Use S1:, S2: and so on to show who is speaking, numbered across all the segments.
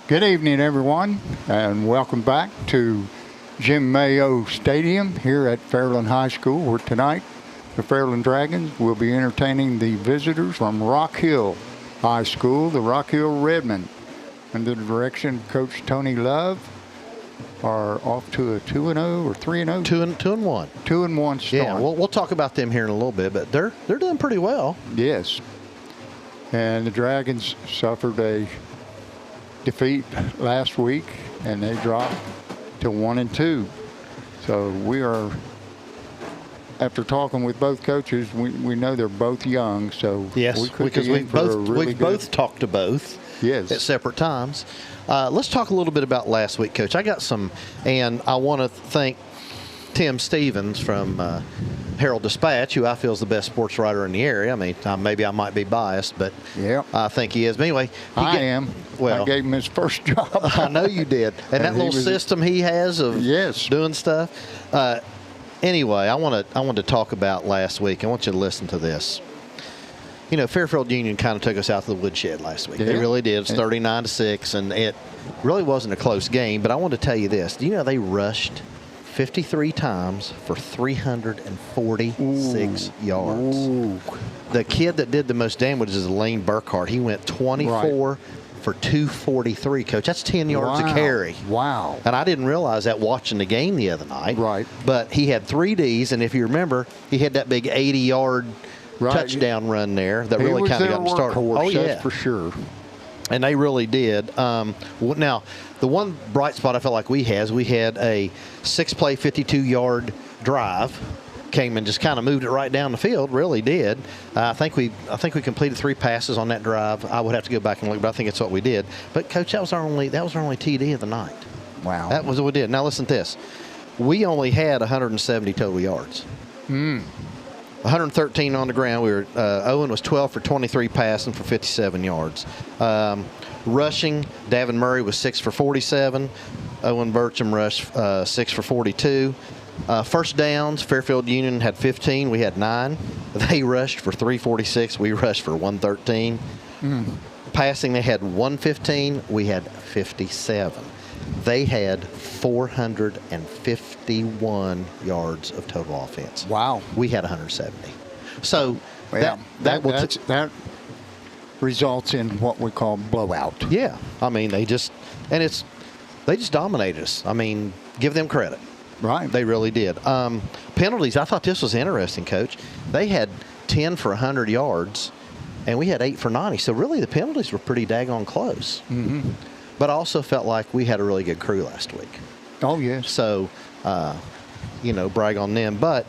S1: Good evening, everyone, and welcome back to Jim Mayo Stadium here at Fairland High School, where tonight the Fairland Dragons will be entertaining the visitors from Rock Hill High School, the Rock Hill Redmen. Under the direction of Coach Tony Love, are off to a 2-0 or 3-0?
S2: 2-1.
S1: 2-1 start.
S2: Yeah, we'll talk about them here in a little bit, but they're doing pretty well.
S1: Yes. And the Dragons suffered a defeat last week, and they dropped to 1-2. So we are, after talking with both coaches, we know they're both young. So
S2: yes, because we've both talked to both.
S1: Yes.
S2: At separate times. Let's talk a little bit about last week, Coach. I got some, and I want to thank Tim Stevens from Herald Dispatch, who I feel is the best sports writer in the area. I mean, maybe I might be biased, but I think he is. But anyway,
S1: I am. Well, I gave him his first job.
S2: I know you did. And that little system he has of doing stuff. Anyway, I want to talk about last week. I want you to listen to this. You know, Fairfield Union kind of took us out to the woodshed last week. Yeah. They really did. It's 39-6, and it really wasn't a close game. But I want to tell you this. Do you know they rushed 53 times for 346 yards?
S1: Ooh.
S2: The kid that did the most damage is Lane Burkhart. He went 24 for 243, Coach. That's 10 yards a carry.
S1: Wow.
S2: And I didn't realize that watching the game the other night.
S1: Right.
S2: But he had 3 Ds, and if you remember, he had that big 80-yard touchdown run there that really kind of got him started.
S1: Oh, yeah. That's for sure.
S2: And they really did. Now, the one bright spot I felt like we had a 6-play, 52-yard drive. Came and just kind of moved it right down the field. Really did. I think we completed 3 passes on that drive. I would have to go back and look, but I think it's what we did. But Coach, that was our only TD of the night.
S1: Wow.
S2: That was what we did. Now listen to this. We only had 170 total yards. 113 on the ground. Owen was 12 for 23 passing for 57 yards. Rushing, Davin Murray was 6 for 47. Owen Burcham rushed 6 for 42. First downs, Fairfield Union had 15. We had 9. They rushed for 346. We rushed for 113. Passing, they had 115. We had 57. They had 451 yards of total offense.
S1: Wow.
S2: We had 170. So
S1: that results in what we call blowout.
S2: Yeah. I mean, they just dominated us. I mean, give them credit.
S1: Right.
S2: They really did. Penalties, I thought this was interesting, Coach. They had 10 for 100 yards, and we had 8 for 90. So really the penalties were pretty daggone close.
S1: Mm-hmm.
S2: But I also felt like we had a really good crew last week.
S1: Oh, yes.
S2: So, brag on them. But,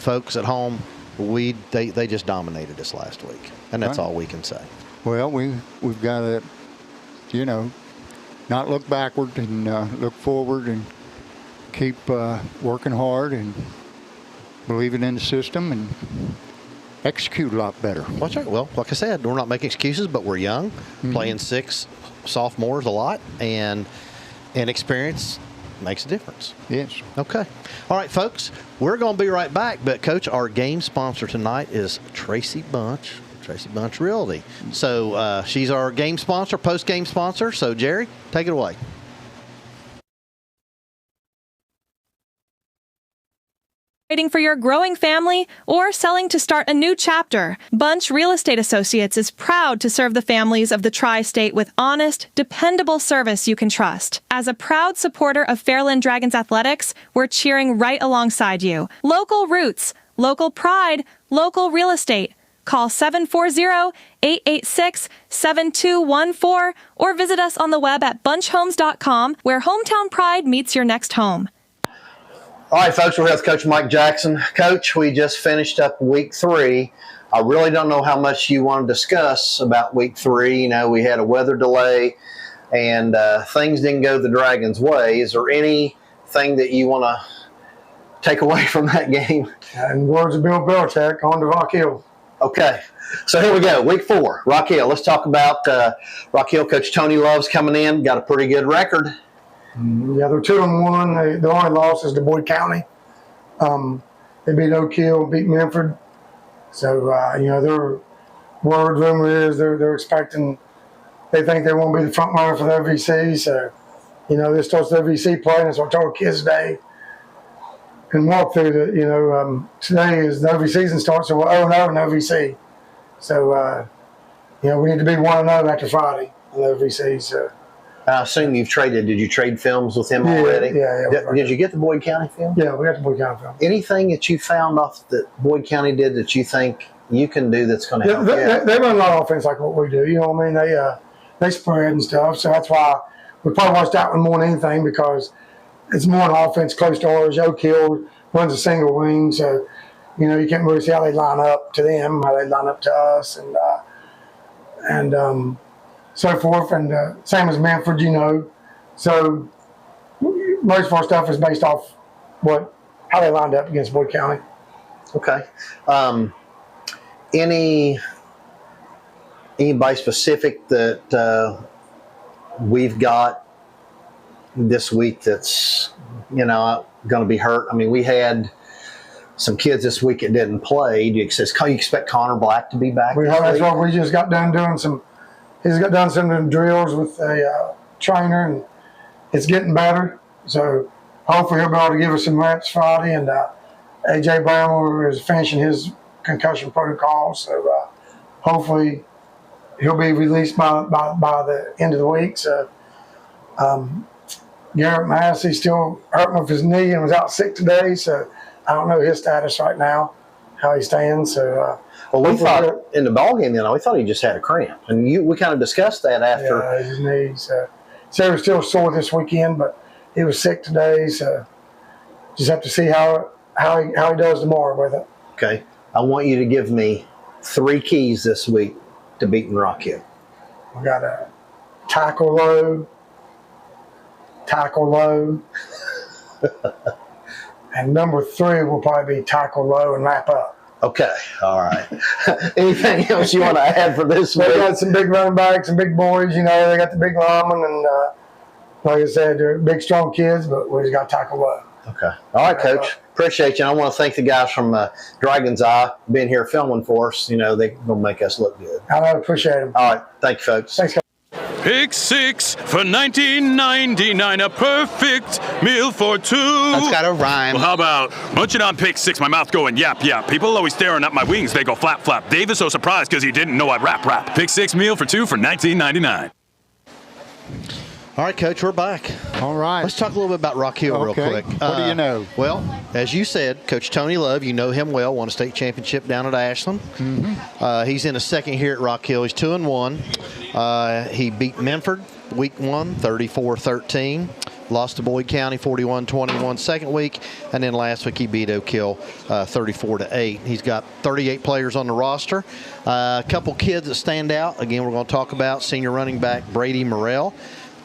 S2: folks at home, they just dominated us last week. And that's all we can say.
S1: Well, we've got to, not look backward and look forward and keep working hard and believing in the system and execute a lot better.
S2: That's right. Well, like I said, we're not making excuses, but we're young, playing 6 sophomores a lot, and experience makes a difference.
S1: Yes.
S2: Okay. All right, folks, we're going to be right back. But, Coach, our game sponsor tonight is Tracy Bunch Realty. So she's our game sponsor, post-game sponsor. So, Jerry, take it away.
S3: Waiting for your growing family or selling to start a new chapter, Bunch Real Estate Associates is proud to serve the families of the Tri-State with honest, dependable service you can trust. As a proud supporter of Fairland Dragons Athletics, we're cheering right alongside you. Local roots, local pride, local real estate. Call 740-886-7214 or visit us on the web at bunchhomes.com, where hometown pride meets your next home.
S4: All right, folks, we're here with Coach Mike Jackson. Coach, we just finished up week 3. I really don't know how much you want to discuss about week 3. We had a weather delay, and things didn't go the Dragons' way. Is there anything that you want to take away from that game?
S5: In the words of Bill Belichick, on to Rock Hill.
S4: Okay, so here we go. Week 4, Rock Hill. Let's talk about Rock Hill. Coach Tony Love's coming in. Got a pretty good record.
S5: Yeah, they're 2-1. The only loss is to Boyd County. They beat Oak Hill, beat Memphis. So, their word rumor is they're expecting they think they want to be the front runner for the OVC. So, this starts the OVC play, and that's what I told kids today. And walk through today is the OVC season starts, so we're 0-0 in the OVC. So, we need to be 1-0 after Friday in the OVC. So.
S4: I assume you've traded. Did you trade films with him already?
S5: Yeah.
S4: Did you get the Boyd County film?
S5: Yeah, we got the Boyd County film.
S4: Anything that you found off that Boyd County did that you think you can do that's going to help you?
S5: They run a lot of offense like what we do. You know what I mean? They spread and stuff. So that's why we probably watched that one more than anything, because it's more an offense close to ours. Oak Hill runs a single wing, so you can't really see how they line up to them, how they line up to us, and so forth. And same as Manford, So most of our stuff is based off how they lined up against Boyd County.
S4: Okay. Anybody specific that we've got this week that's going to be hurt? I mean, we had some kids this week that didn't play. Do you expect Connor Black to be back?
S5: That's what we just got done doing some. He's got done some of the drills with a trainer, and it's getting better. So hopefully he'll be able to give us some reps Friday. And AJ Bramwell is finishing his concussion protocol, so hopefully he'll be released by the end of the week. So Garrett Massey still hurting with his knee and was out sick today, so I don't know his status right now, how he stands. So
S4: we thought in the ballgame, we thought he just had a cramp, and we kind of discussed that after.
S5: Yeah, his knees. So he was still sore this weekend, but he was sick today. So just have to see how he does tomorrow with it.
S4: Okay, I want you to give me 3 keys this week to beating Rock Hill.
S5: We got a tackle low, and number 3 will probably be tackle low and wrap up.
S4: Okay, all right. Anything else you want to add for this week?
S5: They got some big running backs and big boys. They got the big linemen, and like I said, they're big, strong kids, but we just got to tackle low.
S4: Okay. All right, Coach. Appreciate you. I want to thank the guys from Dragon's Eye being here filming for us. They're going to make us look good.
S5: I appreciate them.
S4: All right. Thank you, folks.
S5: Thanks, guys.
S6: Pick 6 for $19.99, a perfect meal for 2.
S7: That's got a rhyme.
S6: Well, how about munching on pick 6, my mouth going yap, yap. People always staring at my wings, they go flap, flap. Dave is so surprised because he didn't know I'd rap. Pick 6 meal for 2 for $19.99.
S2: All right, Coach, we're back.
S1: All right.
S2: Let's talk a little bit about Rock Hill real quick.
S1: What do you know?
S2: Well, as you said, Coach Tony Love, you know him well, won a state championship down at Ashland. Mm-hmm. He's in a second here at Rock Hill. He's 2-1. He beat Menford week 1, 34-13. Lost to Boyd County 41-21 second week, and then last week he beat Oak Hill 34-8. He's got 38 players on the roster. A couple kids that stand out. Again, we're going to talk about senior running back Brady Morrell.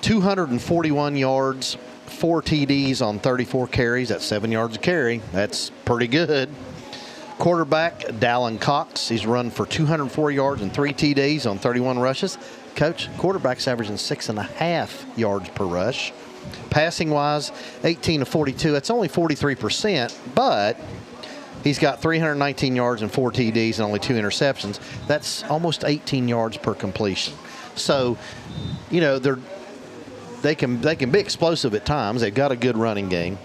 S2: 241 yards, 4 TDs on 34 carries. That's 7 yards a carry. That's pretty good. Quarterback Dallin Cox. He's run for 204 yards and 3 TDs on 31 rushes. Coach, quarterback's averaging 6.5 yards per rush. Passing-wise, 18 of 42. That's only 43%, but he's got 319 yards and 4 TDs and only 2 interceptions. That's almost 18 yards per completion. So, they can be explosive at times. They've got a good running game.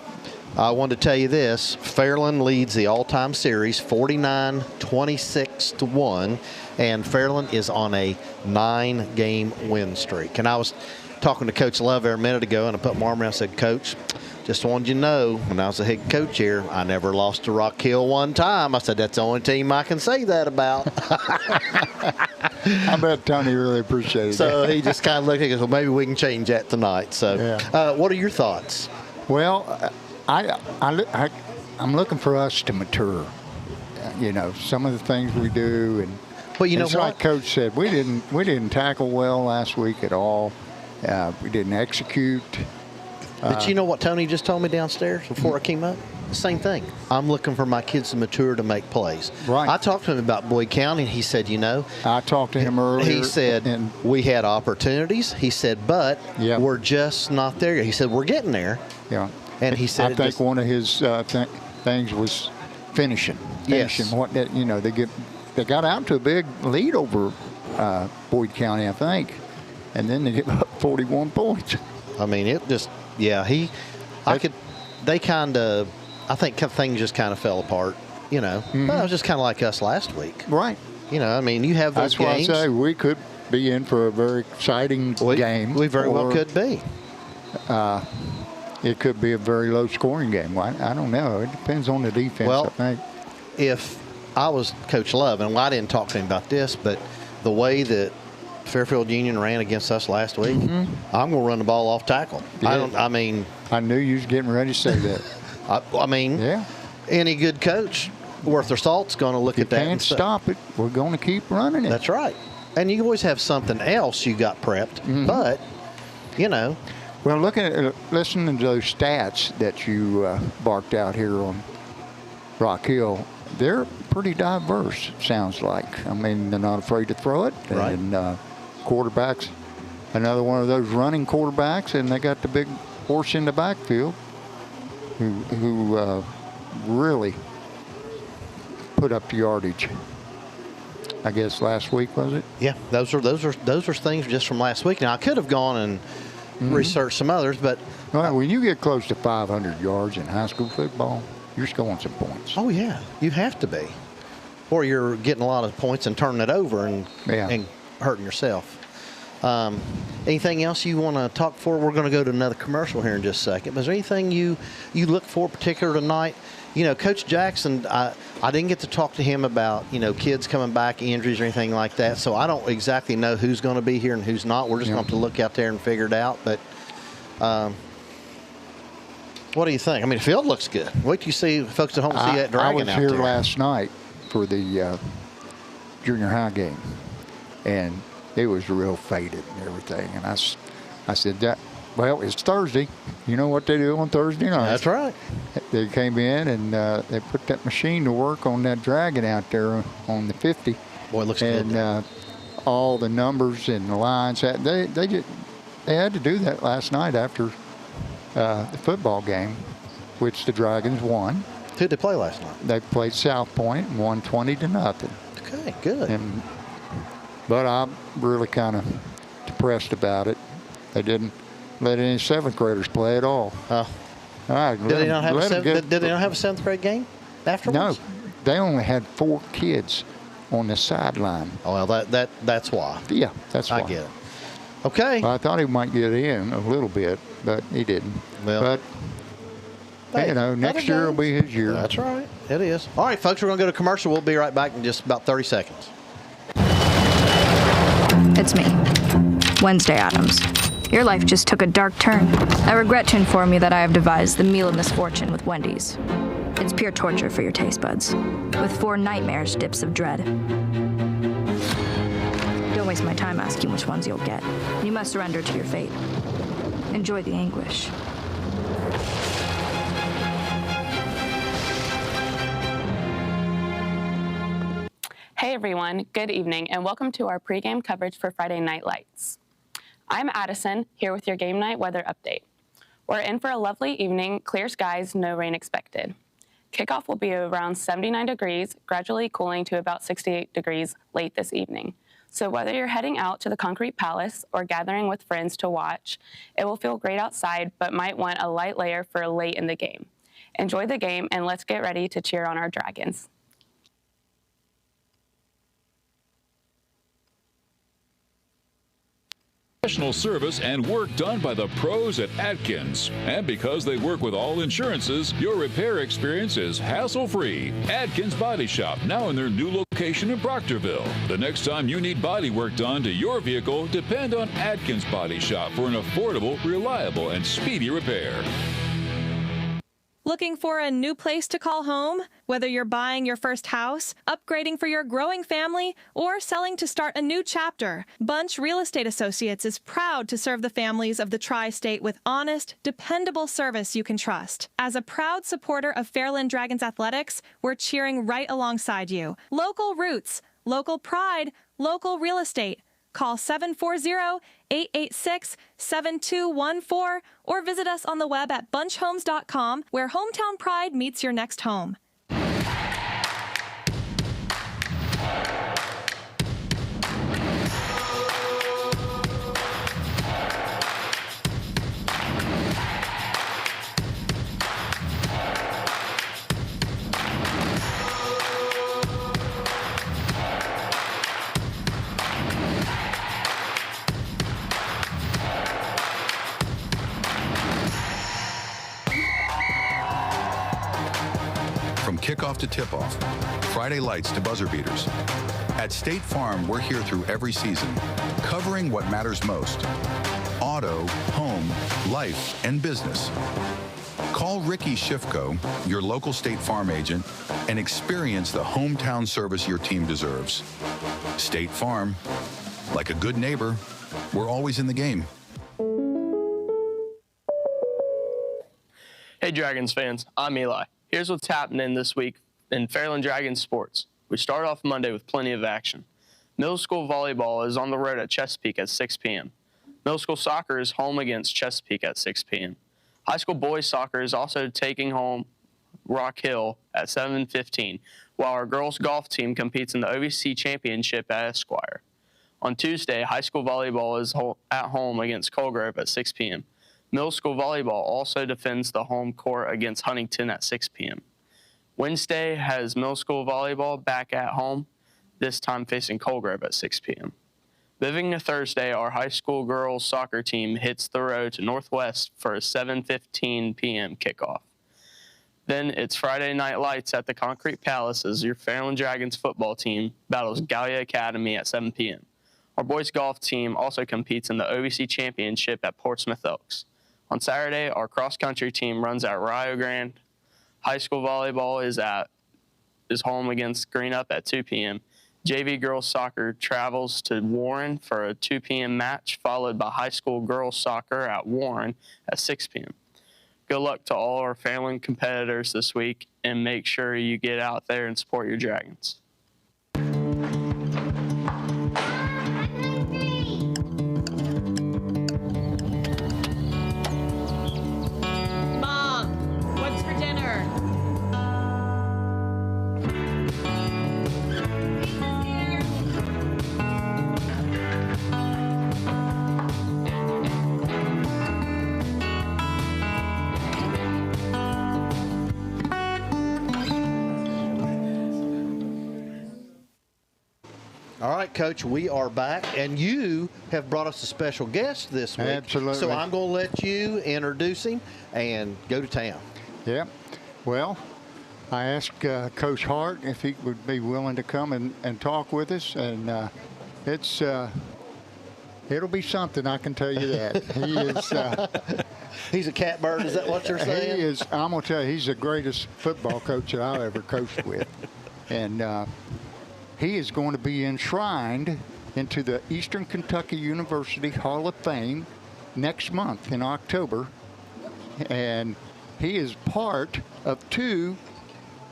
S2: I wanted to tell you this. Fairland leads the all-time series 49-26-1, and Fairland is on a 9-game win streak. And I was talking to Coach Love there a minute ago, and I put my arm around and said, Coach, just wanted you to know, when I was the head coach here, I never lost to Rock Hill one time. I said, that's the only team I can say that about.
S1: I bet Tony really appreciated
S2: so
S1: that.
S2: he just kind of looked at us, well, maybe we can change that tonight. So what are your thoughts?
S1: Well, I'm looking for us to mature. Some of the things we do, and
S2: well, you know
S1: it's
S2: what?
S1: like Coach said, we didn't tackle well last week at all. We didn't execute.
S2: But you know what Tony just told me downstairs before I came up? Same thing. I'm looking for my kids to mature to make plays.
S1: Right.
S2: I talked to him about Boyd County, and he said,
S1: I talked to him earlier.
S2: He said, we had opportunities. He said, but we're just not there yet. He said, we're getting there.
S1: Yeah.
S2: And he said,
S1: I think one of his things was finishing.
S2: Yes.
S1: They got out to a big lead over Boyd County, I think. and then they give up 41 points.
S2: I mean, it just, yeah, I think things just kind of fell apart, you know. Well, it was just kind of like us last week.
S1: Right.
S2: You know, I mean, you have those
S1: That's
S2: games.
S1: why I say we could be in for a very exciting game.
S2: We very well could be.
S1: It could be a very low-scoring game. I don't know. It depends on the defense,
S2: Well,
S1: I think.
S2: If I was Coach Love, and I didn't talk to him about this, but the way that Fairfield Union ran against us last week, I'm going to run the ball off tackle.
S1: Yeah.
S2: I
S1: I knew you was getting ready to say that.
S2: I mean,
S1: Yeah.
S2: any good coach worth their salt's going to look at that
S1: Can't
S2: and say,
S1: stop it. We're going to keep running it.
S2: That's right. And you always have something else you got prepped, but, you know.
S1: Well, listening to those stats that you barked out here on Rock Hill, they're pretty diverse, sounds like. I mean, they're not afraid to throw it.
S2: Right.
S1: And quarterbacks, another one of those running quarterbacks, and they got the big horse in the backfield who really put up the yardage. I guess last week, was it?
S2: Yeah, those are things just from last week. Now, I could have gone and researched some others, but
S1: Well, when you get close to 500 yards in high school football, you're scoring some points.
S2: oh yeah, you have to be, or you're getting a lot of points and turning it over and hurting yourself. Anything else you want to talk for? We're going to go to another commercial here in just a second. But is there anything you look for particular tonight? You know, Coach Jackson, I didn't get to talk to him about, you know, kids coming back, injuries or anything like that. So I don't exactly know who's going to be here and who's not. We're just going to have to look out there and figure it out. But what do you think? I mean, the field looks good. Wait till you see folks at home see that dragon out there.
S1: I was here last night for the junior high game, and it was real faded and everything. And I said, well, it's Thursday. You know what they do on Thursday night?
S2: That's right.
S1: They came in and they put that machine to work on that dragon out there on the 50.
S2: Boy, it looks
S1: good. And all the numbers and the lines, they had to do that last night after the football game, which the Dragons won.
S2: Who'd they play last night?
S1: They played South Point and won 20-0.
S2: Okay, good.
S1: But I'm really kind of depressed about it. They didn't let any seventh graders play at all. All right,
S2: did they not have a seventh grade game afterwards?
S1: No, they only had 4 kids on the sideline.
S2: Oh, well, that's why.
S1: Yeah, that's why.
S2: I get it. Okay.
S1: Well, I thought he might get in a little bit, but he didn't.
S2: Well,
S1: but, you know, next year will be his year.
S2: That's right. It is. All right, folks, we're going to go to commercial. We'll be right back in just about 30 seconds.
S7: It's me, Wednesday Addams. Your life just took a dark turn. I regret to inform you that I have devised the meal of misfortune with Wendy's. It's pure torture for your taste buds, with 4 nightmarish dips of dread. Don't waste my time asking which ones you'll get. You must surrender to your fate. Enjoy the anguish.
S8: Hey everyone, good evening, and welcome to our pregame coverage for Friday Night Lights. I'm Addison, here with your game night weather update. We're in for a lovely evening, clear skies, no rain expected. Kickoff will be around 79 degrees, gradually cooling to about 68 degrees late this evening. So whether you're heading out to the Concrete Palace or gathering with friends to watch, it will feel great outside, but might want a light layer for late in the game. Enjoy the game, and let's get ready to cheer on our Dragons.
S9: Professional service and work done by the pros at Atkins. And because they work with all insurances, your repair experience is hassle-free. Atkins Body Shop, now in their new location in Proctorville. The next time you need body work done to your vehicle, depend on Atkins Body Shop for an affordable, reliable, and speedy repair.
S3: Looking for a new place to call home? Whether you're buying your first house, upgrading for your growing family, or selling to start a new chapter, Bunch Real Estate Associates is proud to serve the families of the Tri-State with honest, dependable service you can trust. As a proud supporter of Fairland Dragons Athletics, we're cheering right alongside you. Local roots, local pride, local real estate. Call 740-886-7214 or visit us on the web at bunchhomes.com, where hometown pride meets your next home.
S10: kickoff to tip-off, Friday lights to buzzer beaters. At State Farm, we're here through every season, covering what matters most: auto, home, life, and business. Call Ricky Schiffko, your local State Farm agent, and experience the hometown service your team deserves. State Farm, like a good neighbor, we're always in the game.
S11: Hey Dragons fans, I'm Eli. Here's what's happening this week in Fairland Dragons sports. We start off Monday with plenty of action. Middle school volleyball is on the road at Chesapeake at 6 p.m. Middle school soccer is home against Chesapeake at 6 p.m. High school boys soccer is also taking home Rock Hill at 7:15, while our girls golf team competes in the OVC championship at Esquire. On Tuesday, high school volleyball is at home against Colgrove at 6 p.m. Middle school volleyball also defends the home court against Huntington at 6 p.m. Wednesday has middle school volleyball back at home, this time facing Colgrove at 6 p.m. Moving to Thursday, our high school girls soccer team hits the road to Northwest for a 7:15 p.m. kickoff. Then it's Friday Night Lights at the Concrete Palace as your Fairland Dragons football team battles Gallia Academy at 7 p.m. Our boys golf team also competes in the OVC championship at Portsmouth Elks. On Saturday, our cross-country team runs at Rio Grande. High school volleyball is home against Greenup at 2 p.m. JV girls soccer travels to Warren for a 2 p.m. match, followed by high school girls soccer at Warren at 6 p.m. Good luck to all our Fairland competitors this week, and make sure you get out there and support your Dragons.
S12: Mom, what's for dinner?
S2: All right, Coach, we are back, and you have brought us a special guest this week.
S1: Absolutely.
S2: So I'm going to let you introduce him and go to town.
S1: Yeah. Well, I asked Coach Hart if he would be willing to come and talk with us, and it'll be something, I can tell you that. He is.
S2: He's a catbird, is that what you're saying?
S1: He is. I'm going to tell you, he's the greatest football coach that I've ever coached with. And he is going to be enshrined into the Eastern Kentucky University Hall of Fame next month in October. And he is part of two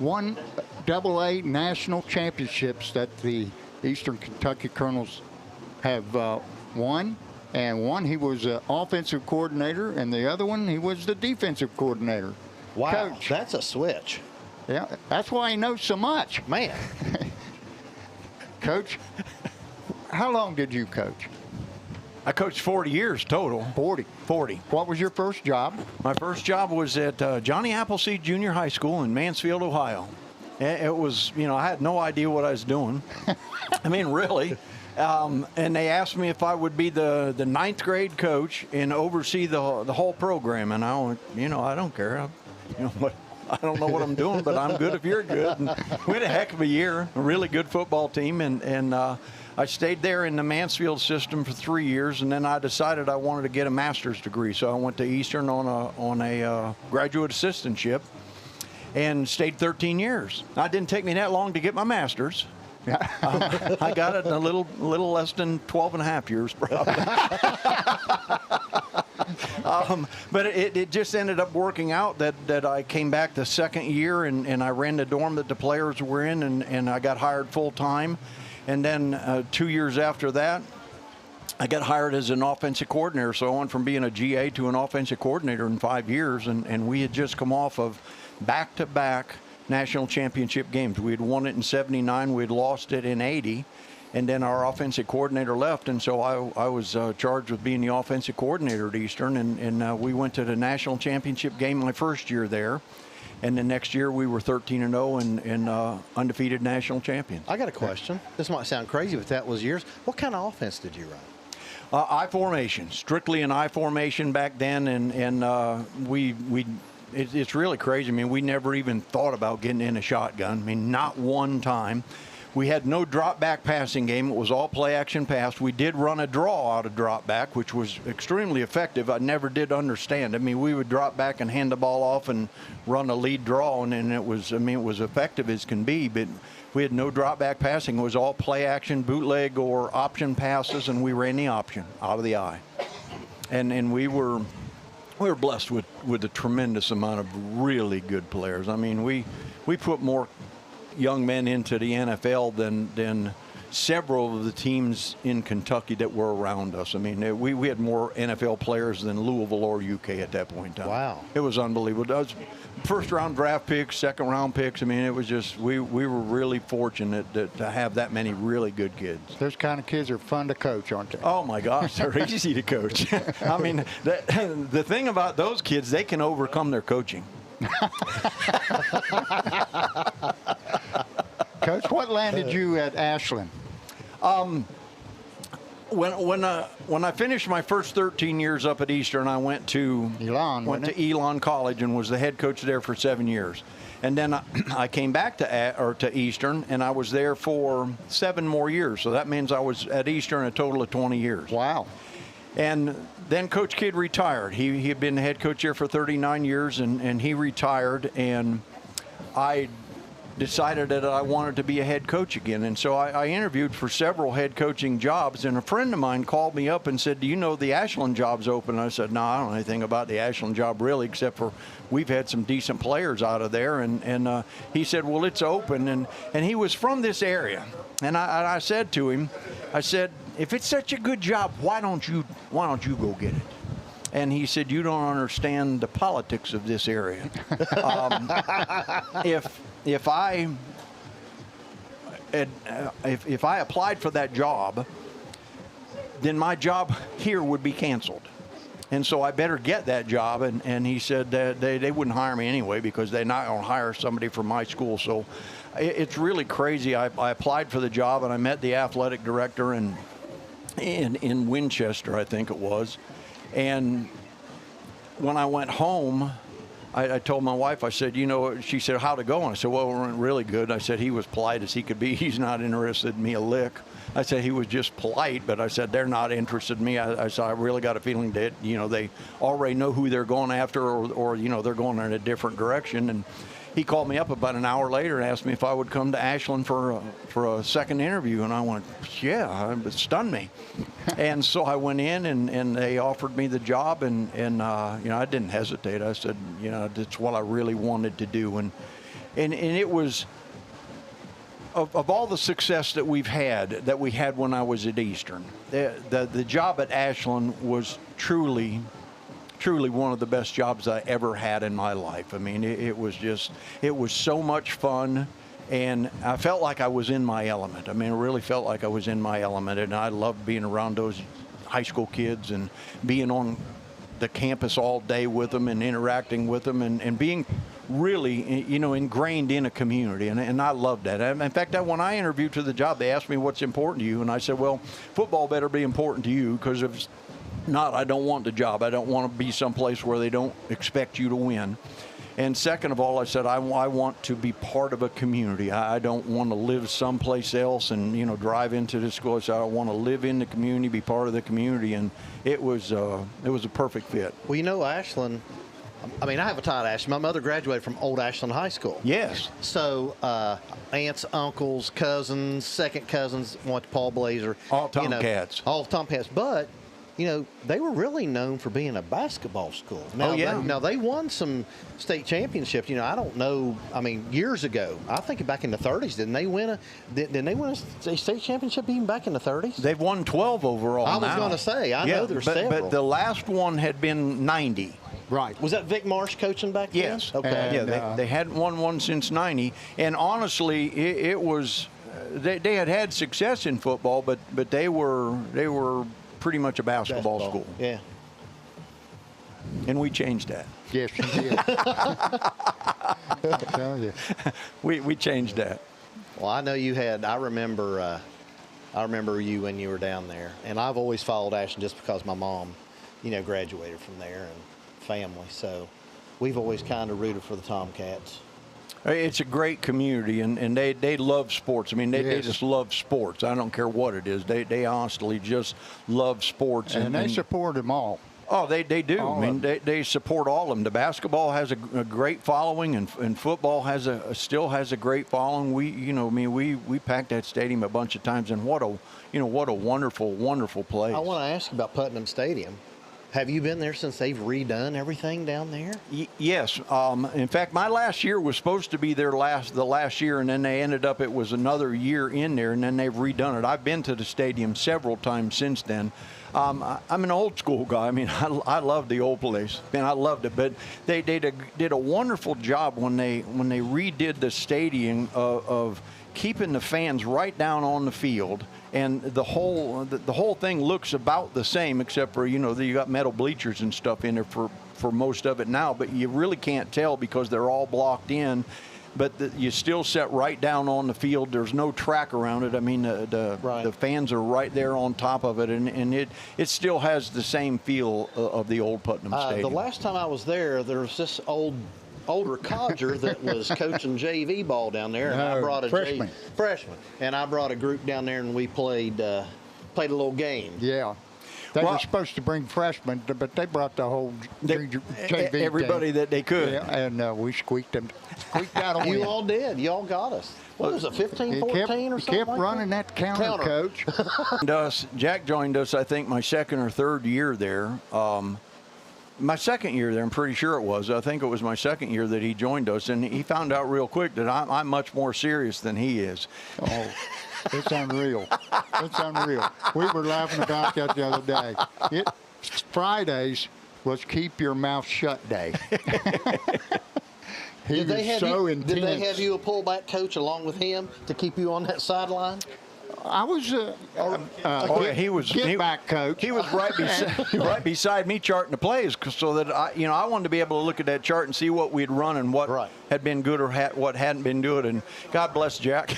S1: 1AA national championships that the Eastern Kentucky Colonels have won. And one, he was an offensive coordinator, and the other one, he was the defensive coordinator.
S2: Wow,
S1: Coach.
S2: That's a switch.
S1: Yeah, that's why he knows so much.
S2: Man.
S1: Coach, how long did you coach?
S13: I coached 40 years total.
S1: 40. What was your first job?
S13: My first job was at Johnny Appleseed Junior High School in Mansfield, Ohio. It was, I had no idea what I was doing. I mean, really. And they asked me if I would be the ninth grade coach and oversee the whole program. And I went, I don't care. I don't know what I'm doing, but I'm good if you're good. And we had a heck of a year, a really good football team. And I stayed there in the Mansfield system for 3 years, and then I decided I wanted to get a master's degree. So I went to Eastern on a graduate assistantship and stayed 13 years. It didn't take me that long to get my master's. I got it in a little less than 12 and a half years, probably. But it just ended up working out that I came back the second year and I ran the dorm that the players were in, and I got hired full time. And then 2 years after that, I got hired as an offensive coordinator. So I went from being a GA to an offensive coordinator in 5 years, and we had just come off of back-to-back national championship games. We had won it in 79, we had lost it in 80, and then our offensive coordinator left, and so I was charged with being the offensive coordinator at Eastern, and we went to the national championship game my first year there, and the next year we were 13-0 and undefeated national champions.
S2: I got a question. This might sound crazy, but that was yours. What kind of offense did you run?
S13: I formation, strictly an I formation back then, and we it's really crazy. I mean, we never even thought about getting in a shotgun. I mean, not one time. We had no drop back passing game. It was all play action pass. We did run a draw out of drop back, which was extremely effective. I never did understand. I mean, we would drop back and hand the ball off and run a lead draw, and it was, I mean, it was effective as can be, but we had no drop back passing. It was all play action, bootleg, or option passes, and we ran the option out of the eye. And we were blessed with a tremendous amount of really good players. I mean, we put more young men into the NFL than several of the teams in Kentucky that were around us. I mean, we had more NFL players than Louisville or UK at that point in time.
S2: Wow.
S13: It was unbelievable. That was first-round draft picks, second-round picks. I mean, it was just, we were really fortunate to have that many really good kids.
S1: Those kind of kids are fun to coach, aren't they?
S13: Oh, my gosh, they're easy to coach. I mean, the thing about those kids, they can overcome their coaching.
S1: Coach, what landed you at Ashland?
S13: When I finished my first 13 years up at Eastern, I went to Elon College and was the head coach there for 7 years. And then I came back to Eastern, and I was there for 7 more years. So that means I was at Eastern a total of 20 years.
S1: Wow.
S13: And then Coach Kidd retired. He had been the head coach here for 39 years, and he retired. And I decided that I wanted to be a head coach again. And so I interviewed for several head coaching jobs, and a friend of mine called me up and said, "Do you know the Ashland job's open?" And I said, "No, I don't know anything about the Ashland job really, except for we've had some decent players out of there." And he said, "Well, it's open." And he was from this area. And I said to him, I said, "If it's such a good job, why don't you go get it?" And he said, "You don't understand the politics of this area. If I applied for that job, then my job here would be canceled. And so I better get that job." And he said that they wouldn't hire me anyway because they're not going to hire somebody from my school. So it's really crazy. I applied for the job, and I met the athletic director in Winchester, I think it was. And when I went home, I told my wife, I said, she said, "How'd it go?" And I said, "Well, it went really good." I said, "He was polite as he could be. He's not interested in me a lick." I said, "He was just polite," but I said, "They're not interested in me." I said, "I really got a feeling that, they already know who they're going after or they're going in a different direction." And he called me up about an hour later and asked me if I would come to Ashland for a second interview. And I went, "Yeah," it stunned me. And so I went in and they offered me the job, and I didn't hesitate. I said, that's what I really wanted to do. And it was, of all the success that we had when I was at Eastern, the job at Ashland was truly one of the best jobs I ever had in my life. I mean, it was so much fun, and I felt like I was in my element. I mean, I really felt like I was in my element, and I loved being around those high school kids and being on the campus all day with them and interacting with them and being really, ingrained in a community, and I loved that. In fact, when I interviewed for the job, they asked me what's important to you, and I said, "Well, football better be important to you, because if not, I don't want the job. I don't want to be someplace where they don't expect you to win. And second of all, I said, I want to be part of a community. I don't want to live someplace else and, drive into the school. I said, I want to live in the community, be part of the community. And it was a perfect fit.
S2: Well, Ashland, I have a tie to Ashland. My mother graduated from Old Ashland High School.
S13: Yes.
S2: So aunts, uncles, cousins, second cousins went to Paul Blazer.
S13: All Tomcats.
S2: All Tomcats. But they were really known for being a basketball school. Now, they won some state championships. I don't know. Years ago, I think back in the 30s, didn't they win a state championship even back in the 30s?
S13: They've won 12 overall.
S2: I was going to say, I know there's several.
S13: But the last one had been 90.
S1: Right.
S2: Was that Vic Marsh coaching back then?
S13: Yes.
S2: Okay.
S13: And, they hadn't won one since 90. And honestly, it was they had success in football, but they were pretty much a basketball school.
S2: Yeah.
S13: And we changed that.
S1: Yes, you did. I tell you.
S13: We changed that.
S2: Well, I know you had. I remember you when you were down there, and I've always followed Ashland just because my mom, graduated from there and family. So we've always kind of rooted for the Tomcats.
S13: It's a great community, and they love sports. I mean, they
S1: Yes.
S13: just love sports. I don't care what it is. They honestly just love sports.
S1: And they support them all.
S13: Oh, they do.
S1: All
S13: I mean,
S1: of
S13: they support all of them. The basketball has a great following, and football still has a great following. We packed that stadium a bunch of times, and what a wonderful place.
S2: I want to ask you about Putnam Stadium. Have you been there since they've redone everything down there?
S13: Yes. In fact, my last year was supposed to be the last year, and then they ended up, it was another year in there, and then they've redone it. I've been to the stadium several times since then. I'm an old school guy. I mean, I love the old place. Man, I loved it. But they did a wonderful job when they redid the stadium of keeping the fans right down on the field, and the whole thing looks about the same, except for you got metal bleachers and stuff in there for most of it now, but you really can't tell because they're all blocked in. But you still sit right down on the field. There's no track around it. I mean, the fans are right there on top of it, and it still has the same feel of the old Putnam Stadium.
S2: The last time I was there was this older codger that was coaching JV ball down there, and I brought a freshman, and I brought a group down there, and we played a little game.
S1: Yeah. They were supposed to bring freshmen, but they brought the whole JV
S13: everybody
S1: team.
S13: that they could.
S1: Yeah, and we squeaked out a win.
S2: You all did. You all got us. What was it, 15, 14 or something?
S1: Kept running that counter, Coach.
S13: Jack joined us, I think, my second or third year there. My second year there, I'm pretty sure it was. I think it was my second year that he joined us, and he found out real quick that I'm much more serious than he is.
S1: Oh. It's unreal. It's unreal. We were laughing about that the other day. Fridays was keep your mouth shut day. He was so intense.
S2: Did they have you a pullback coach along with him to keep you on that sideline?
S1: I was
S13: he was
S1: get back coach.
S13: He was right beside me charting the plays, so that I wanted to be able to look at that chart and see what we'd run and what had been good or what hadn't been good. And God bless Jack.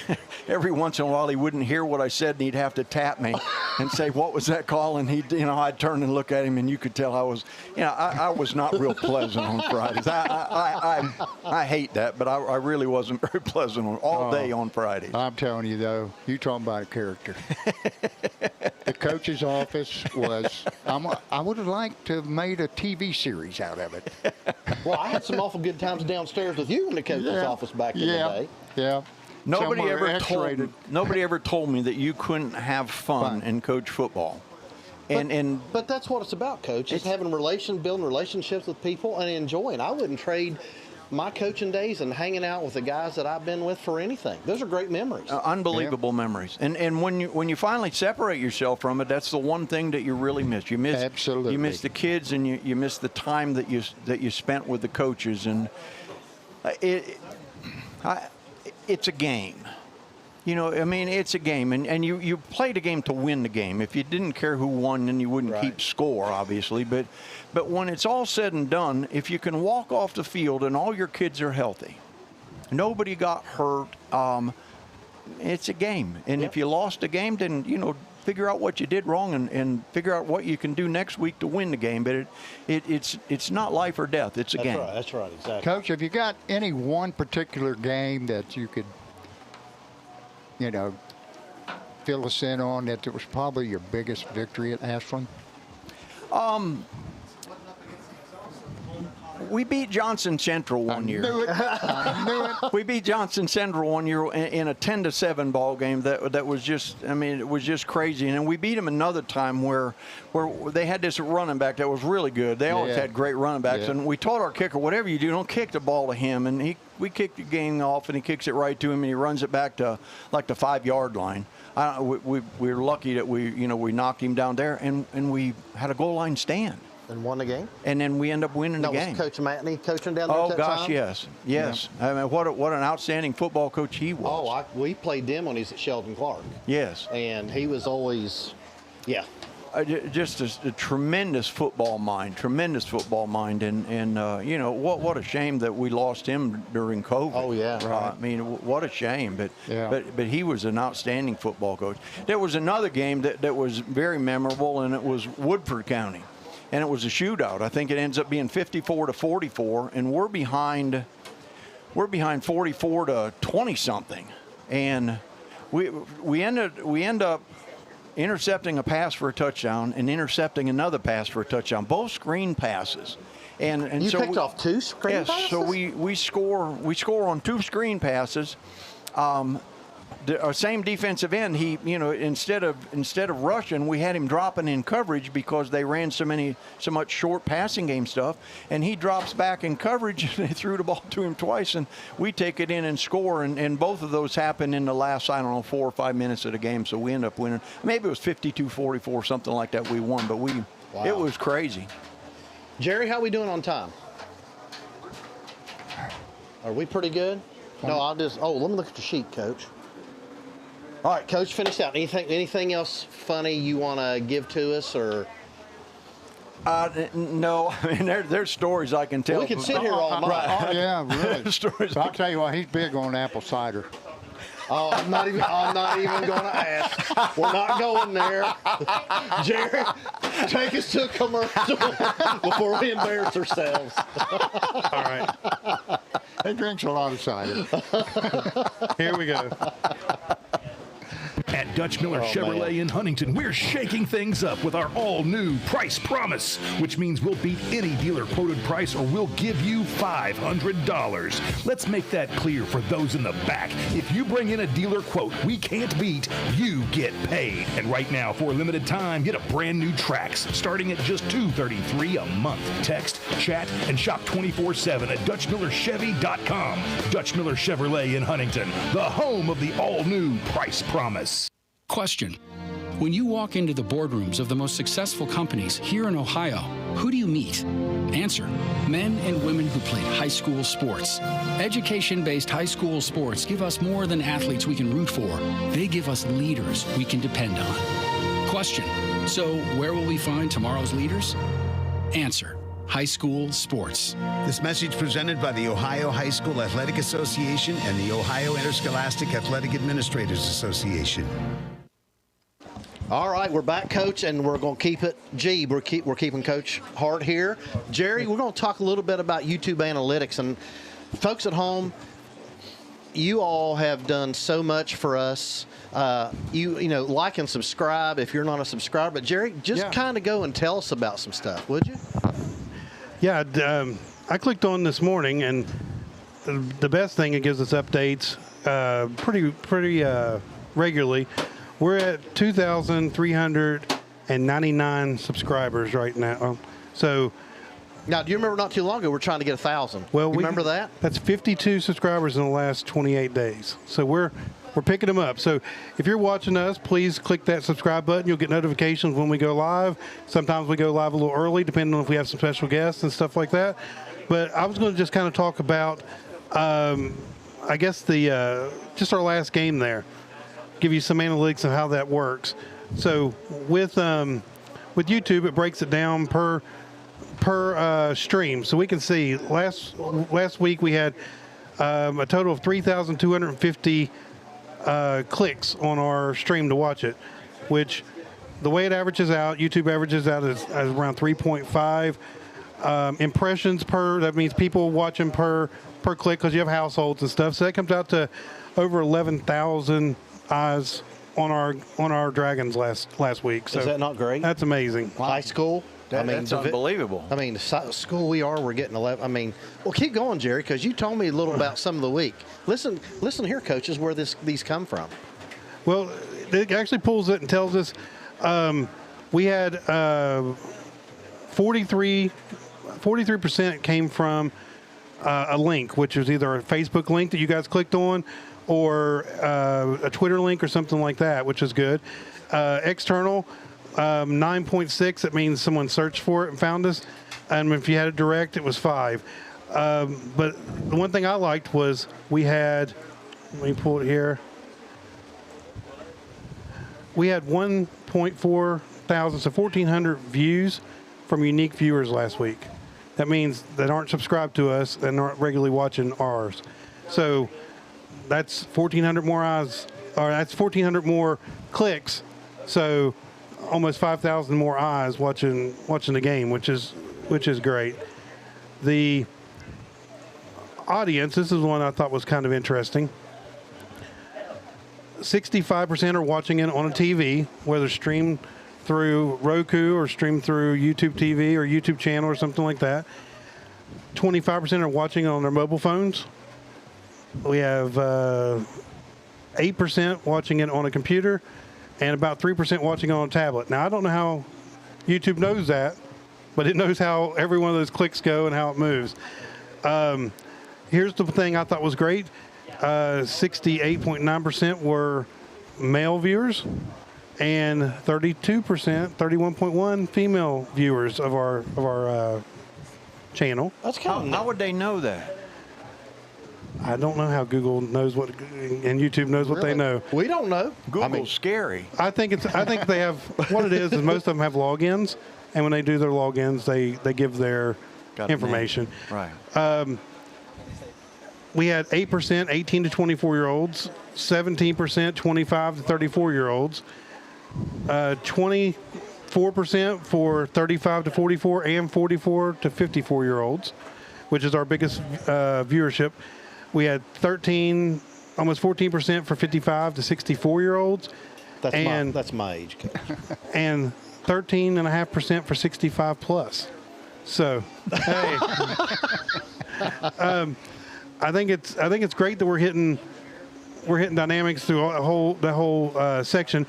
S13: Every once in a while he wouldn't hear what I said, and he'd have to tap me and say, "What was that call?" And I'd turn and look at him, and you could tell I was not real pleasant on Fridays. I hate that, but I really wasn't very pleasant all day on Fridays.
S1: I'm telling you though, you talking about a character. The coach's office was, I would have liked to have made a TV series out of it.
S2: Well, I had some awful good times downstairs with you in the coach's office back in the day.
S1: Yeah.
S13: Nobody ever told me that you couldn't have fun and coach football.
S2: But that's what it's about, Coach. It's having building relationships with people and enjoying. I wouldn't trade my coaching days and hanging out with the guys that I've been with for anything. Those are great memories.
S13: Unbelievable memories. And when you finally separate yourself from it, that's the one thing that you really miss. You miss
S1: Absolutely.
S13: You miss the kids, and you miss the time that you spent with the coaches. And it's a game. It's a game, and you played a game to win the game. If you didn't care who won, then you wouldn't keep score, obviously. But when it's all said and done, if you can walk off the field and all your kids are healthy, nobody got hurt, it's a game. And if you lost a game, then figure out what you did wrong and figure out what you can do next week to win the game. But it's not life or death. It's a game.
S2: That's right. Exactly.
S1: Coach, have you got any one particular game that you could fill us in on that was probably your biggest victory at Ashland?
S13: We beat Johnson Central one year.
S1: I knew it.
S13: We beat Johnson Central one year in a 10-7 ball game that was just, it was just crazy. And then we beat them another time where they had this running back that was really good. They always had great running backs. And we told our kicker, whatever you do, don't kick the ball to him. And we kicked the game off, and he kicks it right to him, and he runs it back to like the 5-yard line. We were lucky that we knocked him down there, and we had a goal line stand.
S2: And won the game?
S13: And then we end up winning the game.
S2: Was Coach Matney coaching down there at that time?
S13: Yes. Yeah. I mean, what an outstanding football coach he was.
S2: Oh, we played them when he was at Sheldon Clark.
S13: Yes.
S2: And he was always,
S13: just a tremendous football mind, and what a shame that we lost him during COVID.
S2: Oh yeah,
S13: right. I mean, what a shame, but he was an outstanding football coach. There was another game that was very memorable, and it was Woodford County, and it was a shootout. I think it ends up being 54-44, and we're behind 44 to 20 something, and we end up intercepting a pass for a touchdown and intercepting another pass for a touchdown, both screen passes. And
S2: you
S13: so
S2: picked off 2 screen passes?
S13: So we score on 2 screen passes. Our same defensive end, he, instead of rushing, we had him dropping in coverage because they ran so much short passing game stuff, and he drops back in coverage, and they threw the ball to him twice, and we take it in and score, and both of those happened in the last, 4 or 5 minutes of the game, so we end up winning. Maybe it was 52-44, something like that we won, but it was crazy.
S2: Jerry, how are we doing on time? Are we pretty good? No, let me look at the sheet, Coach. All right, Coach, finish out. Anything else funny you want to give to us, or?
S13: No, I mean there's stories I can tell.
S2: We can sit here all night.
S1: Right. Oh, yeah, really.
S13: Stories.
S1: I'll tell you what, he's big on apple cider.
S2: Oh, I'm not even going to ask. We're not going there. Jerry, take us to a commercial before we embarrass ourselves.
S14: All right.
S1: He drinks a lot of cider.
S14: Here we go.
S15: At Dutch Miller Chevrolet in Huntington, we're shaking things up with our all-new price promise, which means we'll beat any dealer quoted price or we'll give you $500. Let's make that clear for those in the back. If you bring in a dealer quote we can't beat, you get paid. And right now, for a limited time, get a brand new Trax starting at just $233 a month. Text, chat, and shop 24/7 at DutchMillerChevy.com. Dutch Miller Chevrolet in Huntington, the home of the all-new price promise.
S16: Question. When you walk into the boardrooms of the most successful companies here in Ohio, who do you meet? Answer. Men and women who played high school sports. Education-based high school sports give us more than athletes we can root for. They give us leaders we can depend on. Question. So where will we find tomorrow's leaders? Answer. High school sports.
S17: This message presented by the Ohio High School Athletic Association and the Ohio Interscholastic Athletic Administrators Association.
S2: All right, we're back, Coach, and we're going to keep it G. We're keeping Coach Hart here. Jerry, we're going to talk a little bit about YouTube analytics. And folks at home, you all have done so much for us. You know, like and subscribe if you're not a subscriber. But Jerry, just kind of go and tell us about some stuff, would you?
S14: Yeah, I clicked on this morning, and the best thing, it gives us updates pretty regularly. We're at 2,399 subscribers right now. So
S2: now, do you remember not too long ago we're trying to get 1,000?
S14: Well,
S2: you remember that?
S14: That's 52 subscribers in the last 28 days. So we're picking them up. So if you're watching us, please click that subscribe button. You'll get notifications when we go live. Sometimes we go live a little early, depending on if we have some special guests and stuff like that. But I was going to just kind of talk about, I guess just our last game there. Give you some analytics of how that works. So with YouTube, it breaks it down per stream. So we can see last week we had a total of 3,250 clicks on our stream to watch it, which the way it averages out, YouTube averages out as around 3.5 impressions per. That means people watching per click because you have households and stuff. So that comes out to over 11,000 eyes on our Dragons last week. So
S2: is that not great?
S14: That's amazing.
S2: High school.
S13: That's unbelievable.
S2: I mean, the school we're getting 11. I mean, well, keep going, Jerry, because you told me a little about some of the week. Listen here, coaches, where these come from.
S14: Well, it actually pulls it and tells us we had 43% came from a link, which is either a Facebook link that you guys clicked on or a Twitter link or something like that, which is good. External, 9.6. That means someone searched for it and found us. And if you had it direct, it was 5. But the one thing I liked was we had, let me pull it here. We had 1.4 thousand, so 1,400 views from unique viewers last week. That means that aren't subscribed to us and aren't regularly watching ours. So that's 1,400 more eyes, or that's 1,400 more clicks. So almost 5,000 more eyes watching the game, which is great. The audience, this is one I thought was kind of interesting. 65% are watching it on a TV, whether streamed through Roku or streamed through YouTube TV or YouTube channel or something like that. 25% are watching it on their mobile phones. We have 8% watching it on a computer and about 3% watching it on a tablet. Now, I don't know how YouTube knows that, but it knows how every one of those clicks go and how it moves. Here's the thing I thought was great. 68.9% were male viewers and 31.1 female viewers of our channel.
S13: That's kind of how would they know that?
S14: I don't know how Google knows what and YouTube knows what they know.
S2: We don't know.
S13: Google's scary.
S14: I think they have what it is most of them have logins, and when they do their logins, they give their information.
S13: Right.
S14: We had 8% 18 to 24-year-olds, 17% 25 to 34-year-olds, 24% for 35 to 44 and 44 to 54-year-olds, which is our biggest viewership. We had almost 14% for 55 to 64-year-olds.
S2: That's my age.
S14: And 13.5% for 65 plus. So, hey. I think it's great that we're hitting dynamics through the whole section.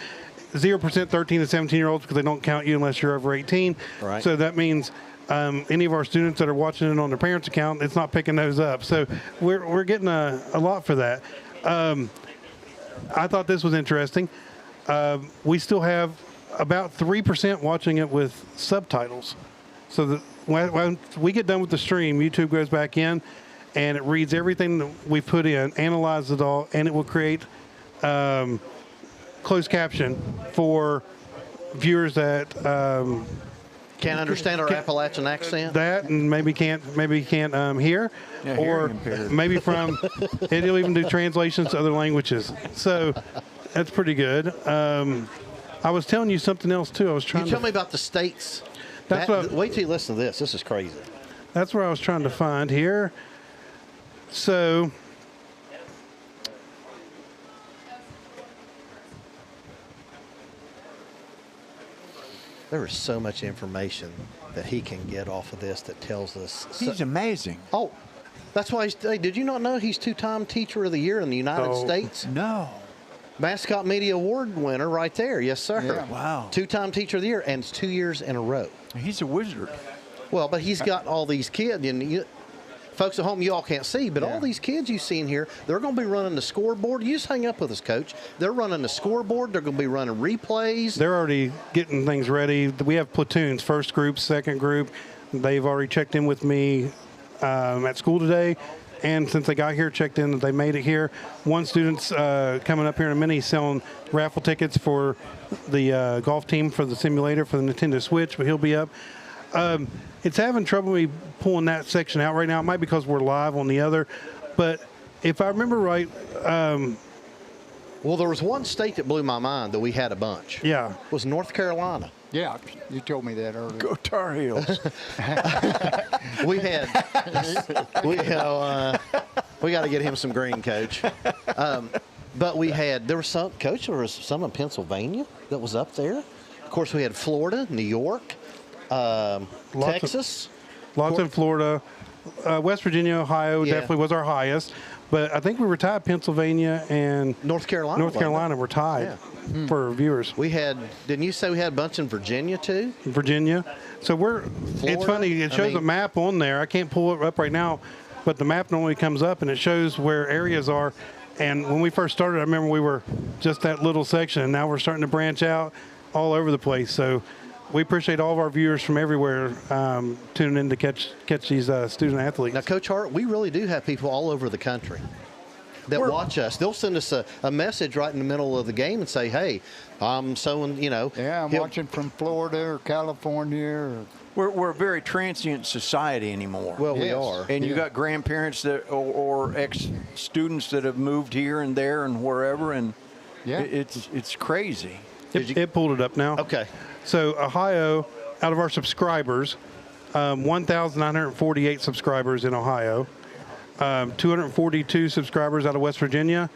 S14: 0% 13 to 17-year-olds because they don't count you unless you're over 18.
S2: Right.
S14: So that means any of our students that are watching it on their parents' account, it's not picking those up. So we're getting a lot for that. I thought this was interesting. We still have about 3% watching it with subtitles. So that when we get done with the stream, YouTube goes back in and it reads everything that we put in, analyzes it all, and it will create closed caption for viewers that
S2: can't understand our Appalachian accent.
S14: That and maybe can't hear,
S13: Yeah,
S14: or
S13: hearing impaired.
S14: maybe it'll even do translations to other languages. So that's pretty good. I was telling you something else too. I was trying.
S2: You tell me about the states. Wait till you listen to this. This is crazy.
S14: That's where I was trying to find here. So.
S2: There is so much information that he can get off of this that tells us.
S13: He's amazing.
S2: Oh, that's why hey, did you not know he's two-time Teacher of the Year in the United States?
S13: No.
S2: Mascot Media Award winner right there. Yes, sir.
S13: Yeah. Wow.
S2: Two-time Teacher of the Year, and it's 2 years in a row.
S13: He's a wizard.
S2: Well, but he's got all these kids, and folks at home, you all can't see, but all these kids you see in here, they're going to be running the scoreboard. You just hang up with us, Coach. They're running the scoreboard. They're going to be running replays.
S14: They're already getting things ready. We have platoons, first group, second group. They've already checked in with me at school today. And since they got here, checked in that they made it here. One student's coming up here in a minute. He's selling raffle tickets for the golf team for the simulator for the Nintendo Switch, but he'll be up. It's having trouble me pulling that section out right now. It might be because we're live on the other. But if I remember right.
S2: Well, there was one state that blew my mind that we had a bunch.
S14: Yeah.
S2: Was North Carolina.
S1: Yeah, you told me that earlier.
S13: Go Tar Heels.
S2: We had, we got to get him some green, Coach. But there was some, Coach, there was some in Pennsylvania that was up there. Of course, we had Florida, New York, Texas.
S14: Lots in Florida. West Virginia, Ohio definitely was our highest. But I think we were tied. Pennsylvania and
S2: North Carolina.
S14: North Carolina were tied for viewers.
S2: We had, didn't you say we had a bunch in Virginia too?
S14: Virginia. So it's funny. It shows a map on there. I can't pull it up right now, but the map normally comes up and it shows where areas are. And when we first started, I remember we were just that little section, and now we're starting to branch out all over the place. So we appreciate all of our viewers from everywhere tuning in to catch these student athletes.
S2: Now, Coach Hart, we really do have people all over the country that watch us. They'll send us a message right in the middle of the game and say, hey, I'm sewing,
S1: Yeah, I'm watching from Florida or California.
S13: We're a very transient society anymore.
S2: Well, we are.
S13: And you got grandparents that or ex-students that have moved here and there and wherever, and it's crazy.
S14: It pulled it up now.
S2: Okay.
S14: So Ohio, out of our subscribers, 1,948 subscribers in Ohio, 242 subscribers out of West Virginia,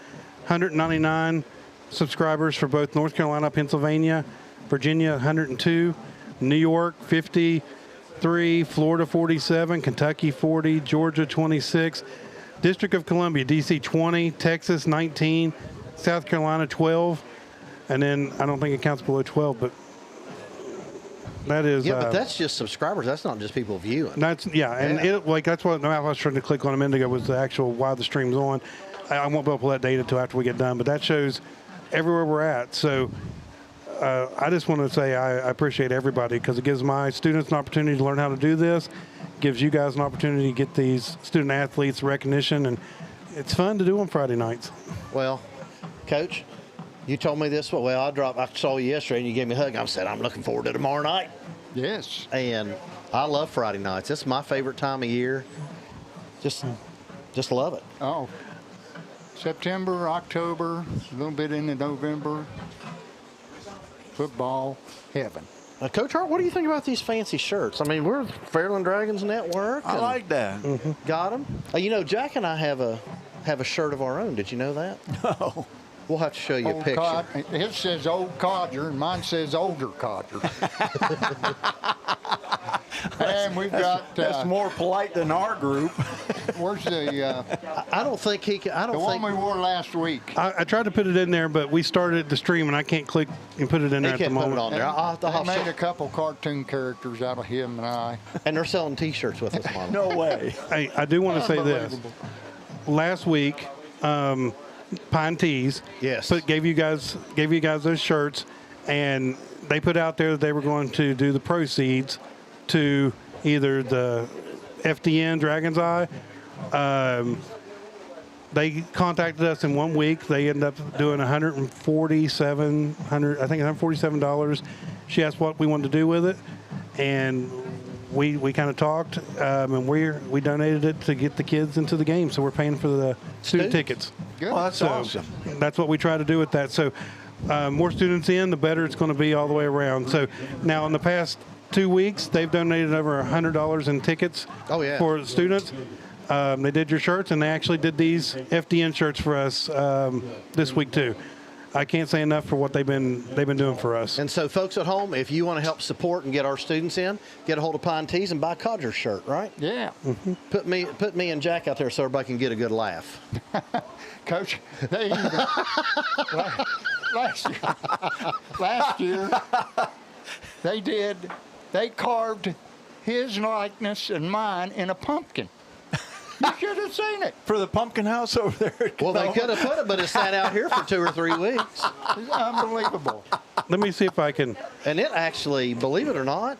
S14: 199 subscribers for both North Carolina, Pennsylvania, Virginia 102, New York 53, Florida 47, Kentucky 40, Georgia 26, District of Columbia, DC 20, Texas 19, South Carolina 12, and then I don't think it counts below 12, but that is.
S2: Yeah, but that's just subscribers. That's not just people viewing.
S14: That's and it that's what I was trying to click on a minute ago was the actual why the stream's on. I won't be able to pull that data until after we get done, but that shows everywhere we're at. So I just want to say I appreciate everybody because it gives my students an opportunity to learn how to do this, gives you guys an opportunity to get these student athletes recognition, and it's fun to do on Friday nights.
S2: Well, Coach, you told me this. Well, I saw you yesterday, and you gave me a hug. I said, I'm looking forward to tomorrow night.
S1: Yes.
S2: And I love Friday nights. It's my favorite time of year. Just love it.
S1: Oh, September, October, a little bit into November. Football, heaven.
S2: Coach Hart, what do you think about these fancy shirts? I mean, we're Fairland Dragons Network.
S13: I like that.
S2: Got them. You know, Jack and I have a shirt of our own. Did you know that?
S13: No.
S2: We'll have to show you a picture.
S1: His says old codger, and mine says older codger. And we've got.
S13: That's more polite than our group.
S1: Where's the?
S2: I don't think he can.
S1: The one we wore last week.
S14: I tried to put it in there, but we started the stream, and I can't click and put it in there at the moment.
S2: Put it on there.
S1: They made a couple cartoon characters out of him and I.
S2: And they're selling T-shirts with us, Mom.
S13: No way.
S14: Hey, I do want to say this. Last week, Pine Tees gave you guys those shirts, and they put out there that they were going to do the proceeds to either the FDN Dragon's Eye. They contacted us in 1 week. They ended up doing $147. She asked what we wanted to do with it, and we kind of talked, and we donated it to get the kids into the game. So we're paying for the student tickets.
S1: Good.
S13: Well, that's awesome.
S14: That's what we try to do with that. So more students in, the better it's going to be all the way around. So now in the past 2 weeks, they've donated over $100 in tickets for students. They did your shirts, and they actually did these FDN shirts for us this week too. I can't say enough for what they've been doing for us.
S2: And so, folks at home, if you want to help support and get our students in, get a hold of Pine Tees and buy a Codgers shirt, right?
S1: Yeah.
S14: Mm-hmm.
S2: Put me and Jack out there so everybody can get a good laugh.
S1: Coach, they even, last year they carved his likeness and mine in a pumpkin. You should have seen it.
S13: For the pumpkin house over there.
S2: Well, they could have put it, but it sat out here for 2 or 3 weeks.
S1: It's unbelievable.
S14: Let me see if I can.
S2: And it actually, believe it or not,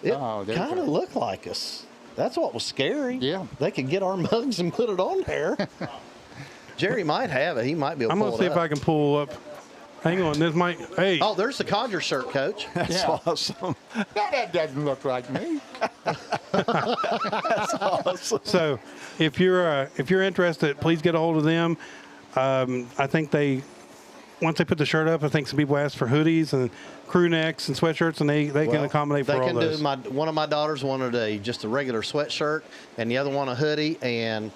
S2: it kind of looked like us. That's what was scary.
S1: Yeah.
S2: They could get our mugs and put it on there. Jerry might have it. He might be able to pull it up.
S14: I'm going to see if I can pull up. Hang on. This might. Hey.
S2: Oh, there's the Codger shirt, Coach.
S13: That's awesome.
S1: Now, that doesn't look like me.
S13: That's awesome.
S14: So, if you're interested, please get a hold of them. I think once they put the shirt up, I think some people asked for hoodies and crew necks and sweatshirts, and they can accommodate for all those.
S2: One of my daughters wanted just a regular sweatshirt, and the other one a hoodie, and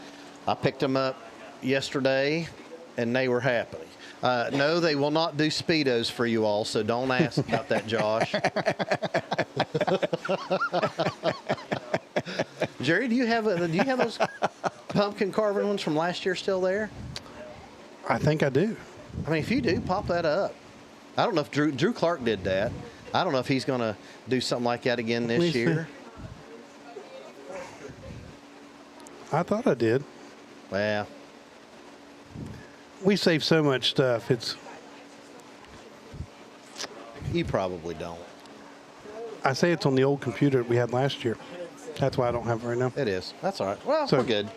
S2: I picked them up yesterday, and they were happy. No, they will not do Speedos for you all, so don't ask about that, Josh. Jerry, do you have those pumpkin carving ones from last year still there?
S14: I think I do.
S2: I mean, if you do, pop that up. I don't know if Drew Clark did that. I don't know if he's going to do something like that again this year.
S14: I thought I did.
S2: Well,
S14: we save so much stuff.
S2: You probably don't.
S14: I say it's on the old computer that we had last year. That's why I don't have it right now.
S2: It is. That's all right. Well, we're good.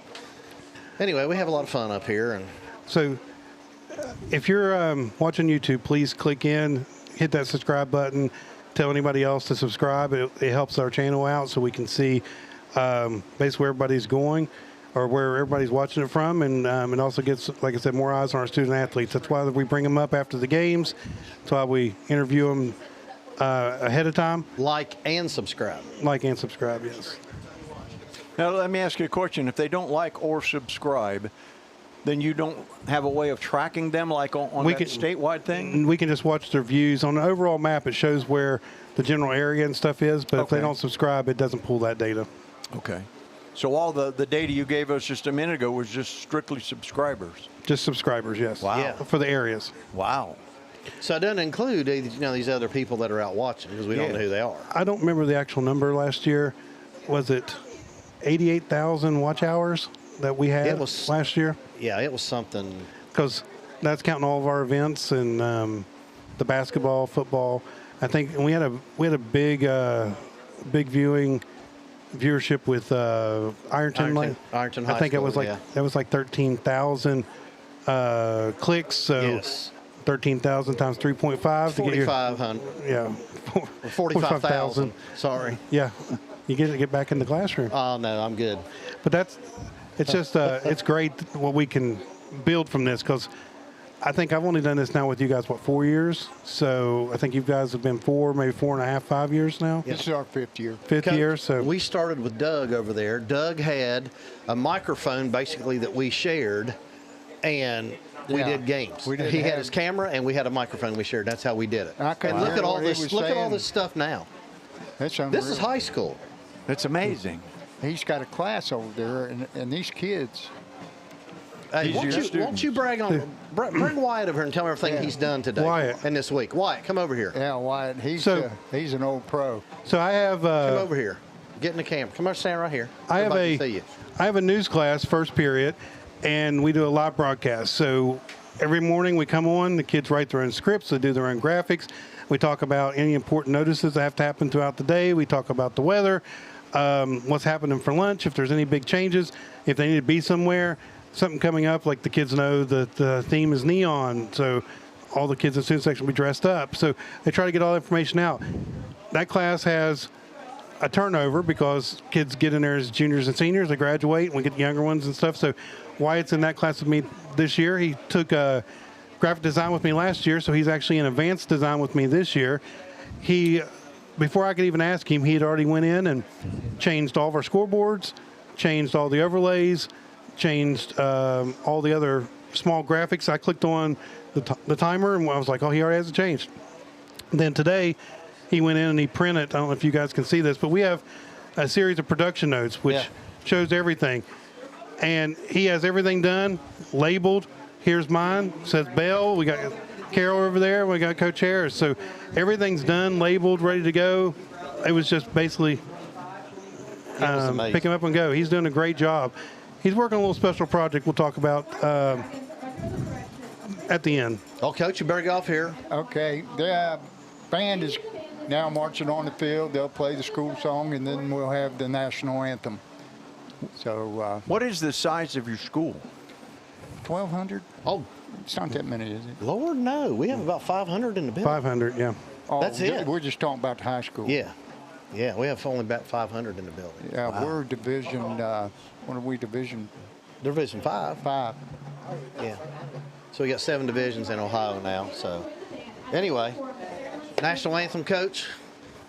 S2: Anyway, we have a lot of fun up here. And
S14: so if you're watching YouTube, please click in, hit that subscribe button, tell anybody else to subscribe. It helps our channel out so we can see basically where everybody's going. or where everybody's watching it from, and it also gets, like I said, more eyes on our student athletes. That's why we bring them up after the games. That's why we interview them ahead of time.
S2: Like and subscribe.
S14: Like and subscribe, yes.
S13: Now, let me ask you a question. If they don't like or subscribe, then you don't have a way of tracking them like on that statewide thing?
S14: We can just watch their views. On the overall map, it shows where the general area and stuff is, but if they don't subscribe, it doesn't pull that data.
S13: Okay. So all the data you gave us just a minute ago was just strictly subscribers?
S14: Just subscribers, yes.
S13: Wow.
S2: Yeah.
S14: For the areas.
S13: Wow.
S2: So it doesn't include these other people that are out watching because we don't know who they are.
S14: I don't remember the actual number last year. Was it 88,000 watch hours that we had last year?
S2: Yeah, it was something.
S14: Because that's counting all of our events and the basketball, football. I think and we had a big viewership with Ironton
S2: High
S14: I think
S2: School,
S14: it was like 13,000 clicks. So
S2: yes.
S14: 13,000 times 3.5 to get your
S2: 4,500.
S14: Yeah.
S2: 45,000. Sorry.
S14: Yeah. You get back in the classroom.
S2: Oh no, I'm good.
S14: But it's just it's great what we can build from this, because I think I've only done this now with you guys 4 years. So I think you guys have been maybe 4.5, 5 years now.
S1: This is our 5th year.
S14: Fifth year. So
S2: we started with Doug over there. Doug had a microphone basically that we shared, and we did games. He had his camera, and we had a microphone we shared. That's how we did it. And look at all this. Look at all this stuff now.
S1: That's unreal.
S2: This is high school.
S13: That's amazing.
S1: He's got a class over there, and these kids.
S2: Hey, won't you brag on bring Wyatt over here and tell him everything he's done today and this week. Wyatt, come over here.
S1: Yeah, Wyatt. He's an old pro.
S14: So I have.
S2: Come over here. Get in the camera. Come on, stand right here.
S14: I have a news class first period, and we do a live broadcast. So every morning we come on, the kids write their own scripts, they do their own graphics. We talk about any important notices that have to happen throughout the day. We talk about the weather, what's happening for lunch, if there's any big changes, if they need to be somewhere, something coming up, like the kids know that the theme is neon, so all the kids in the student section will be dressed up. So they try to get all the information out. That class has a turnover because kids get in there as juniors and seniors. They graduate, and we get the younger ones and stuff. So Wyatt's in that class with me this year. He took graphic design with me last year, so he's actually in advanced design with me this year. Before I could even ask him, he had already went in and changed all of our scoreboards, changed all the overlays, changed all the other small graphics. I clicked on the timer, and I was like, oh, he already has it changed. And then today, he went in and he printed, I don't know if you guys can see this, but we have a series of production notes, which shows everything. And he has everything done, labeled. Here's mine, says Bell. We got Carol over there. We got Coach Harris. So everything's done, labeled, ready to go. It was just basically pick him up and go. He's doing a great job. He's working on a little special project we'll talk about at the end.
S2: Oh, Coach, you better get off here.
S1: Okay. The band is now marching on the field. They'll play the school song, and then we'll have the national anthem. So,
S13: what is the size of your school?
S1: 1,200.
S2: Oh,
S1: it's not that many, is it?
S2: Lord, no. We have about 500 in the building.
S14: 500, yeah.
S1: Oh,
S2: that's it.
S1: We're just talking about the high school.
S2: Yeah. Yeah, we have only about 500 in the building.
S1: Yeah, we're division, what are we, division?
S2: Division 5.
S1: 5.
S2: Yeah. So we got 7 divisions in Ohio now. So anyway, national anthem, Coach.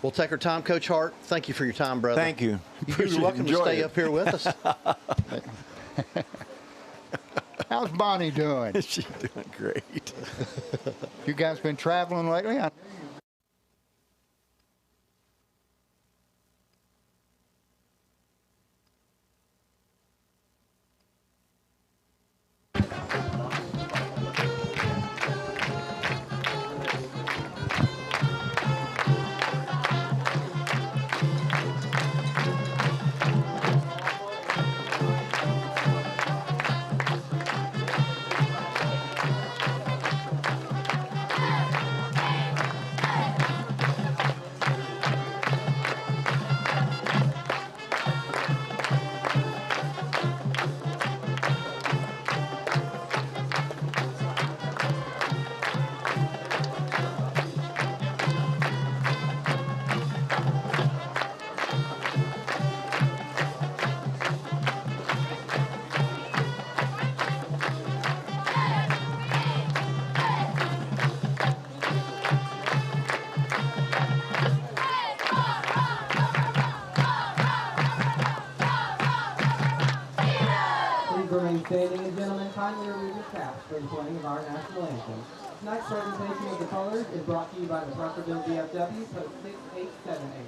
S2: We'll take our time. Coach Hart, thank you for your time, brother.
S13: Thank you.
S2: You're welcome to stay up here with us.
S1: How's Bonnie doing?
S13: She's doing great.
S1: You guys been traveling lately?
S18: Ladies and gentlemen, kindly remove your caps for the playing of our national anthem. Tonight's presentation of the colors is brought to you by the Parkerville VFW, post 6878.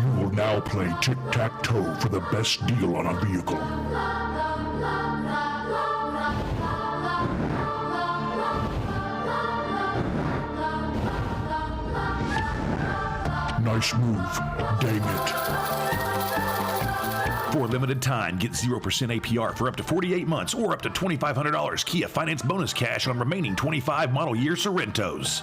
S15: You will now play tic-tac-toe for the best deal on a vehicle. Nice move. Dang it.
S6: For a limited time, get 0% APR for up to 48 months or up to $2,500 Kia Finance bonus cash on remaining 25 model year Sorrentos.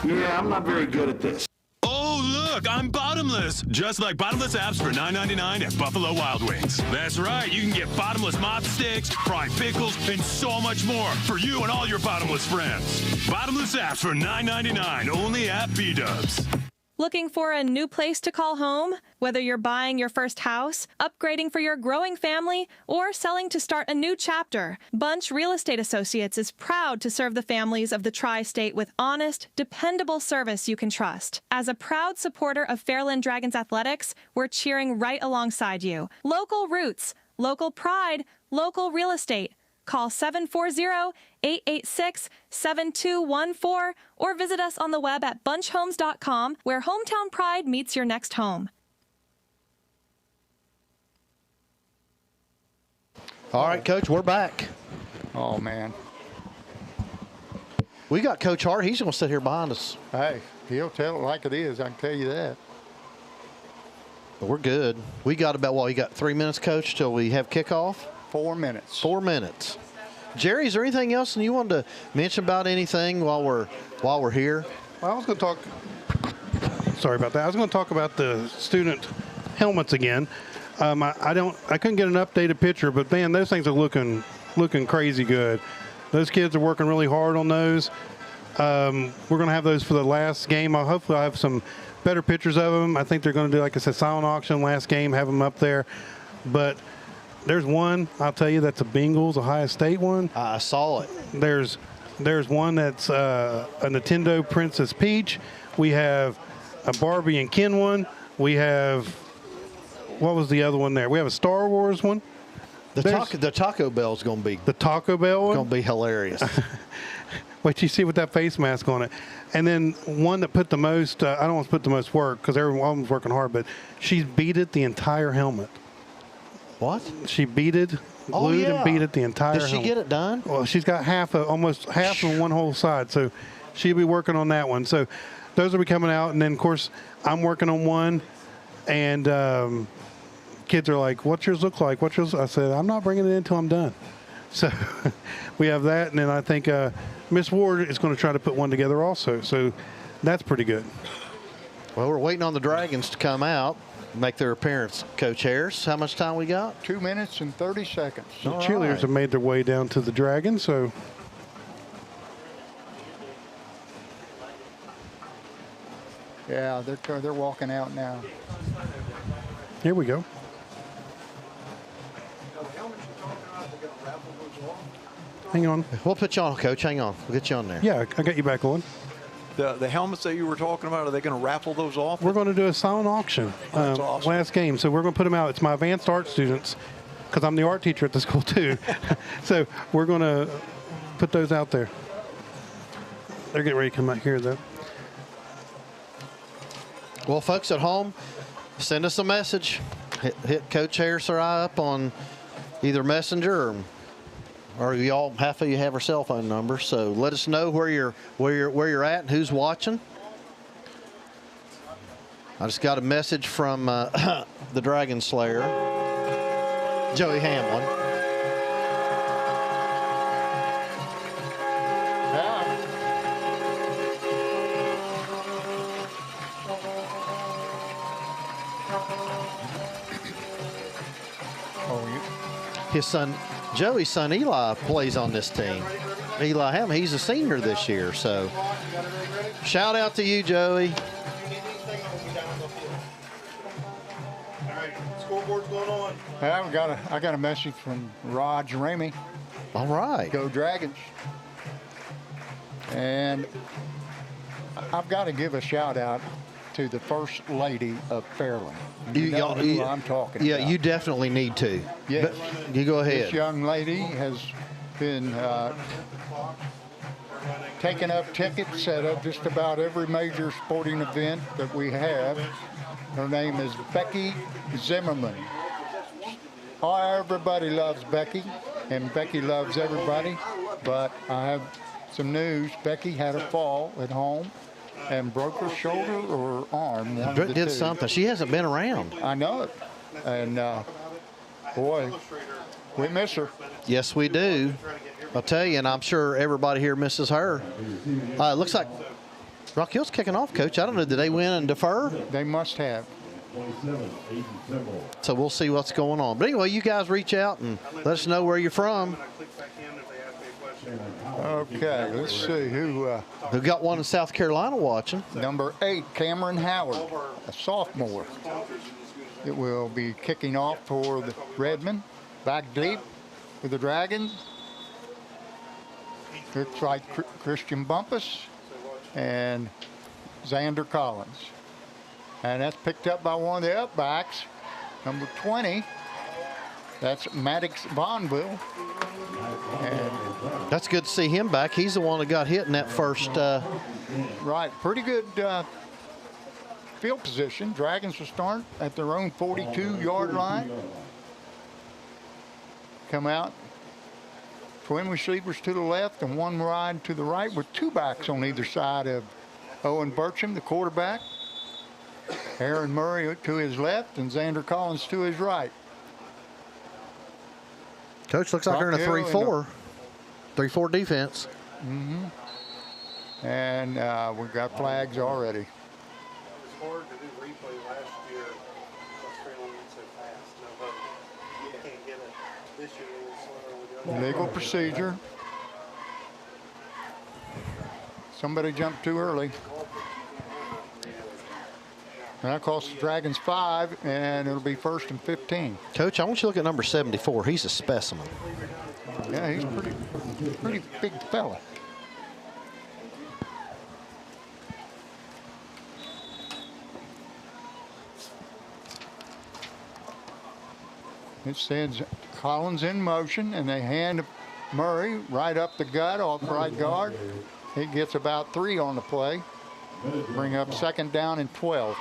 S15: Yeah, I'm not very good at this.
S6: Oh, look, I'm bottomless. Just like bottomless apps for $9.99 at Buffalo Wild Wings. That's right, you can get bottomless mop sticks, fried pickles, and so much more for you and all your bottomless friends. Bottomless apps for $9.99 only at B-Dubs.
S3: Looking for a new place to call home? Whether you're buying your first house, upgrading for your growing family, or selling to start a new chapter, Bunch Real Estate Associates is proud to serve the families of the Tri-State with honest, dependable service you can trust. As a proud supporter of Fairland Dragons Athletics, we're cheering right alongside you. Local roots, local pride, local real estate. Call 740-886-7214 or visit us on the web at bunchhomes.com, where hometown pride meets your next home.
S2: All right, Coach, we're back.
S1: Oh, man.
S2: We got Coach Hart. He's going to sit here behind us.
S1: Hey, he'll tell it like it is. I can tell you that.
S2: But we're good. We got about, you got 3 minutes, Coach, till we have kickoff?
S1: 4 minutes.
S2: 4 minutes. Jerry, is there anything else you wanted to mention about anything while we're here?
S14: Well, I was going to talk. Sorry about that. I was going to talk about the student helmets again. I couldn't get an updated picture, but man, those things are looking crazy good. Those kids are working really hard on those. We're going to have those for the last game. Hopefully I'll have some better pictures of them. I think they're going to do, like I said, silent auction last game, have them up there. But there's one, I'll tell you, that's a Bengals Ohio State one.
S2: I saw it.
S14: There's one that's a Nintendo Princess Peach. We have a Barbie and Ken one. We have, what was the other one there? We have a Star Wars one.
S2: The Taco Bell's going to be.
S14: The Taco Bell one?
S2: Going to be hilarious.
S14: Wait, you see with that face mask on it. And then one that put the most, I don't want to put the most work because everyone's working hard, but she's beaded the entire helmet.
S2: What?
S14: She beaded, glued and beaded the entire helmet.
S2: Did she get it done?
S14: Well, she's got almost half of one whole side, so she'll be working on that one. So those will be coming out, and then, of course, I'm working on one, and kids are like, what's yours look like? What's yours? I said, I'm not bringing it in until I'm done. So we have that, and then I think Miss Ward is going to try to put one together also. So that's pretty good.
S2: Well, we're waiting on the Dragons to come out, make their appearance. Coach Harris, how much time we got?
S1: 2 minutes and 30 seconds.
S14: The cheerleaders have made their way down to the Dragons, so.
S1: Yeah, they're walking out now.
S14: Here we go. Hang on.
S2: We'll put you on, Coach. Hang on. We'll get you on there.
S14: Yeah, I got you back on.
S13: The helmets that you were talking about, are they going to raffle those off?
S14: We're going to do a silent auction
S13: awesome.
S14: last game. So we're going to put them out. It's my advanced art students because I'm the art teacher at the school too. So we're going to put those out there. They're getting ready to come out here though.
S2: Well, folks at home, send us a message. Hit Coach Harris or I up on either Messenger or y'all, half of you have our cell phone number. So let us know where you're at and who's watching. I just got a message from the Dragon Slayer, Joey Hamlin. His son, Joey's son Eli, plays on this team. Eli Hamlin, he's a senior this year. So shout out to you, Joey.
S1: Scoreboard's going on. I got a message from Raj Ramey.
S2: All right.
S1: Go Dragons. And I've got to give a shout out to the First Lady of Fairland. You know who I'm talking about.
S2: Yeah, you definitely need to.
S1: Yes.
S2: But you go ahead.
S1: This young lady has been taking up tickets at just about every major sporting event that we have. Her name is Becky Zimmerman. Everybody loves Becky, and Becky loves everybody. But I have some news. Becky had a fall at home and broke her shoulder or arm.
S2: Did something. She hasn't been around.
S1: I know it. And, boy, we miss her.
S2: Yes, we do. I'll tell you, and I'm sure everybody here misses her. Looks like Rock Hill's kicking off, Coach. I don't know. Did they win and defer?
S1: They must have.
S2: So we'll see what's going on. But anyway, you guys reach out and let us know where you're from.
S1: Okay, let's see who
S2: got one in South Carolina watching.
S1: Number 8, Cameron Howard, a sophomore. It will be kicking off for the Redmen, back deep with the Dragons. Looks like Christian Bumpus and Xander Collins. And that's picked up by one of the upbacks, number 20. That's Maddox Bonneville. And
S2: that's good to see him back. He's the one that got hit in that first.
S1: Right, pretty good field position. Dragons will start at their own 42-yard line. Come out, twin receivers to the left and one wide to the right with two backs on either side of Owen Burcham, the quarterback. Aaron Murray to his left and Xander Collins to his right.
S2: Coach, looks like they're in a 3-4. 3-4 defense.
S1: Mm-hmm. And we've got flags already.
S19: It was hard to do replay last year. Australia went so fast. No, you can't get it this year. It was slower with the
S1: Legal procedure. Somebody jumped too early. And that costs the Dragons 5, and it'll be 1st and 15.
S2: Coach, I want you to look at number 74. He's a specimen.
S1: Yeah, he's pretty big fella. It says Collins in motion, and they hand Murray right up the gut off right guard. He gets about 3 on the play. Bring up 2nd down and 12.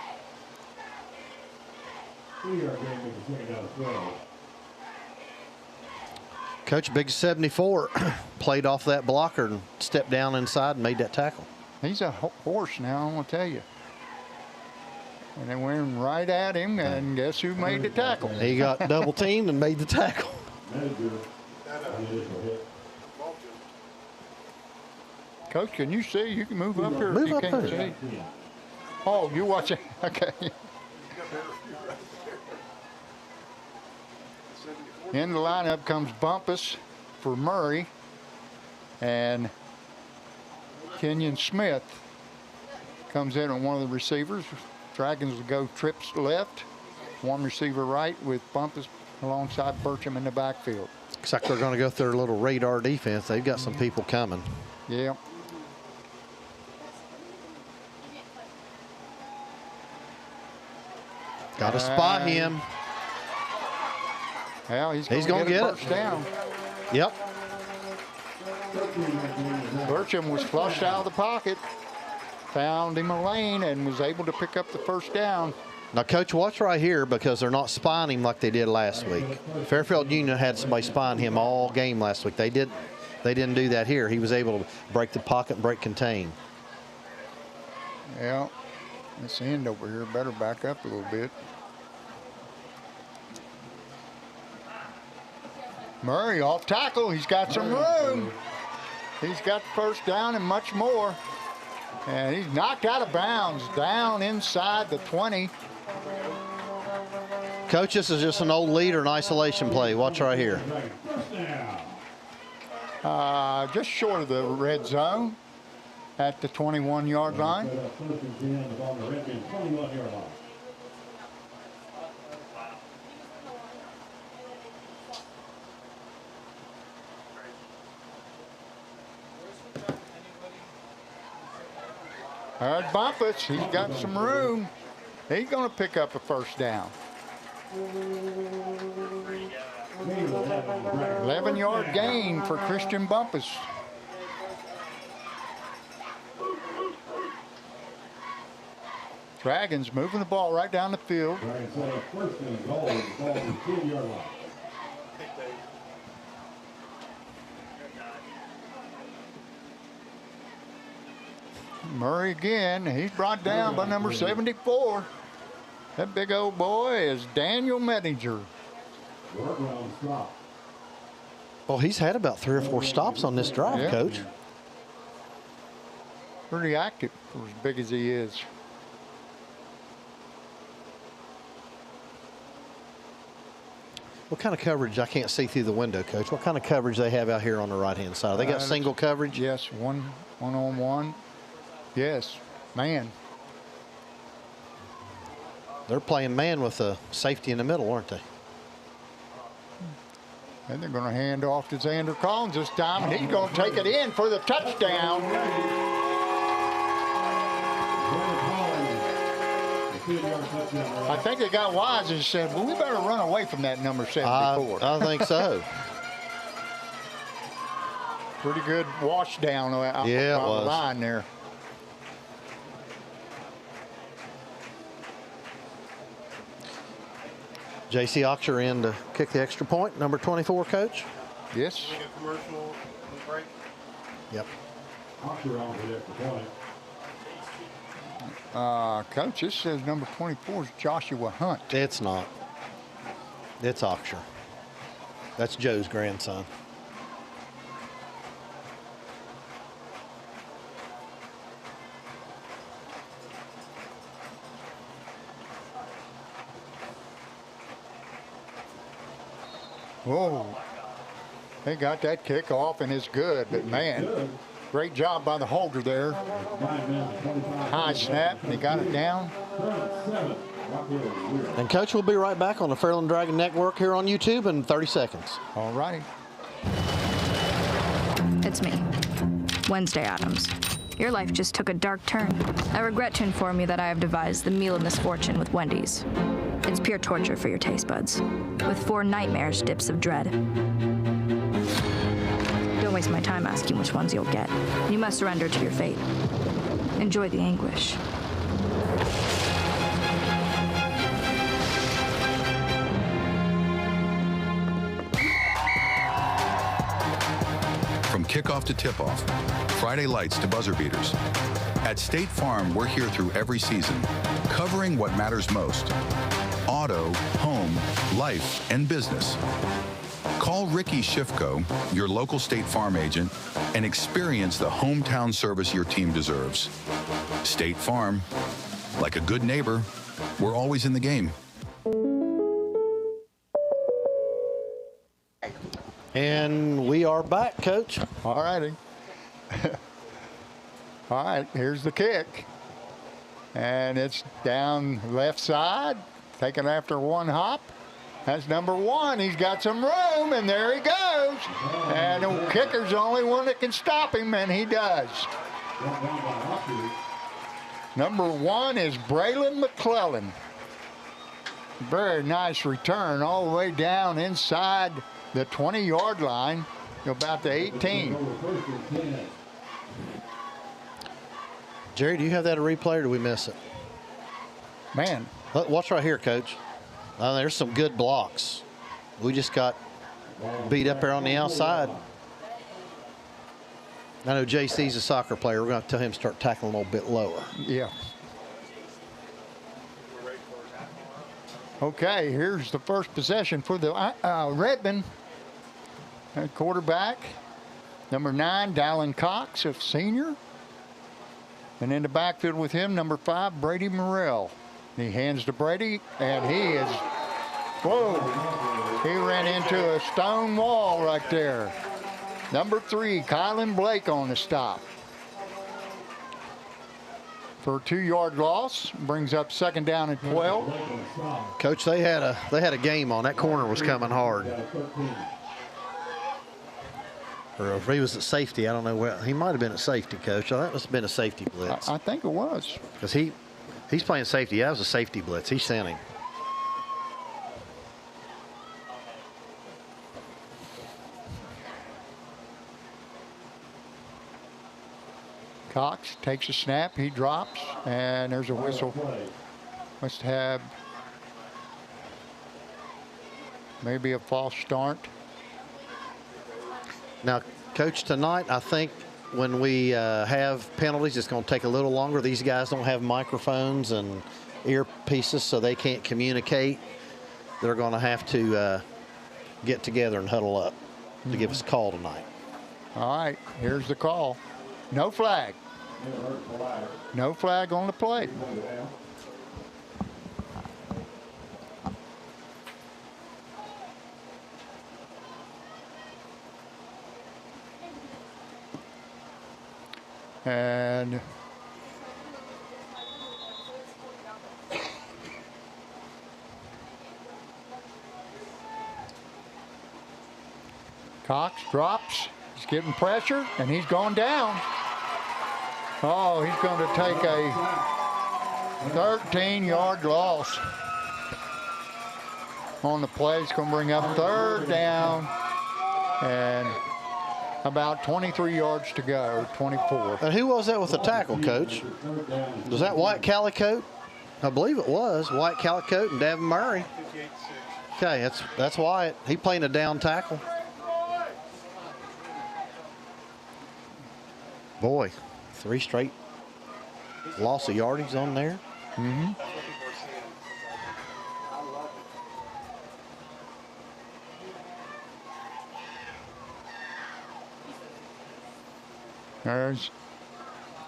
S2: Coach, big 74 played off that blocker and stepped down inside and made that tackle.
S1: He's a horse now, I'm going to tell you. And they went right at him, and guess who made the tackle?
S2: He got double teamed and made the tackle.
S1: Coach, can you see? You can move up here
S2: Move
S1: if you
S2: up
S1: can't
S2: there.
S1: see. Oh, you watching? Okay. In the lineup comes Bumpus for Murray, and Kenyon Smith comes in on one of the receivers. Dragons will go trips left, one receiver right with Bumpus alongside Burcham in the backfield.
S2: Looks like they're going to go through their little radar defense. They've got some people coming.
S1: Yeah.
S2: Got to spot him.
S1: Well, he's
S2: going to get
S1: a first down.
S2: Yep.
S1: Burcham was flushed out of the pocket, found him a lane, and was able to pick up the first down.
S2: Now, Coach, watch right here because they're not spying him like they did last week. Fairfield Union had somebody spying him all game last week. They didn't do that here. He was able to break the pocket and break contain.
S1: Yeah, this end over here better back up a little bit. Murray off tackle. He's got some room. He's got the first down and much more. And he's knocked out of bounds down inside the 20.
S2: Coach, this is just an old leader and isolation play. Watch right here.
S1: Just short of the red zone at the 21-yard line. All right, Bumpus, he's got some room. He's going to pick up a first down. 11-yard gain for Christian Bumpus. Dragons moving the ball right down the field. Murray again. He's brought down by number 74. That big old boy is Daniel Mettinger.
S2: Well, he's had about 3 or 4 stops on this drive,
S1: Yeah.
S2: Coach.
S1: Pretty active for as big as he is.
S2: What kind of coverage? I can't see through the window, Coach. What kind of coverage they have out here on the right-hand side? They got single coverage?
S1: Yes, one-on-one. Yes, man.
S2: They're playing man with a safety in the middle, aren't they?
S1: And they're going to hand off to Xander Collins this time, and he's going to take it in for the touchdown. I think they got wise and said, well, we better run away from that number 74.
S2: I think so.
S1: Pretty good wash down out
S2: Yeah, it
S1: on the
S2: was.
S1: line there.
S2: J.C. Oxer in to kick the extra point, number 24, Coach.
S1: Yes.
S2: Yep.
S1: Coach, this says number 24 is Joshua Hunt.
S2: It's not. It's Oxer. That's Joe's grandson.
S1: Whoa. They got that kick off and it's good, but man, great job by the holder there. High snap, and they got it down.
S2: And Coach, we'll be right back on the Fairland Dragon Network here on YouTube in 30 seconds.
S1: All righty.
S7: It's me, Wednesday Addams. Your life just took a dark turn. I regret to inform you that I have devised the meal of misfortune with Wendy's. It's pure torture for your taste buds, with 4 nightmarish dips of dread. Don't waste my time asking which ones you'll get. You must surrender to your fate. Enjoy the anguish.
S10: From kickoff to tip-off, Friday lights to buzzer beaters. At State Farm, we're here through every season, covering what matters most. Auto, home, life, and business. Call Ricky Shifko, your local State Farm agent, and experience the hometown service your team deserves. State Farm, like a good neighbor, we're always in the game.
S2: And we are back, Coach.
S1: All righty. All right, here's the kick. And it's down left side, taken after one hop. That's number 1. He's got some room, and there he goes. And the kicker's the only one that can stop him, and he does. Number 1 is Braylon McClellan. Very nice return all the way down inside the 20-yard line, about the 18.
S2: Jerry, do you have that a replay or do we miss it?
S1: Man.
S2: Watch right here, Coach. There's some good blocks. We just got beat up there on the outside. I know JC's a soccer player. We're going to tell him to start tackling a little bit lower.
S1: Yeah. Okay, here's the first possession for the Redmen. Quarterback, number 9, Dallin Cox, a senior. And in the backfield with him, number 5, Brady Morrell. He hands to Brady, and he is, whoa, he ran into a stone wall right there. Number 3, Kylan Blake on the stop. For a 2-yard loss, brings up 2nd down and 12.
S2: Coach, they had a game on. That corner was coming hard. Or if he was at safety, I don't know where. He might have been at safety, Coach. That must have been a safety blitz.
S1: I think it was.
S2: Because he's playing safety. That was a safety blitz. He sent him.
S1: Cox takes a snap, he drops, and there's a whistle. Must have maybe a false start.
S2: Now, Coach, tonight, I think when we have penalties, it's going to take a little longer. These guys don't have microphones and earpieces, so they can't communicate. They're going to have to get together and huddle up to give us a call tonight.
S1: All right, here's the call. No flag. No flag on the play. And Cox drops. He's getting pressure, and he's going down. Oh, he's going to take a 13-yard loss on the play. It's going to bring up 3rd down and about 23 yards to go, 24.
S2: And who was that with the tackle, Coach? Was that White Calicoat? I believe it was. White Calicoat and Davin Murray. Okay, that's Wyatt. He playing a down tackle. Boy, 3 straight loss of yardage on there.
S1: Mm-hmm. There's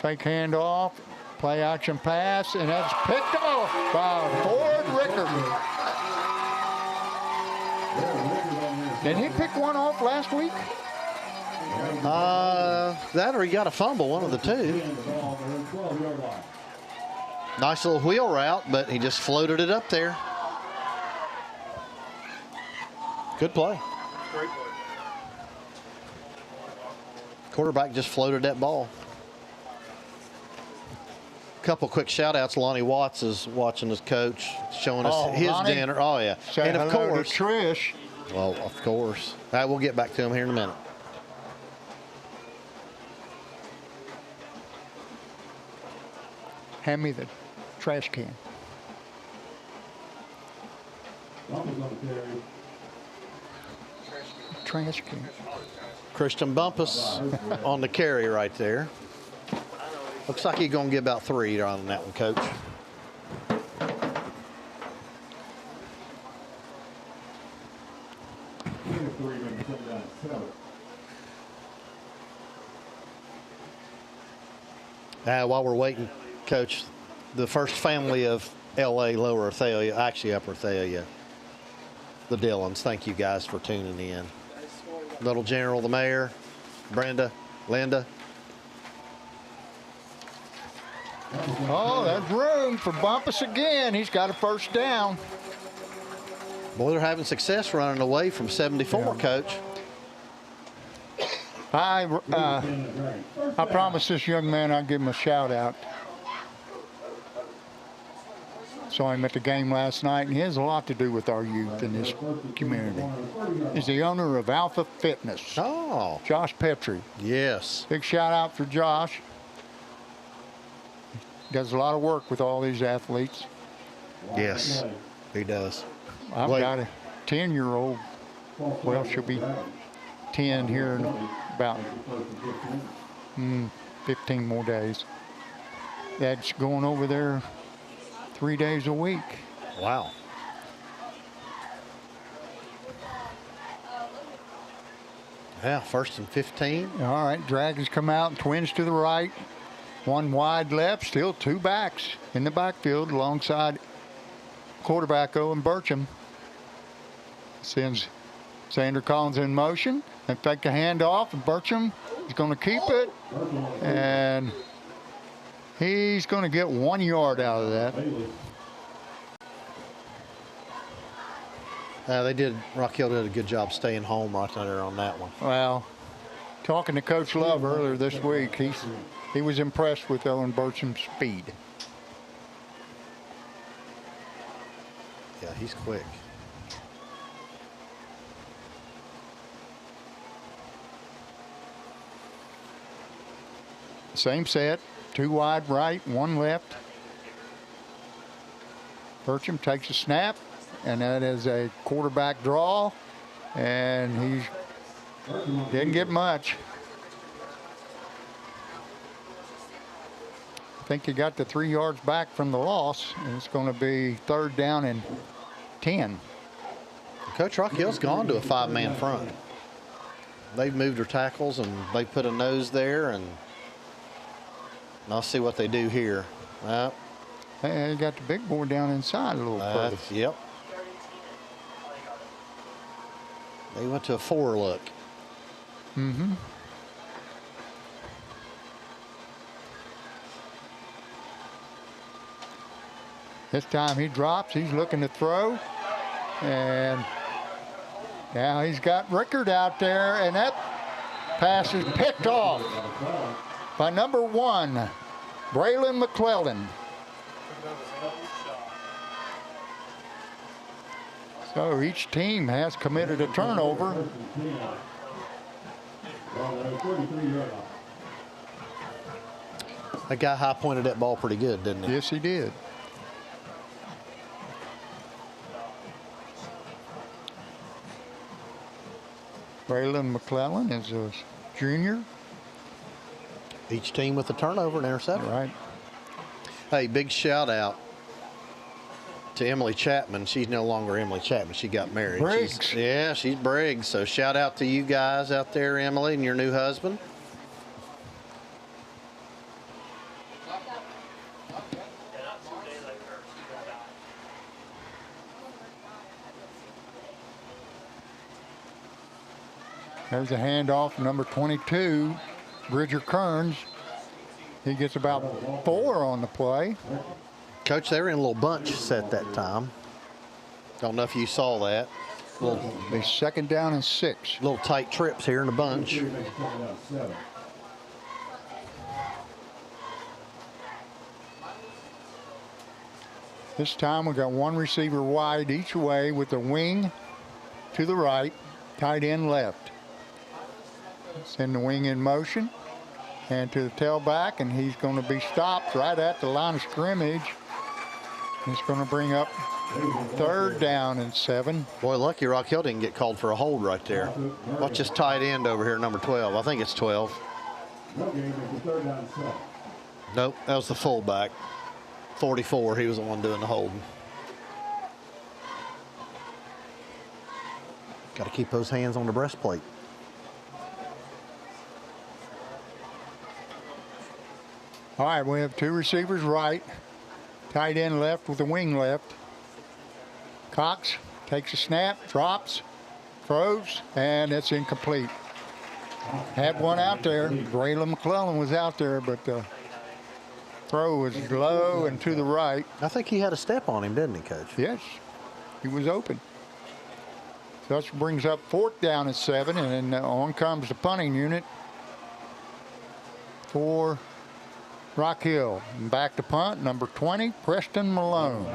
S1: fake handoff, play action pass, and that's picked off by Ford Rickard. Did he pick one off last week?
S2: That or he got a fumble, one of the two. Nice little wheel route, but he just floated it up there. Good play.
S19: Great play.
S2: Quarterback just floated that ball. Couple quick shout outs. Lonnie Watts is watching us, Coach, showing us his
S1: Lonnie.
S2: dinner. Oh, yeah.
S1: Say
S2: and of
S1: hello
S2: course,
S1: to Trish.
S2: well, of course. All right, we'll get back to him here in a minute.
S1: Hand me the trash can. Trash can.
S2: Christian Bumpus on the carry right there. Looks like he's going to get about 3 on that one, Coach. While we're waiting, Coach, the first family of L.A. Lower Thalia, actually Upper Thalia, the Dillons, thank you guys for tuning in. Little General, the mayor, Brenda, Linda.
S1: Oh, there's room for Bumpus again. He's got a first down.
S2: Boy, they're having success running away from 74, Coach.
S1: I promised this young man I'd give him a shout out. Saw him at the game last night, and he has a lot to do with our youth in this community. He's the owner of Alpha Fitness.
S2: Oh.
S1: Josh Petrie.
S2: Yes.
S1: Big shout out for Josh. Does a lot of work with all these athletes.
S2: Yes, he does.
S1: I've got a 10-year-old. Well, she'll be 10 here in about 15 more days. That's going over there 3 days a week.
S2: Wow. Yeah, 1st and 15.
S1: All right, Dragons come out, twins to the right. One wide left, still two backs in the backfield alongside quarterback Owen Burcham. Sends Sander Collins in motion and fake a handoff, and Burcham is going to keep it, and he's going to get 1 yard out of that.
S2: Rock Hill did a good job staying home right there on that one.
S1: Well, talking to Coach Love earlier this week, he was impressed with Owen Burcham's speed.
S2: Yeah, he's quick.
S1: Same set, two wide right, one left. Burcham takes a snap, and that is a quarterback draw, and he didn't get much. I think he got the 3 yards back from the loss, and it's going to be 3rd down and 10.
S2: Coach Rock Hill's gone to a 5-man front. They've moved their tackles, and they put a nose there, and I'll see what they do here.
S1: They got the big boy down inside a little further.
S2: Yep. They went to a 4 look.
S1: Mm-hmm. This time he drops, he's looking to throw, and now he's got Rickard out there, and that pass is picked off by number 1, Braylon McClellan. So each team has committed a turnover.
S2: That guy high pointed that ball pretty good, didn't he?
S1: Yes, he did. Braylon McClellan is a junior.
S2: Each team with a turnover and interception.
S1: Right.
S2: Hey, big shout out to Emily Chapman. She's no longer Emily Chapman. She got married.
S1: Briggs.
S2: She's Briggs. So shout out to you guys out there, Emily, and your new husband.
S1: There's a handoff, number 22, Bridger Kearns. He gets about 4 on the play.
S2: Coach, they were in a little bunch set that time. Don't know if you saw that.
S1: Be 2nd down and 6.
S2: Little tight trips here in a bunch.
S1: This time we got one receiver wide each way with the wing to the right, tight end left. Send the wing in motion and to the tailback, and he's going to be stopped right at the line of scrimmage. It's going to bring up 3rd down and 7.
S2: Boy, lucky Rock Hill didn't get called for a hold right there. Watch this tight end over here, number 12. I think it's 12. Nope, that was the fullback. 44, he was the one doing the holding. Got to keep those hands on the breastplate.
S1: All right, we have 2 receivers right, tight end left with the wing left. Cox takes a snap, drops, throws, and it's incomplete. Had one out there. Braylon McClellan was out there, but throw was low and to the right.
S2: I think he had a step on him, didn't he, Coach?
S1: Yes, he was open. Thus brings up 4th down at 7, and then on comes the punting unit for Rock Hill. And back to punt, number 20, Preston Malone.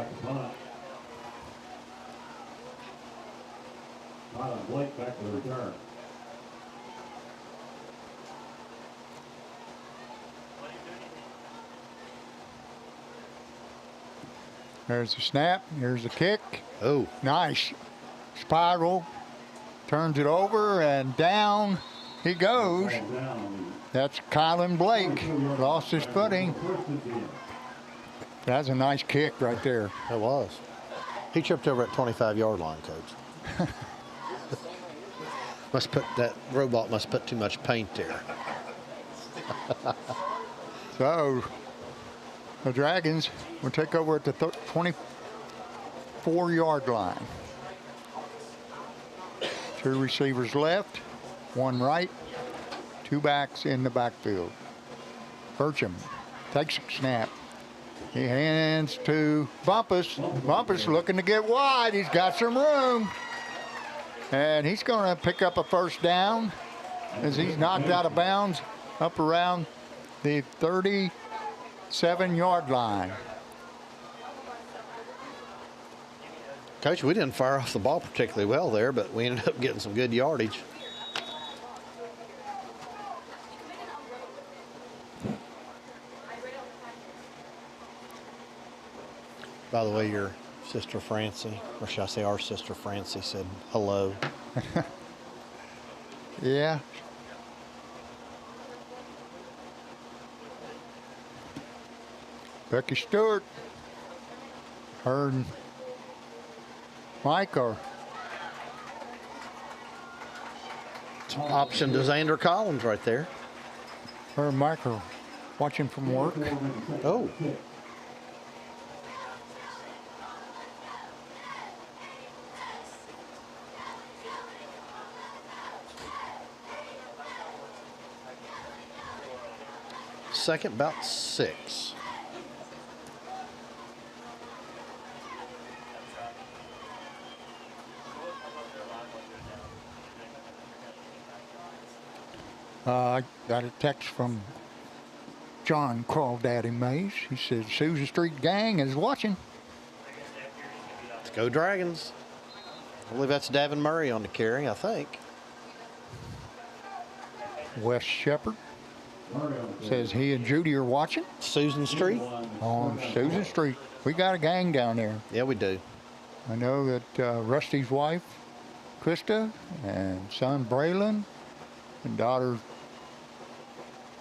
S20: Blake back to the return.
S1: There's the snap. Here's the kick.
S2: Oh,
S1: nice. Spiral. Turns it over and down he goes. That's Kylan Blake. Lost his footing. That's a nice kick right there.
S2: It was. He tripped over at 25-yard line, Coach. That robot must put too much paint there.
S1: So the Dragons will take over at the 24-yard line. 2 receivers left, 1 right, 2 backs in the backfield. Burcham takes a snap. He hands to Bumpus. Bumpus looking to get wide. He's got some room. And he's going to pick up a first down as he's knocked out of bounds up around the 37-yard line.
S2: Coach, we didn't fire off the ball particularly well there, but we ended up getting some good yardage. By the way, your sister Francie, or should I say our sister Francie, said hello.
S1: Yeah. Becky Stewart. Her and Mike are.
S2: Option to Xander Collins right there.
S1: Her and Mike are watching from work.
S2: Oh. Second, about 6.
S1: I got a text from John Crawdaddy Mays. He said Susan Street Gang is watching.
S2: Let's go Dragons. I believe that's Davin Murray on the carry, I think.
S1: Wes Shepard says he and Judy are watching.
S2: Susan Street?
S1: On Susan Street. We got a gang down there.
S2: Yeah, we do.
S1: I know that Rusty's wife, Krista, and son Braylon, and daughter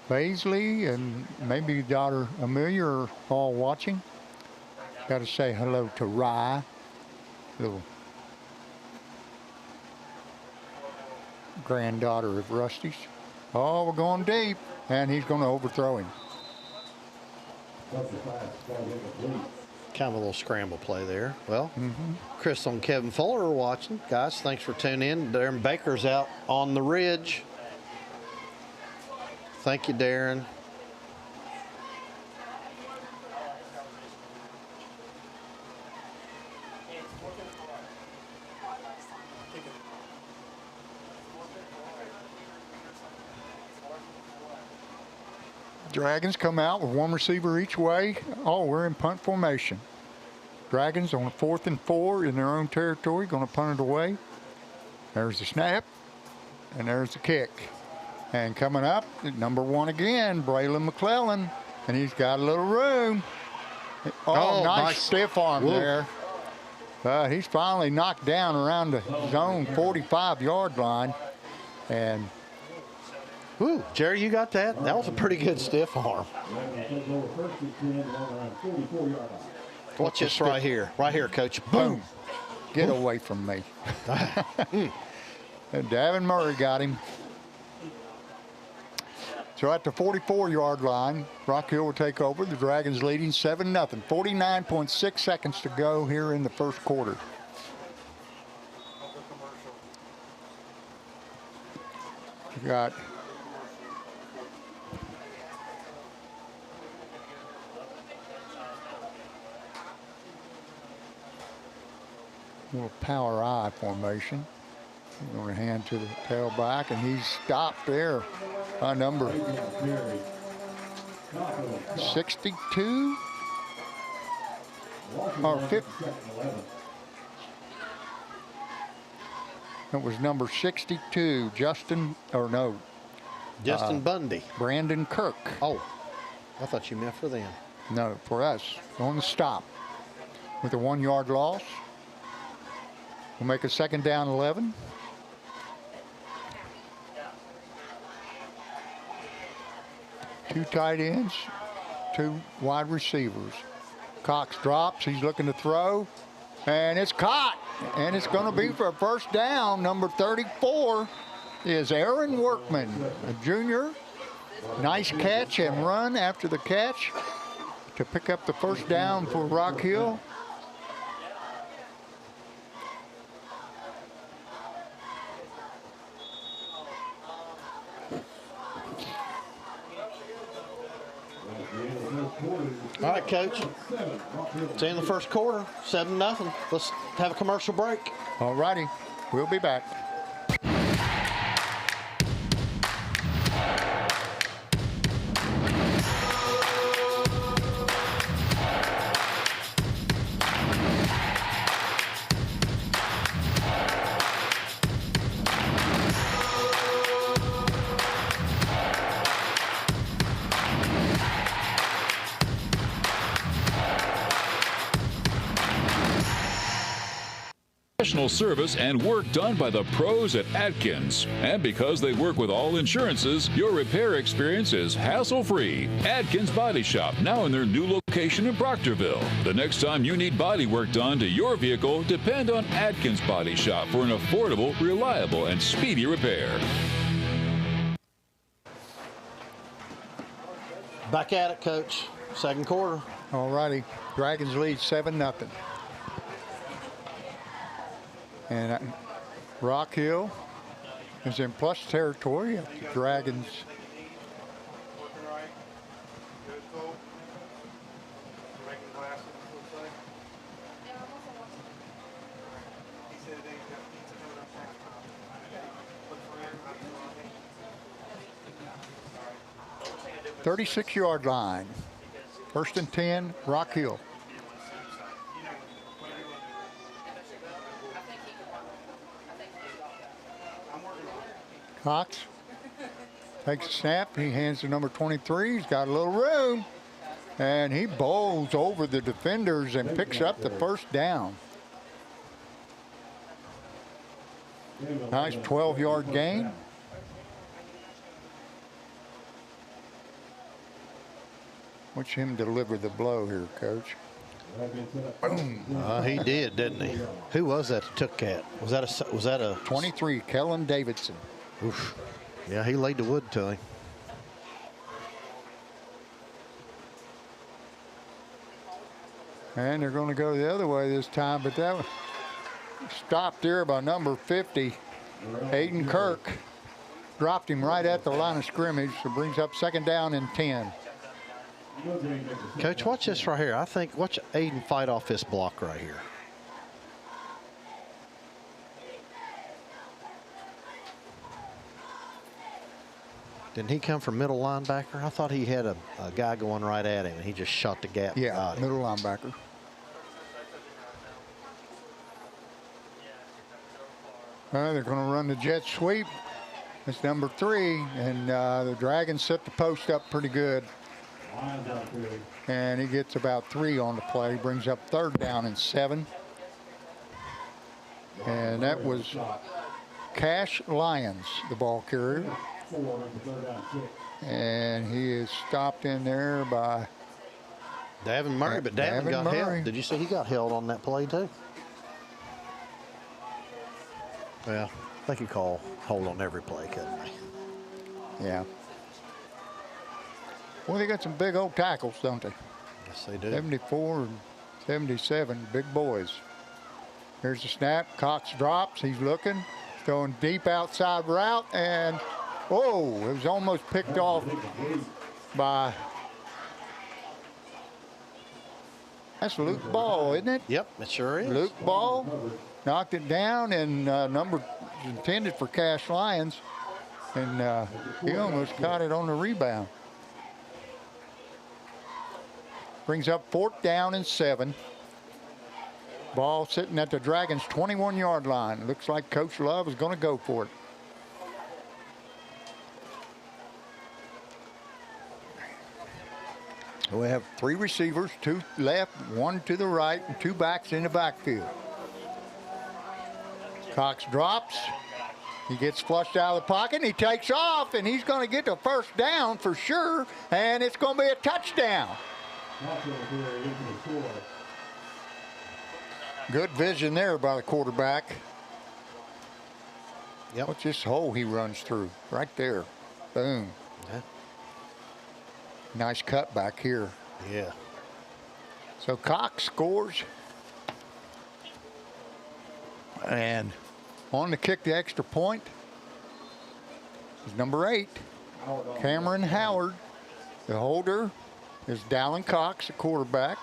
S1: Paisley, and maybe daughter Amelia are all watching. Got to say hello to Rye, little granddaughter of Rusty's. Oh, we're going deep, and he's going to overthrow him.
S2: Kind of a little scramble play there. Well, Chris and Kevin Fuller are watching. Guys, thanks for tuning in. Darren Baker's out on the ridge. Thank you, Darren.
S1: Dragons come out with 1 receiver each way. Oh, we're in punt formation. Dragons on a 4th and 4 in their own territory, going to punt it away. There's the snap, and there's the kick. And coming up, number 1 again, Braylon McClellan, and he's got a little room. Oh, nice stiff arm there. He's finally knocked down around the zone 45-yard line, and
S2: woo, Jerry, you got that? That was a pretty good stiff arm. Watch this right here. Right here, Coach. Boom.
S1: Get away from me. And Davin Murray got him. So at the 44-yard line, Rock Hill will take over. The Dragons leading 7-0. 49.6 seconds to go here in the first quarter. We got little power I formation. He's going to hand to the tailback, and he's stopped there by number 62 or 50. It was number 62, Justin
S2: Bundy.
S1: Brandon Kirk.
S2: Oh, I thought you meant for them.
S1: No, for us, on the stop. With a 1-yard loss. We'll make a 2nd down 11. Two tight ends, 2 wide receivers. Cox drops, he's looking to throw, and it's caught. And it's going to be for a 1st down. Number 34 is Aaron Workman, a junior. Nice catch and run after the catch to pick up the 1st down for Rock Hill.
S2: All right, Coach. It's in the 1st quarter, 7-0. Let's have a commercial break.
S1: All righty. We'll be back.
S9: Professional service and work done by the pros at Atkins. And because they work with all insurances, your repair experience is hassle-free. Atkins Body Shop, now in their new location in Proctorville. The next time you need body work done to your vehicle, depend on Atkins Body Shop for an affordable, reliable, and speedy repair.
S2: Back at it, Coach. 2nd quarter.
S1: All righty. Dragons lead 7-0. And Rock Hill is in plus territory. The Dragons. "36-yard line. 1st and 10, Rock Hill." Cox takes a snap. He hands to number 23. He's got a little room. And he bowls over the defenders and picks up the 1st down. Nice 12-yard gain. Watch him deliver the blow here, Coach. Boom.
S2: He did, didn't he? Who was that took that? Was that a
S1: 23, Kellen Davidson.
S2: Oof. Yeah, he laid the wood to him.
S1: And they're going to go the other way this time, but that was stopped there by number 50, Aiden Kirk. Dropped him right at the line of scrimmage, so brings up 2nd down and 10.
S2: Coach, watch this right here. Watch Aiden fight off this block right here. Didn't he come from middle linebacker? I thought he had a guy going right at him, and he just shot the gap.
S1: Yeah, middle linebacker. They're going to run the jet sweep. It's number 3, and the Dragons set the post up pretty good. And he gets about 3 on the play, brings up 3rd down and 7. And that was Cash Lyons, the ball carrier. And he is stopped in there by
S2: Davin Murray, but Davin got held. Did you see he got held on that play too? Well, I think he called hold on every play, couldn't he?
S1: Yeah. Well, they got some big old tackles, don't they?
S2: Yes, they do.
S1: 74 and 77, big boys. Here's the snap. Cox drops. He's looking. Throwing deep outside route, and oh, it was almost picked off by, that's Luke Ball, isn't it?
S2: Yep, it sure is.
S1: Luke Ball. knocked it down, and number intended for Cash Lyons, and he almost caught it on the rebound. Brings up 4th down and 7. Ball sitting at the Dragons' 21-yard line. Looks like Coach Love is going to go for it. We have 3 receivers, 2 left, 1 to the right, and 2 backs in the backfield. Cox drops. He gets flushed out of the pocket, and he takes off, and he's going to get the first down for sure, and it's going to be a touchdown. Good vision there by the quarterback.
S2: Yep.
S1: What's this hole he runs through? Right there. Boom.
S2: Yeah.
S1: Nice cut back here.
S2: Yeah.
S1: So Cox scores. And on to kick the extra point is number 8, Cameron Howard. The holder is Dallin Cox, the quarterback.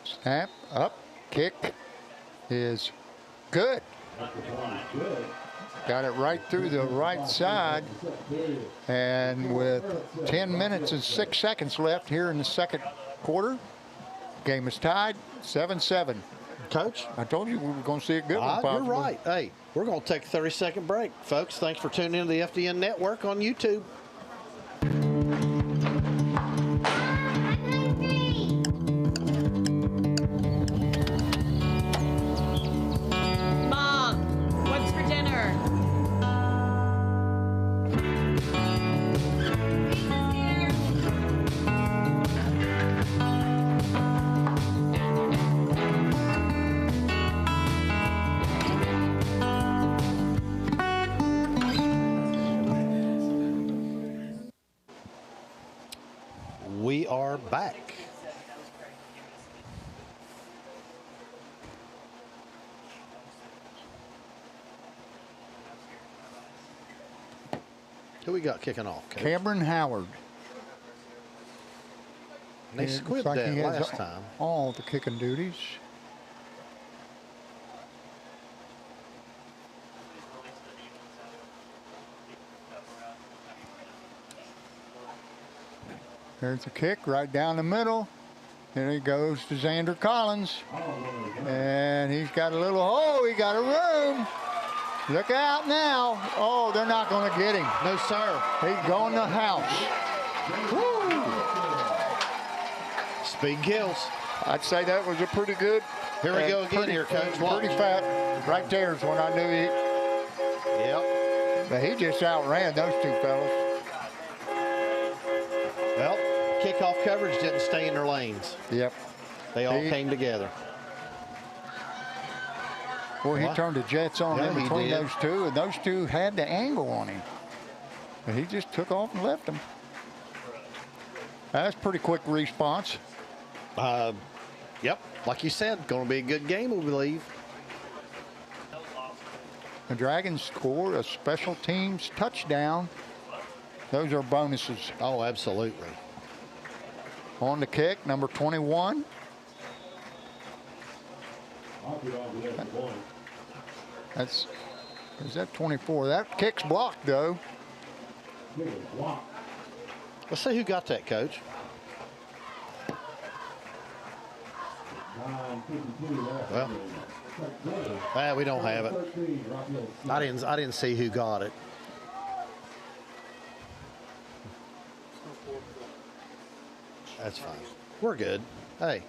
S1: Snap, up, kick is good. Got it right through the right side. And with 10 minutes and 6 seconds left here in the second quarter, game is tied 7-7.
S2: Coach?
S1: I told you we were going to see a good one.
S2: You're right. Hey, we're going to take a 30-second break. Folks, thanks for tuning in to the FDN Network on YouTube.
S12: Mom, what's for dinner?
S2: We are back. Who we got kicking off? Coach?
S1: Cameron Howard.
S2: They
S1: It looks
S2: squibbed
S1: like
S2: that
S1: he has
S2: last time.
S1: all the kicking duties. There's the kick right down the middle. There he goes to Xander Collins. And he's got a little hole. He got a room. Look out now. Oh, they're not going to get him.
S2: No, sir.
S1: He's going to the house. Woo!
S2: Speed kills.
S1: I'd say that was a pretty good.
S2: Here we go again here, Coach.
S1: Pretty fat. Right there is when I knew he.
S2: Yep.
S1: But he just outran those two fellas.
S2: Well, kickoff coverage didn't stay in their lanes.
S1: Yep.
S2: They all came together.
S1: Boy, he turned the jets on
S2: Yeah,
S1: in
S2: he
S1: between
S2: did.
S1: those two, and those two had the angle on him. And he just took off and left them. That's pretty quick response.
S2: Yep. Like you said, going to be a good game, we believe.
S1: The Dragons scored a special teams touchdown. Those are bonuses.
S2: Oh, absolutely.
S1: On the kick, number 21. Is that 24? That kick's blocked, though.
S2: Let's see who got that, Coach. Well, we don't have it. I didn't see who got it. That's fine. We're good. Hey,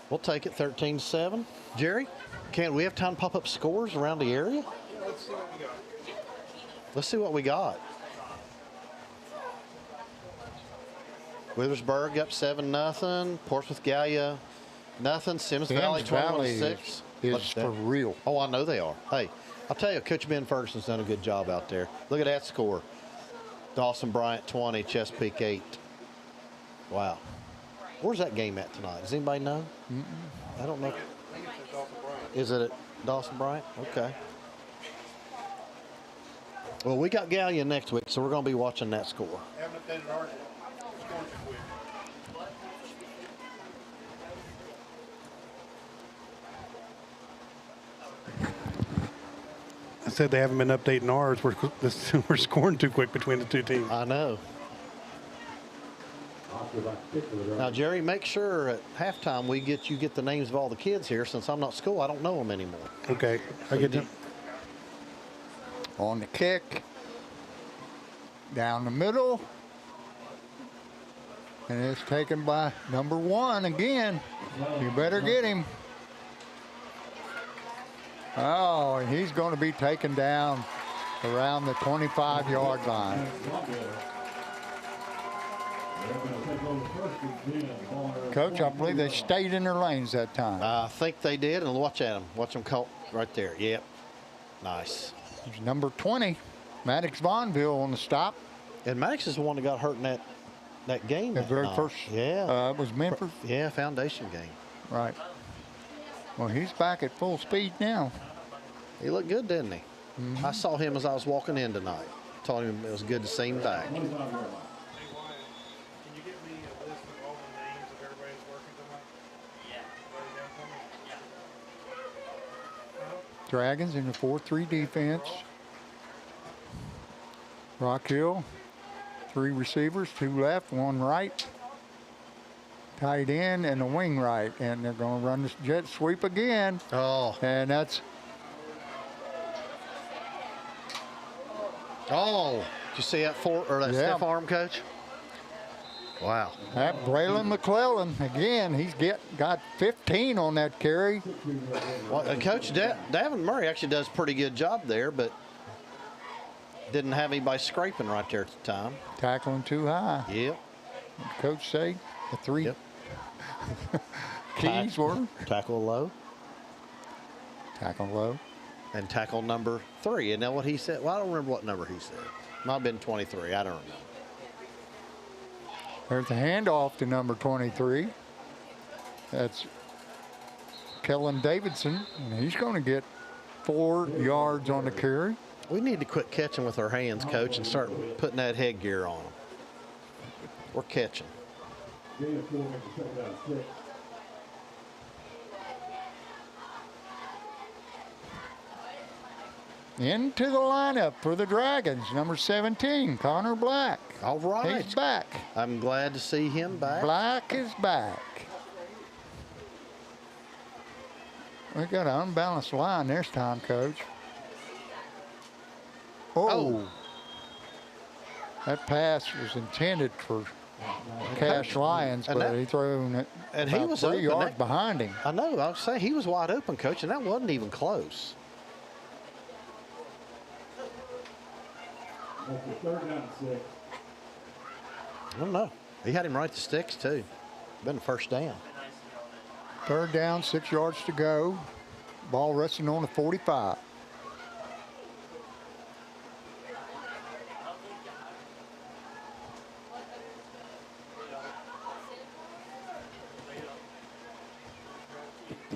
S2: we'll take it 13-7. Jerry, can we have time to pop up scores around the area?
S19: Let's see what we got.
S2: Let's see what we got. Withersburg up 7-0. Portsmouth Gallia nothing. Sims Valley 21-6.
S1: is for real.
S2: Oh, I know they are. Hey, I'll tell you, Coach Ben Ferguson's done a good job out there. Look at that score. Dawson Bryant 20, Chesapeake 8. Wow. Where's that game at tonight? Does anybody know? I don't know. Is it at Dawson Bryant? Okay. Well, we got Gallia next week, so we're going to be watching that score.
S1: Haven't updated ours yet. Scoring too quick.
S14: I said they haven't been updating ours. We're scoring too quick between the two teams.
S2: I know. Now, Jerry, make sure at halftime we get the names of all the kids here. Since I'm not at school, I don't know them anymore.
S14: Okay, I get them.
S1: On the kick, down the middle, and it's taken by number 1 again. You better get him. Oh, and he's going to be taken down around the 25-yard line. Coach, I believe they stayed in their lanes that time.
S2: I think they did, and watch at them. Watch them caught right there. Yep. Nice.
S1: There's number 20, Maddox Vaughnville on the stop.
S2: And Maddox is the one that got hurt in that game.
S1: The very first.
S2: Yeah.
S1: It was Memphis.
S2: Yeah, foundation game.
S1: Right. Well, he's back at full speed now.
S2: He looked good, didn't he?
S1: Mm-hmm.
S2: I saw him as I was walking in tonight. Told him it was good to see him back.
S19: Can you give me a list of all the names of everybody who's working tonight? Yeah. Write it down for me?
S1: Dragons in the 4-3 defense. Rock Hill, 3 receivers, 2 left, 1 right. Tight end and a wing right. And they're going to run this jet sweep again.
S2: Oh.
S1: And that's...
S2: Oh, did you see that stiff arm, Coach? Wow.
S1: That Braylon McClellan, again, he's got 15 on that carry.
S2: Well, Coach Davin Murray actually does a pretty good job there, but didn't have anybody scraping right there at the time.
S1: Tackling too high.
S2: Yep.
S1: Coach say the 3
S2: yep.
S1: keys were?
S2: Tackle low.
S1: Tackle low.
S2: And tackle number 3. And now what he said? Well, I don't remember what number he said. Might have been 23. I don't remember.
S1: There's a handoff to number 23. That's Kellen Davidson, and he's going to get 4 yards on the carry.
S2: We need to quit catching with our hands, Coach, and start putting that headgear on them. We're catching.
S1: Into the lineup for the Dragons, number 17, Connor Black.
S2: All right.
S1: He's back.
S2: I'm glad to see him back.
S1: Black is back. We got an unbalanced line this time, Coach. Oh. That pass was intended for Cash Lyons, but he threw it
S2: and he was
S1: 3 yards behind him.
S2: I know. I was saying he was wide open, Coach, and that wasn't even close.
S20: Third down and 6.
S2: I don't know. He had him right to sticks, too. Been the first down.
S1: 3rd down, 6 yards to go. Ball resting on the 45.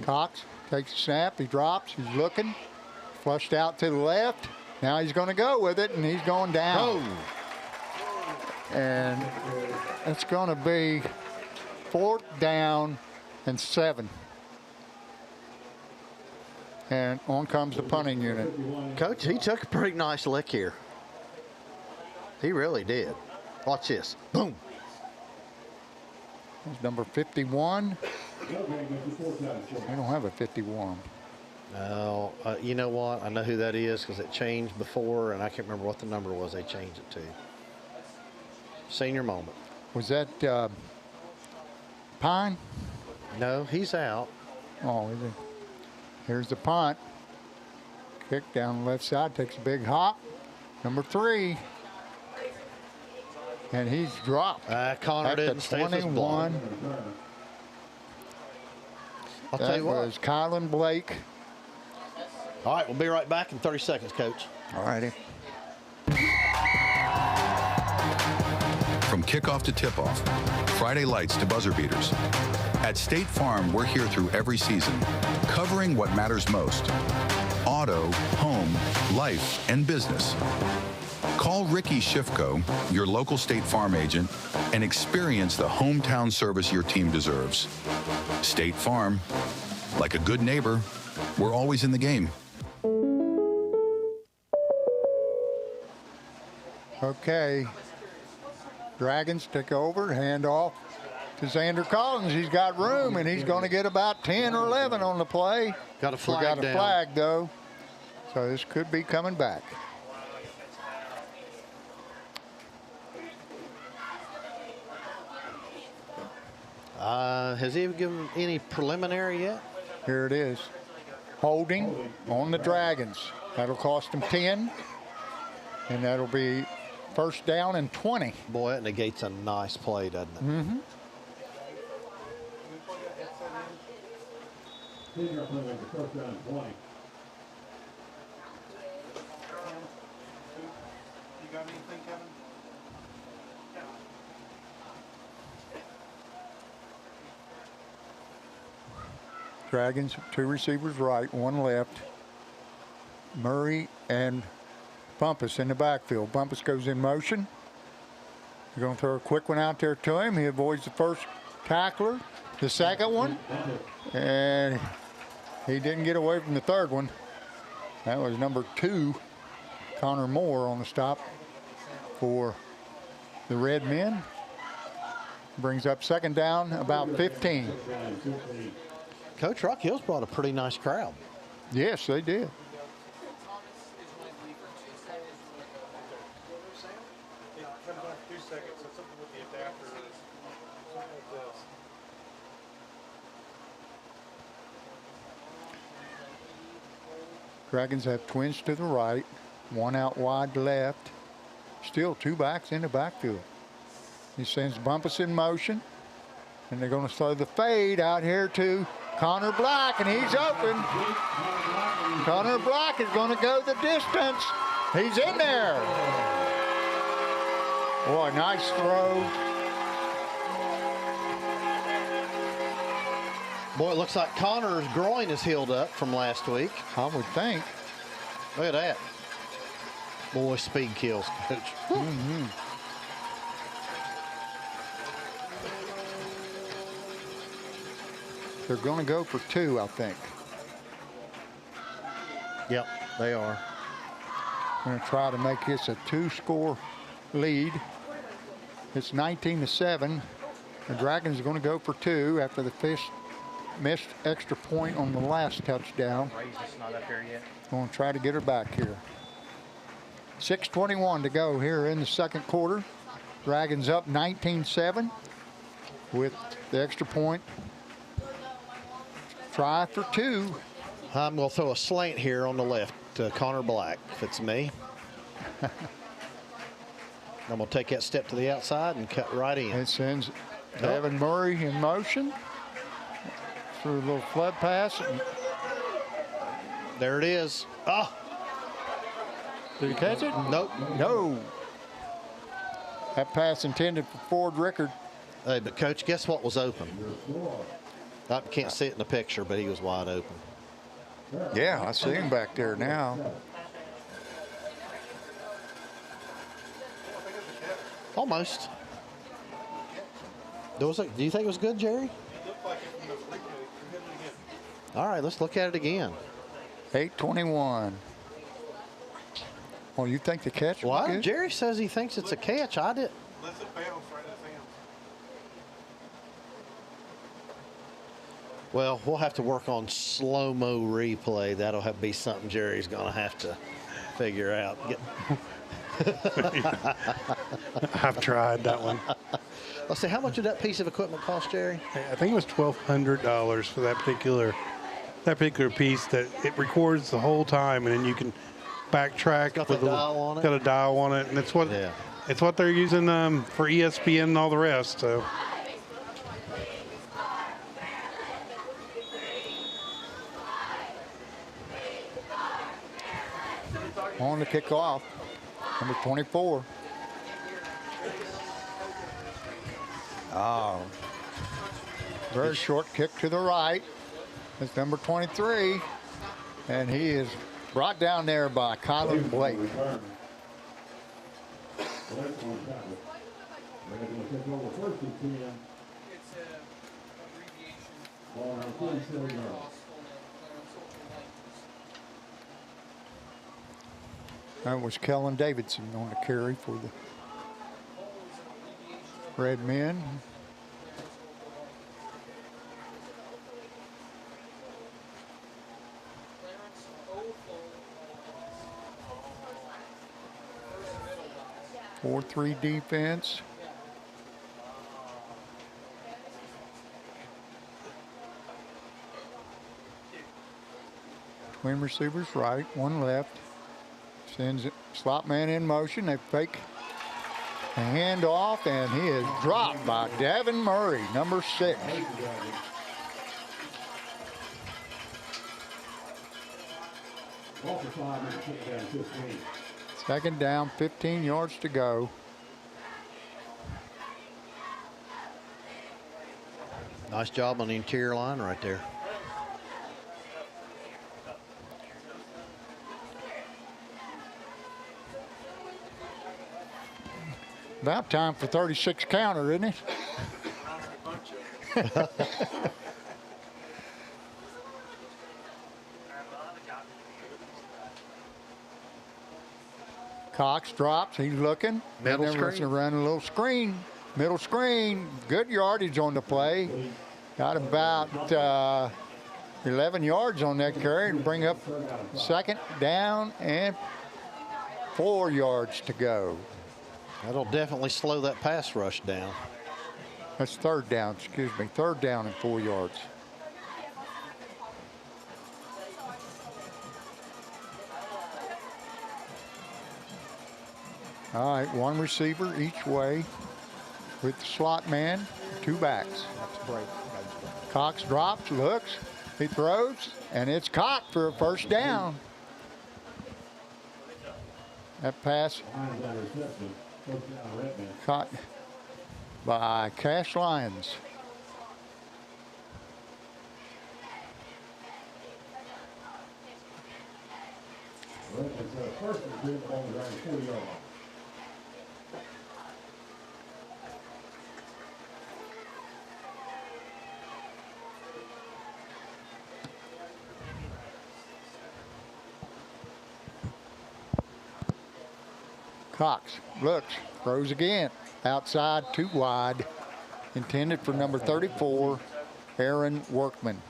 S1: Cox takes a snap. He drops. He's looking. Flushed out to the left. Now he's going to go with it, and he's going down.
S2: Oh.
S1: And it's going to be 4th down and 7. And on comes the punting unit.
S2: Coach, he took a pretty nice lick here. He really did. Watch this. Boom.
S1: It's number 51. We don't have a 51.
S2: No, you know what? I know who that is because it changed before, and I can't remember what the number was they changed it to. Senior moment.
S1: Was that Pine?
S2: No, he's out.
S1: Oh, is he? Here's the punt. Kick down the left side, takes a big hop. Number 3. And he's dropped.
S2: Connor
S1: at
S2: didn't
S1: the
S2: stay with his
S1: 21.
S2: I'll tell you what.
S1: That was Kylan Blake.
S2: All right, we'll be right back in 30 seconds, Coach.
S1: All righty.
S10: From kickoff to tip-off, Friday lights to buzzer beaters. At State Farm, we're here through every season, covering what matters most. auto, home, life, and business. Call Ricky Schiffko, your local State Farm agent, and experience the hometown service your team deserves. State Farm, like a good neighbor, we're always in the game.
S1: Okay, Dragons take over, hand off to Xander Collins. He's got room, and he's going to get about 10 or 11 on the play.
S2: Got a flag
S1: We got a
S2: down.
S1: flag, though, so this could be coming back.
S2: Has he given any preliminary yet?
S1: Here it is. Holding on the Dragons. That'll cost them 10, and that'll be first down and 20.
S2: Boy, that negates a nice play, doesn't it?
S1: Mm-hmm.
S20: Senior playing for first down and 20.
S19: You got anything, Kevin?
S1: Dragons, 2 receivers right, 1 left. Murray and Bumpus in the backfield. Bumpus goes in motion. They're going to throw a quick one out there to him. He avoids the first tackler, the second one, and he didn't get away from the third one. That was number 2, Connor Moore, on the stop for the Redmen. Brings up second down, about 15.
S2: Coach Rock Hill's brought a pretty nice crowd.
S1: Yes, they did.
S19: It comes on for 2 seconds, so something with the adapter is something like this.
S1: Dragons have twins to the right, 1 out wide left. Still 2 backs in the backfield. He sends Bumpus in motion, and they're going to throw the fade out here to Connor Black, and he's open. Connor Black is going to go the distance. He's in there. Boy, nice throw.
S2: Boy, it looks like Connor's groin is healed up from last week.
S1: I would think.
S2: Look at that. Boy, speed kills, Coach.
S1: Mm-hmm. They're going to go for 2, I think.
S2: Yep, they are.
S1: Going to try to make this a 2-score lead. It's 19-7. The Dragons are going to go for 2 after the missed extra point on the last touchdown.
S21: Ray's not up here yet.
S1: Going to try to get her back here. 6:21 to go here in the second quarter. Dragons up 19-7 with the extra point. Try for 2.
S2: I'm going to throw a slant here on the left to Connor Black, if it's me. I'm going to take that step to the outside and cut right in.
S1: It sends Devin Murray in motion. Through a little flood pass.
S2: There it is. Oh.
S1: Did he catch it?
S2: Nope.
S1: No. That pass intended for Ford Rickard.
S2: Hey, but Coach, guess what was open? I can't see it in the picture, but he was wide open.
S1: Yeah, I see him back there now.
S2: Almost. Do you think it was good, Jerry? All right, let's look at it again.
S1: 8:21. Oh, you think the catch was good?
S2: Jerry says he thinks it's a catch. I did.
S19: Unless it bounces right at him.
S2: Well, we'll have to work on slow-mo replay. That'll be something Jerry's going to have to figure out.
S14: I've tried that one.
S2: Let's see, how much did that piece of equipment cost, Jerry?
S14: I think it was $1,200 for that particular piece that it records the whole time, and then you can backtrack.
S2: Got the dial on it?
S14: Got a dial on it, and it's what they're using for ESPN and all the rest. So.
S1: On the kickoff, number 24. Oh, very short kick to the right. It's number 23, and he is Brought down there by Colin Blake. That was Kellen Davidson on the carry for the Redmen. Four 3 defense. Twin receivers right, one left. Sends it, slot man in motion. They fake a handoff, and he is dropped by Davin Murray, number 6. Second down, 15 yards to go.
S2: Nice job on the interior line right there.
S1: About time for 36 counter, isn't it? Cox drops, he's looking.
S2: Middle
S1: Then
S2: screen.
S1: Around a little screen. Middle screen, good yardage on the play. Got about 11 yards on that carry and bring up second down and 4 yards to go.
S2: That'll definitely slow that pass rush down.
S1: That's third down, excuse me. Third down and 4 yards. All right, one receiver each way with the slot man, 2 backs. That's break. Cox drops, looks, he throws, and it's caught for a first down. That pass caught by Cash Lyons.
S20: First and 10 ball around 40 yards.
S1: Cox looks, throws again. Outside, too wide. Intended for number 34, Aaron Workman.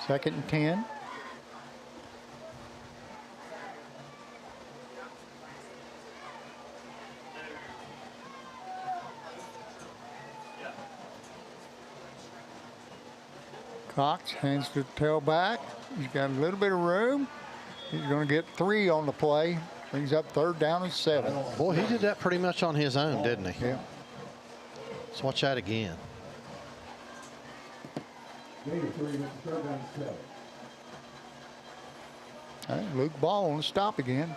S1: Second and 10. Cox hands to the tailback. He's got a little bit of room. He's going to get 3 on the play. Brings up third down and 7.
S2: Boy, he did that pretty much on his own, didn't he?
S1: Yeah.
S2: Let's watch that again.
S1: All right, Luke Ball on the stop again.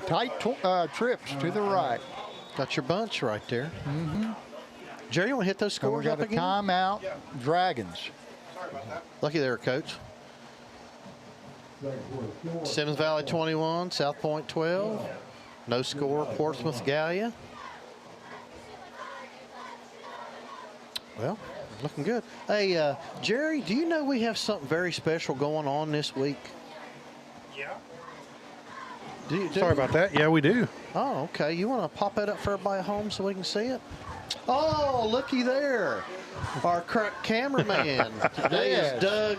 S1: Tight trips to the right.
S2: Got your bunch right there.
S1: Mm-hmm.
S2: Jerry, you want to hit those
S1: So we
S2: scores
S1: got
S2: up
S1: a
S2: again?
S1: timeout, Dragons.
S2: Lucky there, Coach. Simmons Valley 21, South Point 12. No score, Portsmouth Gallia. Well, looking good. Hey, Jerry, do you know we have something very special going on this week?
S14: Yeah.
S2: Sorry
S14: about that. Yeah, we do.
S2: Oh, okay. You want to pop that up for everybody at home so we can see it? Oh, looky there. Our cameraman. Today is Doug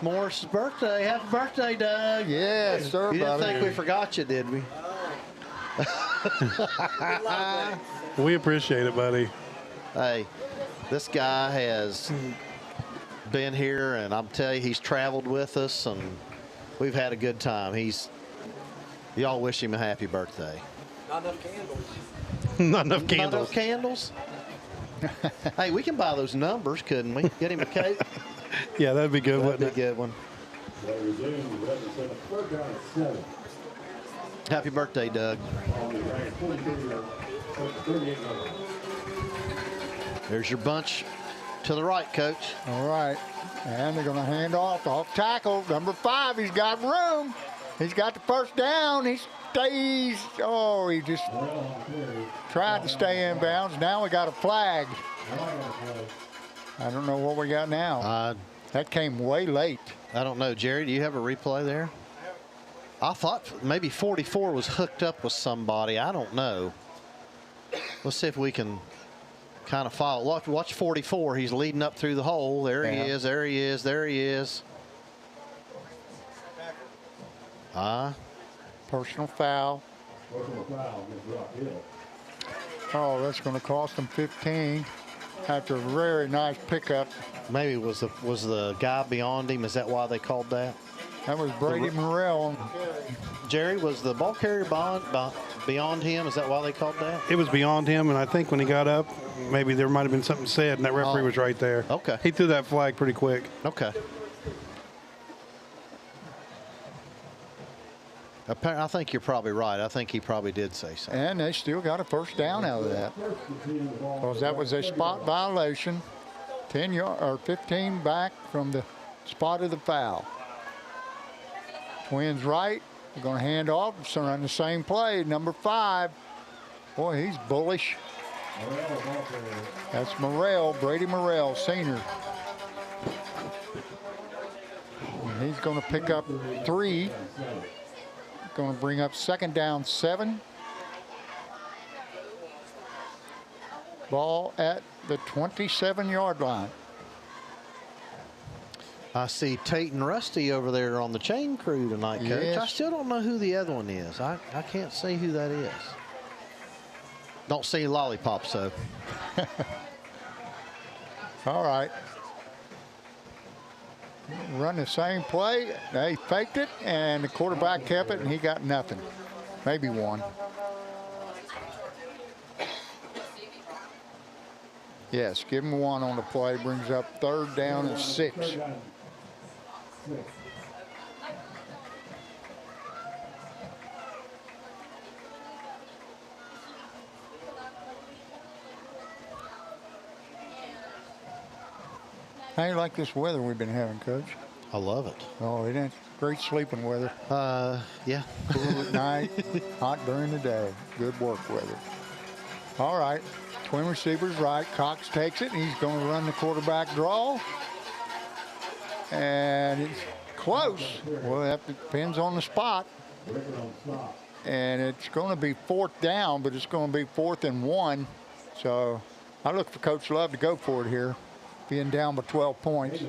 S2: Morris' birthday. Happy birthday, Doug.
S1: Yes, sir.
S2: You didn't think we forgot you, did we?
S14: We appreciate it, buddy.
S2: Hey, this guy has been here, and I'm telling you, he's traveled with us, and we've had a good time. Y'all wish him a happy birthday.
S11: Not enough candles.
S14: Not enough
S2: Not
S14: candles.
S2: enough candles? Hey, we can buy those numbers, couldn't we? Get him a cake.
S14: Yeah, that'd be good,
S2: That'd
S14: wouldn't
S2: be a
S14: it?
S2: good one. Happy birthday, Doug. There's your bunch to the right, Coach.
S1: All right. And they're going to hand off tackle. Number 5, he's got room. He's got the first down. He stays. Oh, he just tried to stay in bounds. Now we got a flag. I don't know what we got now. That came way late.
S2: I don't know. Jerry, do you have a replay there? I thought maybe 44 was hooked up with somebody. I don't know. Let's see if we can kind of follow. Watch 44. He's leading up through the hole. There he is. There he is. There he is.
S1: Personal foul. Oh, that's going to cost them 15 after a very nice pickup.
S2: Maybe was the guy beyond him. Is that why they called that?
S1: That was Brady Morrell.
S2: Jerry, was the ball carrier beyond him? Is that why they called that?
S14: It was beyond him, and I think when he got up, maybe there might have been something said, and that referee was right there.
S2: Okay.
S14: He threw that flag pretty quick.
S2: Okay. I think you're probably right. I think he probably did say so.
S1: And they still got a first down out of that. Because that was a spot violation. 10 yard or 15 back from the spot of the foul. Twins right. We're going to hand off. So on the same play. Number 5. Boy, he's bullish. That's Morrell, Brady Morrell, senior. And he's going to pick up 3. Going to bring up second down 7. Ball at the 27-yard line.
S2: I see Tate and Rusty over there on the chain crew tonight, Coach.
S1: Yes.
S2: I still don't know who the other one is. I can't see who that is. Don't see lollipops, though.
S1: All right. Run the same play. They faked it, and the quarterback kept it, and he got nothing. Maybe 1. Yes, give him 1 on the play. Brings up third down and 6. How do you like this weather we've been having, Coach?
S2: I love it.
S1: Oh, it is great sleeping weather.
S2: Yeah.
S1: Cool at night, hot during the day. Good work weather. All right. Twin receivers right. Cox takes it. He's going to run the quarterback draw. And it's close. Well, that depends on the spot. And it's going to be 4th down, but it's going to be 4th and 1. So I look for Coach Love to go for it here, being down by 12 points.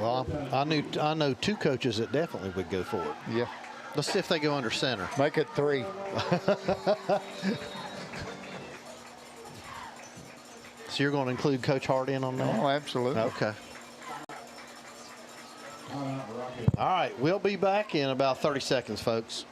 S2: Well, I know 2 coaches that definitely would go for it.
S1: Yeah.
S2: Let's see if they go under center.
S1: Make it 3.
S2: So you're going to include Coach Hart in on that?
S1: Oh, absolutely.
S2: Okay. All right, we'll be back in about 30 seconds, folks.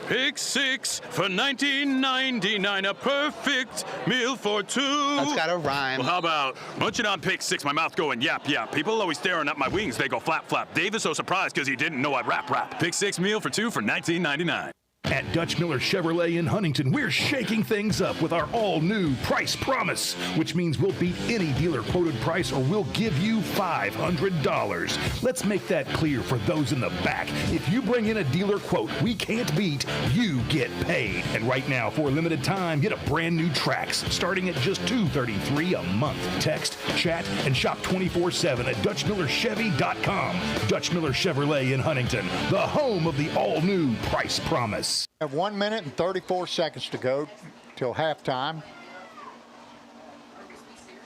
S6: Pick 6 for $19.99, a perfect meal for 2.
S21: That's got a rhyme.
S6: Well, how about munching on pick 6, my mouth going yap, yap. People always staring at my wings, they go flap, flap. Dave is so surprised because he didn't know I'd rap. Pick 6 meal for 2 for $19.99.
S15: At Dutch Miller Chevrolet in Huntington, we're shaking things up with our all-new Price Promise, which means we'll beat any dealer quoted price or we'll give you $500. Let's make that clear for those in the back. If you bring in a dealer quote we can't beat, you get paid. And right now, for a limited time, get a brand new Trax starting at just $233 a month. Text, chat, and shop 24/7 at DutchMillerChevy.com. Dutch Miller Chevrolet in Huntington, the home of the all-new Price Promise.
S1: Have 1 minute and 34 seconds to go till halftime.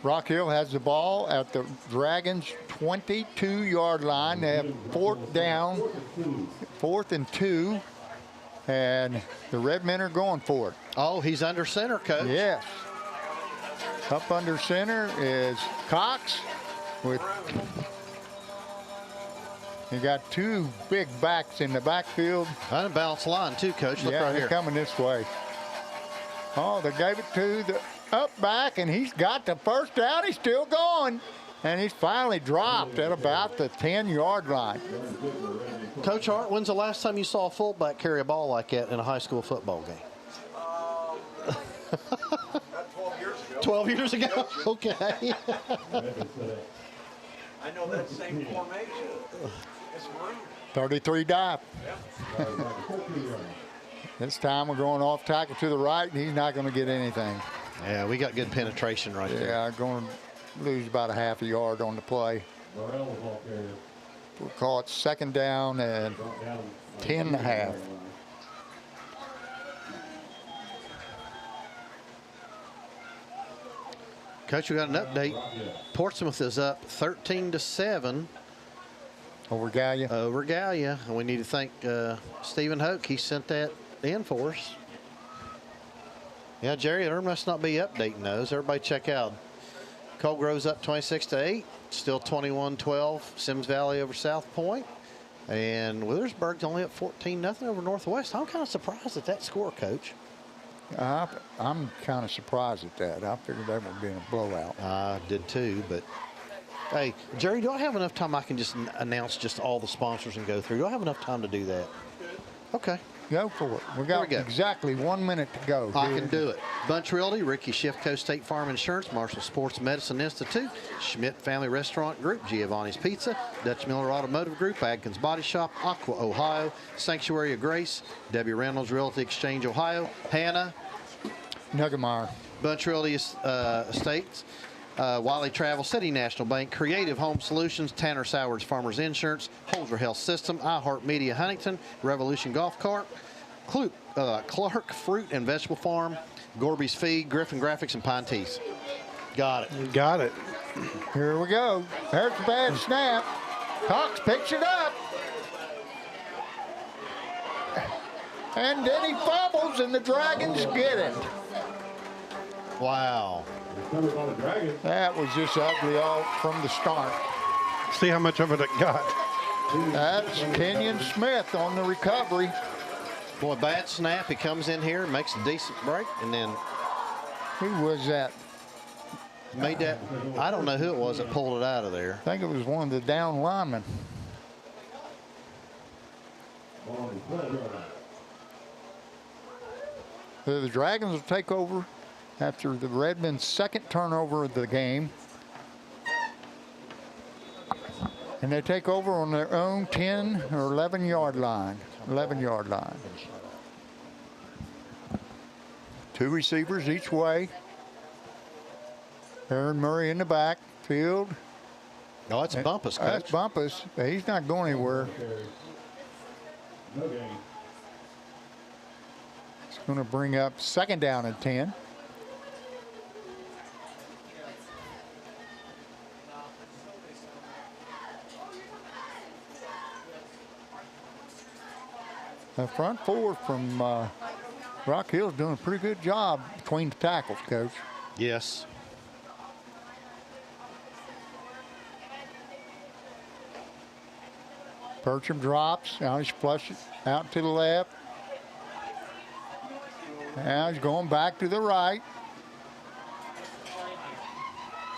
S1: Rock Hill has the ball at the Dragons' 22-yard line. They have 4th down, 4th and 2, and the Redmen are going for it.
S2: Oh, he's under center, Coach.
S1: Yes. Up under center is Cox with You got two big backs in the backfield.
S2: Unbalanced line too, Coach. Look
S1: yeah,
S2: right
S1: they're
S2: here.
S1: Coming this way. Oh, they gave it to the up back, and he's got the first down. He's still going. And he's finally dropped at about the 10-yard line.
S2: Coach Hart, when's the last time you saw a fullback carry a ball like that in a high school football game?
S13: 12 years ago.
S2: 12 years ago? Okay.
S13: I know that same formation. It's rude.
S1: 33 dive. This time we're going off tackle to the right, and he's not going to get anything.
S2: Yeah, we got good penetration right there.
S1: Yeah, going to lose about a half a yard on the play. We'll call it second down and 10 and a half.
S2: Coach, we got an update. Portsmouth is up 13-7.
S1: Over Gallia.
S2: Over Gallia. And we need to thank Stephen Hoke. He sent that in for us. Yeah, Jerry, there must not be updating those. Everybody check out. Colgrove's up 26-8. Still 21-12. Sims Valley over South Point. And Withersburg's only up 14-0 over Northwest. I'm kind of surprised at that score, Coach.
S1: I'm kind of surprised at that. I figured that would be a blowout.
S2: I did too, but hey, Jerry, do I have enough time I can just announce just all the sponsors and go through? Do I have enough time to do that? Okay.
S1: Go for it. We got exactly 1 minute to go.
S2: I can do it. Bunch Realty, Ricky Schiffco State Farm Insurance, Marshall Sports Medicine Institute, Schmidt Family Restaurant Group, Giovanni's Pizza, Dutch Miller Automotive Group, Adkins Body Shop, Aqua, Ohio, Sanctuary of Grace, Debbie Reynolds Realty Exchange, Ohio, Hannah,
S1: Nuggemeyer,
S2: Bunch Realty Estates, Wiley Travel, City National Bank, Creative Home Solutions, Tanner Sowers Farmers Insurance, Holzer Health System, iHeart Media Huntington, Revolution Golf Cart, Clark Fruit and Vegetable Farm, Gorby's Feed, Griffin Graphics, and Pine Tees. Got it.
S14: Got it.
S1: Here we go. There's the bad snap. Cox picks it up. And then he fumbles, and the Dragons get it.
S2: Wow.
S1: That was just ugly all from the start.
S14: See how much of it got.
S1: That's Kenyon Smith on the recovery.
S2: Boy, bad snap. He comes in here, makes a decent break, and then
S1: who was that?
S2: Made that. I don't know who it was that pulled it out of there.
S1: I think it was one of the down linemen. The Dragons will take over after the Redmen's second turnover of the game. And they take over on their own 10 or 11-yard line. 11-yard line. Two receivers each way. Aaron Murray in the backfield.
S2: No, that's Bumpus, Coach.
S1: That's Bumpus. He's not going anywhere. It's going to bring up second down and 10. The front four from Rock Hill's doing a pretty good job between the tackles, Coach.
S2: Yes.
S1: Bertram drops. Now he's flushed out to the left. Now he's going back to the right.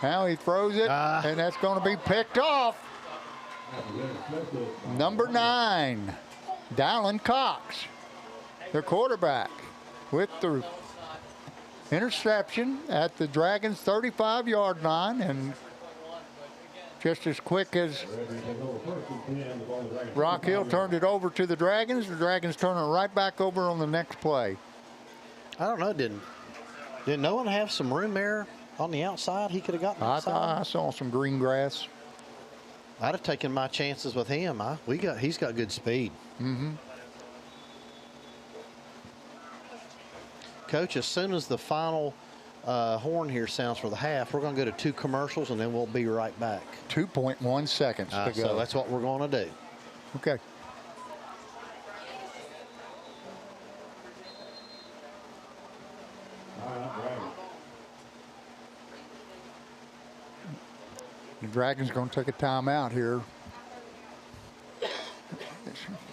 S1: Now he throws it, and that's going to be picked off. Number 9, Dallin Cox, the quarterback, with the interception at the Dragons' 35-yard line, and just as quick as Rock Hill turned it over to the Dragons turn it right back over on the next play.
S2: I don't know. Did no one have some room there on the outside? He could have gotten outside.
S1: I saw some green grass.
S2: I'd have taken my chances with him. He's got good speed.
S1: Mm-hmm.
S2: Coach, as soon as the final horn here sounds for the half, we're going to go to 2 commercials, and then we'll be right back.
S1: 2.1 seconds to go.
S2: So that's what we're going to do.
S1: Okay. The Dragons going to take a timeout here.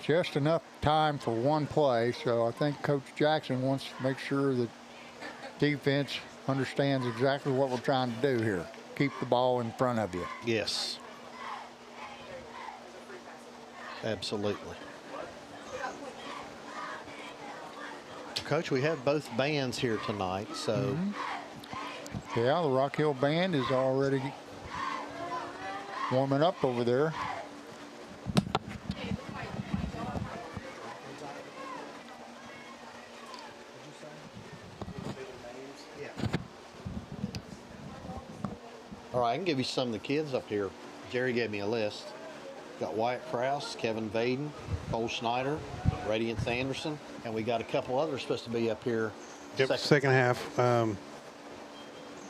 S1: just enough time for one play. So I think Coach Jackson wants to make sure that defense understands exactly what we're trying to do here. Keep the ball in front of you.
S2: Yes. Absolutely. Coach, we have both bands here tonight, so.
S1: Yeah, the Rock Hill Band is already warming up over there.
S2: All right, I can give you some of the kids up here. Jerry gave me a list. Got Wyatt Krause, Kevin Vaden, Cole Schneider, Radiance Anderson, and we got a couple others supposed to be up here.
S14: Yep, second half.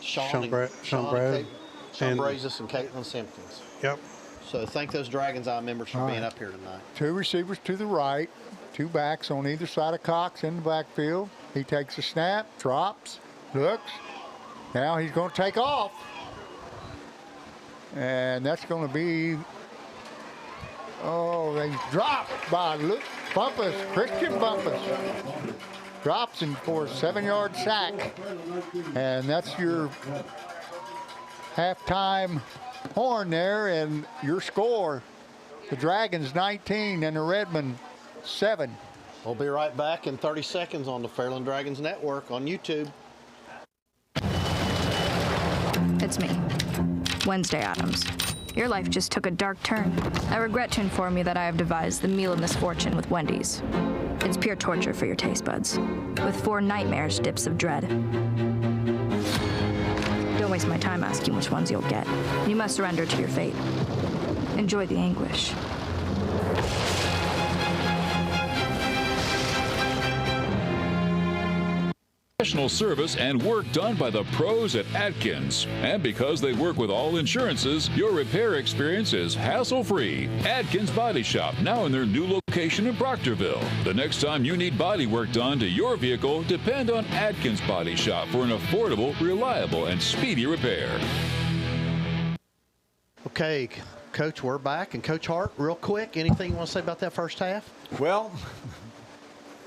S2: Sean Brazis and Caitlin Simpkins.
S14: Yep.
S2: So thank those Dragons Eye members for being up here tonight.
S1: Two receivers to the right, two backs on either side of Cox in the backfield. He takes a snap, drops, looks. Now he's going to take off. And that's going to be, they dropped by Luke Bumpus, Christian Bumpus. Drops him for a 7-yard sack. And that's your halftime horn there, and your score, the Dragons 19 and the Redmen 7.
S2: We'll be right back in 30 seconds on the Fairland Dragons Network on YouTube.
S7: It's me, Wednesday Addams. Your life just took a dark turn. I regret to inform you that I have devised the meal of misfortune with Wendy's. It's pure torture for your taste buds, with 4 nightmarish dips of dread. Don't waste my time asking which ones you'll get. You must surrender to your fate. Enjoy the anguish.
S9: Professional service and work done by the pros at Atkins. And because they work with all insurances, your repair experience is hassle-free. Atkins Body Shop, now in their new location in Proctorville. The next time you need body work done to your vehicle, depend on Atkins Body Shop for an affordable, reliable, and speedy repair.
S2: Okay, Coach, we're back. And Coach Hart, real quick, anything you want to say about that first half?
S13: Well,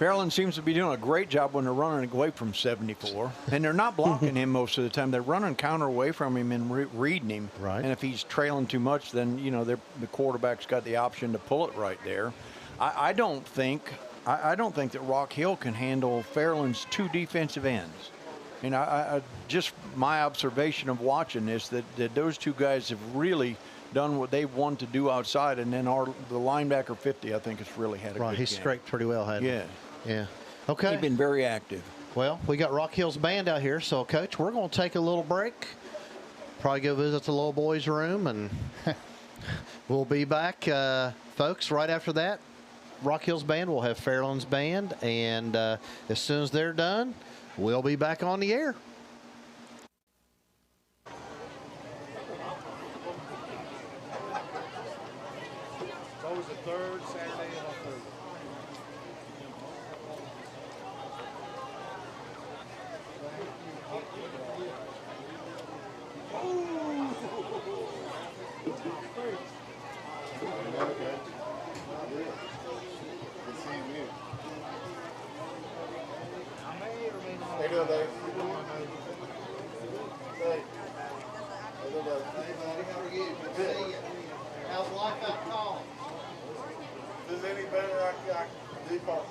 S13: Fairland seems to be doing a great job when they're running away from 74. And they're not blocking him most of the time. They're running counter away from him and reading him.
S2: Right.
S13: And if he's trailing too much, then, the quarterback's got the option to pull it right there. I don't think that Rock Hill can handle Fairland's 2 defensive ends. I just my observation of watching this, that those 2 guys have really done what they want to do outside, and then the linebacker 50, I think, has really had a good game.
S2: He's scraped pretty well, hasn't he? Yeah. Okay.
S13: He's been very active.
S2: Well, we got Rock Hill's band out here, so Coach, we're going to take a little break. Probably go visit the little boys' room, and we'll be back, folks. Right after that, Rock Hill's band will have Fairland's band, and as soon as they're done, we'll be back on the air.
S19: It's always the 3rd Saturday of October. Hey, good day. Hey. Hey, good day.
S2: Hey, buddy, how are you? Good to see you. How's life out calling?
S19: If there's any better, I can do part with.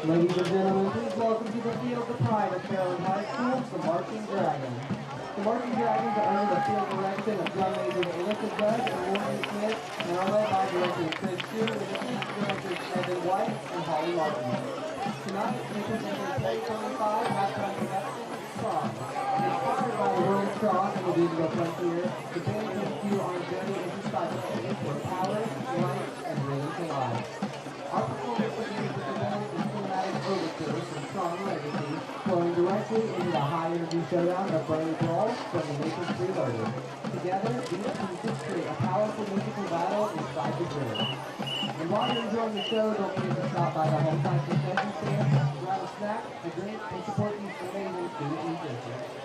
S18: Ladies and gentlemen, please welcome to the field the pride of Fairland High School, the Marching Dragons. The Marching Dragons are under the field direction of drum majors Alyssa Budd and Morgan Smith, and are led by directors Chris Stewart and assistant directors Evan White and Holly Martin. Tonight, they present their 2025 halftime production, Song. Inspired by the World Song and the Digital Frontier, the band takes you on a journey into cyberspace where power, light, and rhythm collide. Our performance begins with the band and cinematic overtures from Strong Legacy, flowing directly into the high-energy showdown of Burning Brawl from the nation's Preloaded. Together, these pieces create a powerful musical battle inside the groove. And while you're enjoying the show, don't forget to stop by the homeside concession stand, grab a snack, a drink, and support these amazing student musicians.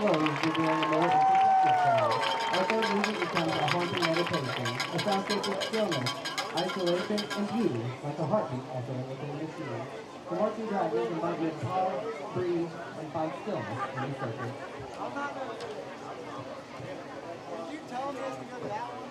S18: closed during the more introspective time. Our third movement becomes a haunting meditation, a soundscape of stillness, isolation, and beauty, like a heartbeat echoing within the sea. The marching dragons invite you to pause, breathe, and find stillness in the circuit.
S21: Did you tell me to go to that one?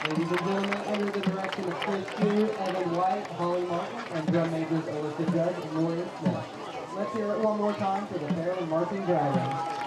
S18: Ladies and gentlemen, under the direction of Chris Chu, Evan White, Holly Martin, and drum majors Alyssa Judge and Maureen Smith. Let's hear it one more time for the Fairland Marching Dragons.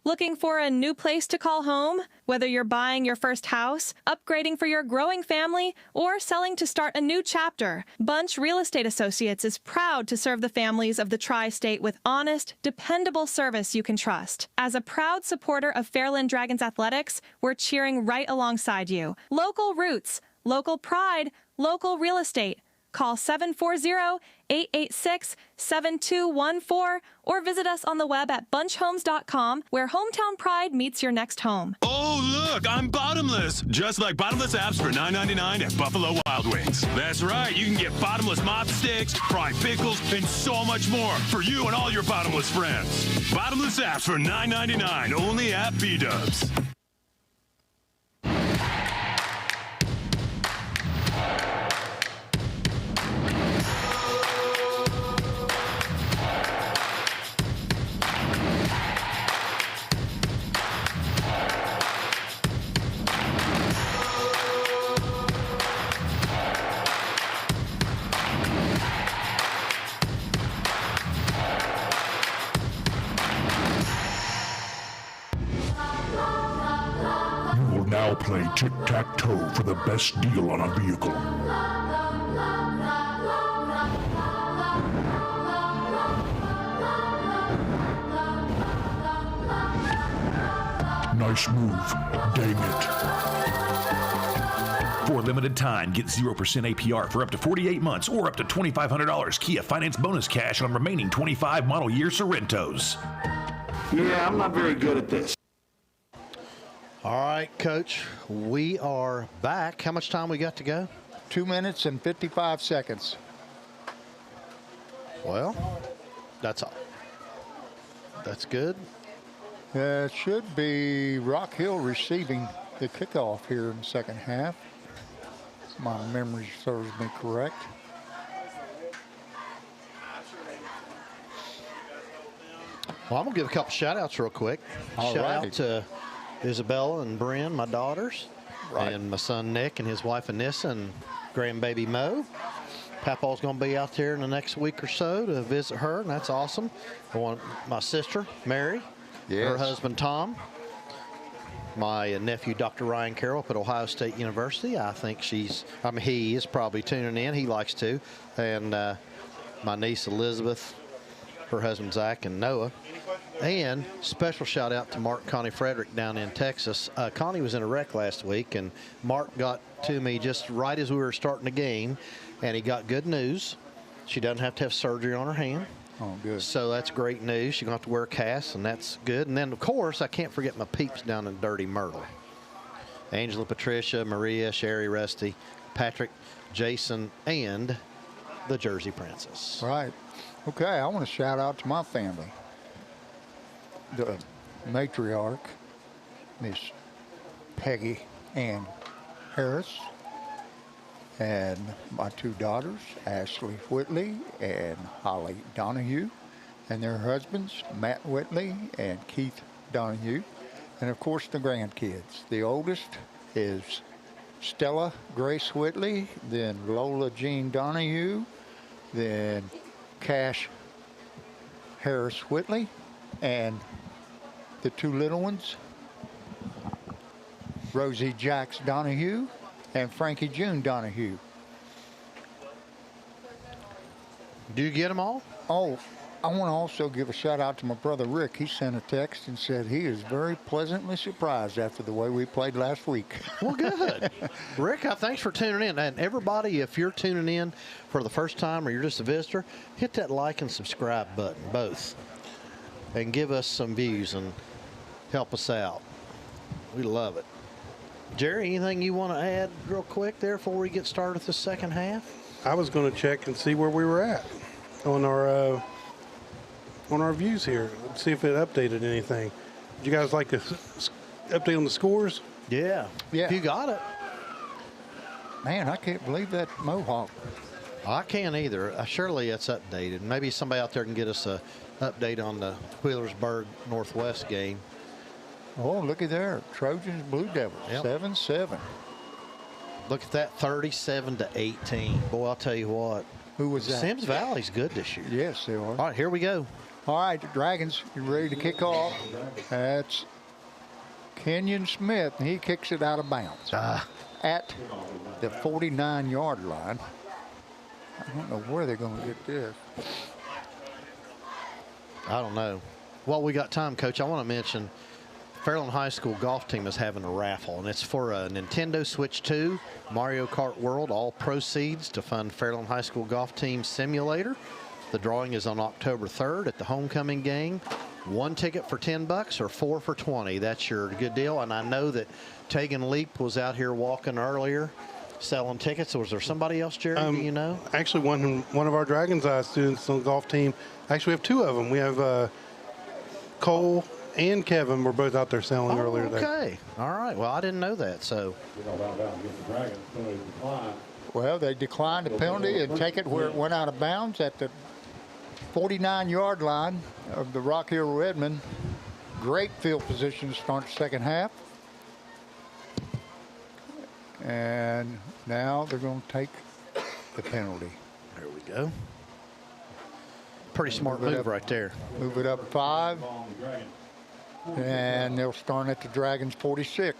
S3: Looking for a new place to call home? Whether you're buying your first house, upgrading for your growing family, or selling to start a new chapter, Bunch Real Estate Associates is proud to serve the families of the Tri-State with honest, dependable service you can trust. As a proud supporter of Fairland Dragons Athletics, we're cheering right alongside you. Local roots, local pride, local real estate. Call 740-886-7214 or visit us on the web at bunchhomes.com, where hometown pride meets your next home.
S6: Oh, look, I'm bottomless. Just like bottomless apps for $9.99 at Buffalo Wild Wings. That's right, you can get bottomless mop sticks, fried pickles, and so much more for you and all your bottomless friends. Bottomless apps for $9.99 only at B-Dubs.
S22: Now play tic-tac-toe for the best deal on a vehicle. Nice move. Dang it.
S23: For a limited time, get 0% APR for up to 48 months or up to $2,500 Kia Finance bonus cash on remaining 25 model year Sorrentos.
S22: Yeah, I'm not very good at this.
S2: All right, Coach, we are back. How much time we got to go?
S1: 2 minutes and 55 seconds.
S2: Well, that's good.
S1: It should be Rock Hill receiving the kickoff here in the second half. My memory serves me correct.
S2: Well, I'm going to give a couple shout-outs real quick.
S1: All
S2: Shout
S1: right.
S2: out to Isabella and Bryn, my daughters,
S1: Right.
S2: and my son Nick and his wife Anissa and grandbaby Mo. Papa's going to be out there in the next week or so to visit her, and that's awesome. I want my sister, Mary, her
S1: Yes.
S2: husband, Tom, my nephew, Dr. Ryan Carroll, up at Ohio State University. I think he is probably tuning in. He likes to. And my niece, Elizabeth, her husband, Zach, and Noah. And special shout out to Mark Connie Frederick down in Texas. Connie was in a wreck last week, and Mark got to me just right as we were starting the game, and he got good news. She doesn't have to have surgery on her hand.
S1: Oh, good.
S2: So that's great news. She's going to have to wear a cast, and that's good. And then, of course, I can't forget my peeps down in Dirty Myrtle. Angela, Patricia, Maria, Sherry, Rusty, Patrick, Jason, and the Jersey Princess.
S1: Right. Okay, I want to shout out to my family. The matriarch, Miss Peggy Ann Harris, and my two daughters, Ashley Whitley and Holly Donahue, and their husbands, Matt Whitley and Keith Donahue, and of course the grandkids. The oldest is Stella Grace Whitley, then Lola Jean Donahue, then Cash Harris Whitley, and the two little ones, Rosie Jax Donahue and Frankie June Donahue.
S2: Do you get them all?
S1: Oh, I want to also give a shout out to my brother Rick. He sent a text and said he is very pleasantly surprised after the way we played last week.
S2: Well, good. Rick, thanks for tuning in. And everybody, if you're tuning in for the first time or you're just a visitor, hit that like and subscribe button, both. And give us some views and help us out. We love it. Jerry, anything you want to add real quick there before we get started with the second half?
S14: I was going to check and see where we were at on our views here. See if it updated anything. Would you guys like to update on the scores?
S2: Yeah.
S1: Yeah.
S2: You got it.
S1: Man, I can't believe that Mohawk.
S2: I can't either. Surely it's updated. Maybe somebody out there can get us a update on the Wheelersburg Northwest game.
S1: Oh, looky there. Trojans, Blue Devils,
S2: Yep.
S1: 7-7.
S2: Look at that, 37-18. Boy, I'll tell you what.
S1: Who was that?
S2: Sims Valley's good this year.
S1: Yes, they are.
S2: All right, here we go.
S1: All right, the Dragons, you ready to kick off? That's Kenyon Smith, and he kicks it out of bounds at the 49-yard line. I don't know where they're going to get this.
S2: I don't know. While we got time, Coach, I want to mention Fairland High School golf team is having a raffle, and it's for a Nintendo Switch 2 Mario Kart World. All proceeds to fund Fairland High School golf team simulator. The drawing is on October 3rd at the homecoming game. One ticket for $10 or four for $20. That's your good deal. And I know that Tegan Leap was out here walking earlier selling tickets. Was there somebody else, Jerry? Do you know?
S14: Actually, one of our Dragon's Eye students on the golf team. Actually, we have two of them. We have Cole and Kevin were both out there selling earlier today.
S2: Okay. All right. Well, I didn't know that. So.
S1: Well, they declined the penalty and take it where it went out of bounds at the 49-yard line of the Rock Hill Redmen. Great field position to start the second half. And now they're going to take the penalty.
S2: There we go. Pretty smart move right there.
S1: Move it up 5. And they'll start at the Dragons 46.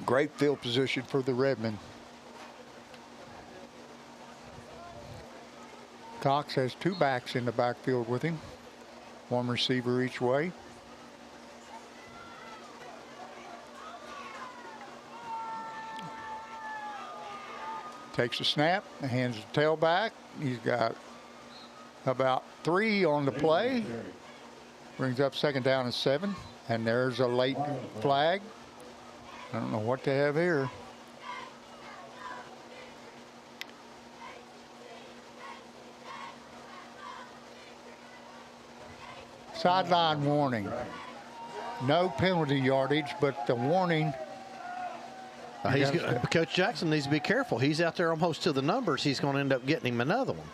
S1: Great field position for the Redmen. Cox has two backs in the backfield with him. One receiver each way. Takes a snap, hands the tailback. He's got about 3 on the play. Brings up second down and 7. And there's a late flag. I don't know what they have here. Sideline warning. No penalty yardage, but the warning.
S2: Coach Jackson needs to be careful. He's out there almost to the numbers. He's going to end up getting him another one.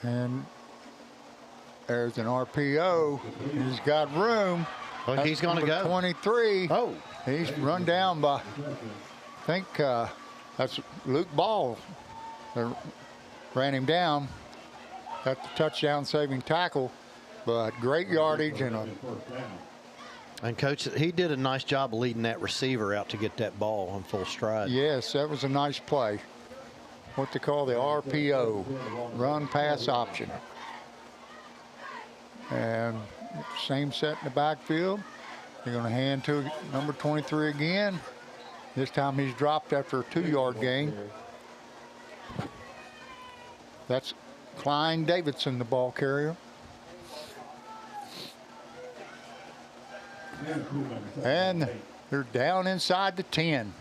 S1: And there's an RPO. He's got room.
S2: Oh, he's going to go.
S1: 23.
S2: Oh.
S1: He's run down by, I think that's Luke Ball. They ran him down. Got the touchdown saving tackle, but great yardage
S2: and Coach, he did a nice job of leading that receiver out to get that ball on full stride.
S1: Yes, that was a nice play. What they call the RPO, run pass option. And same set in the backfield. They're going to hand to number 23 again. This time he's dropped after a 2-yard gain. That's Klein Davidson, the ball carrier. And they're down inside the 10.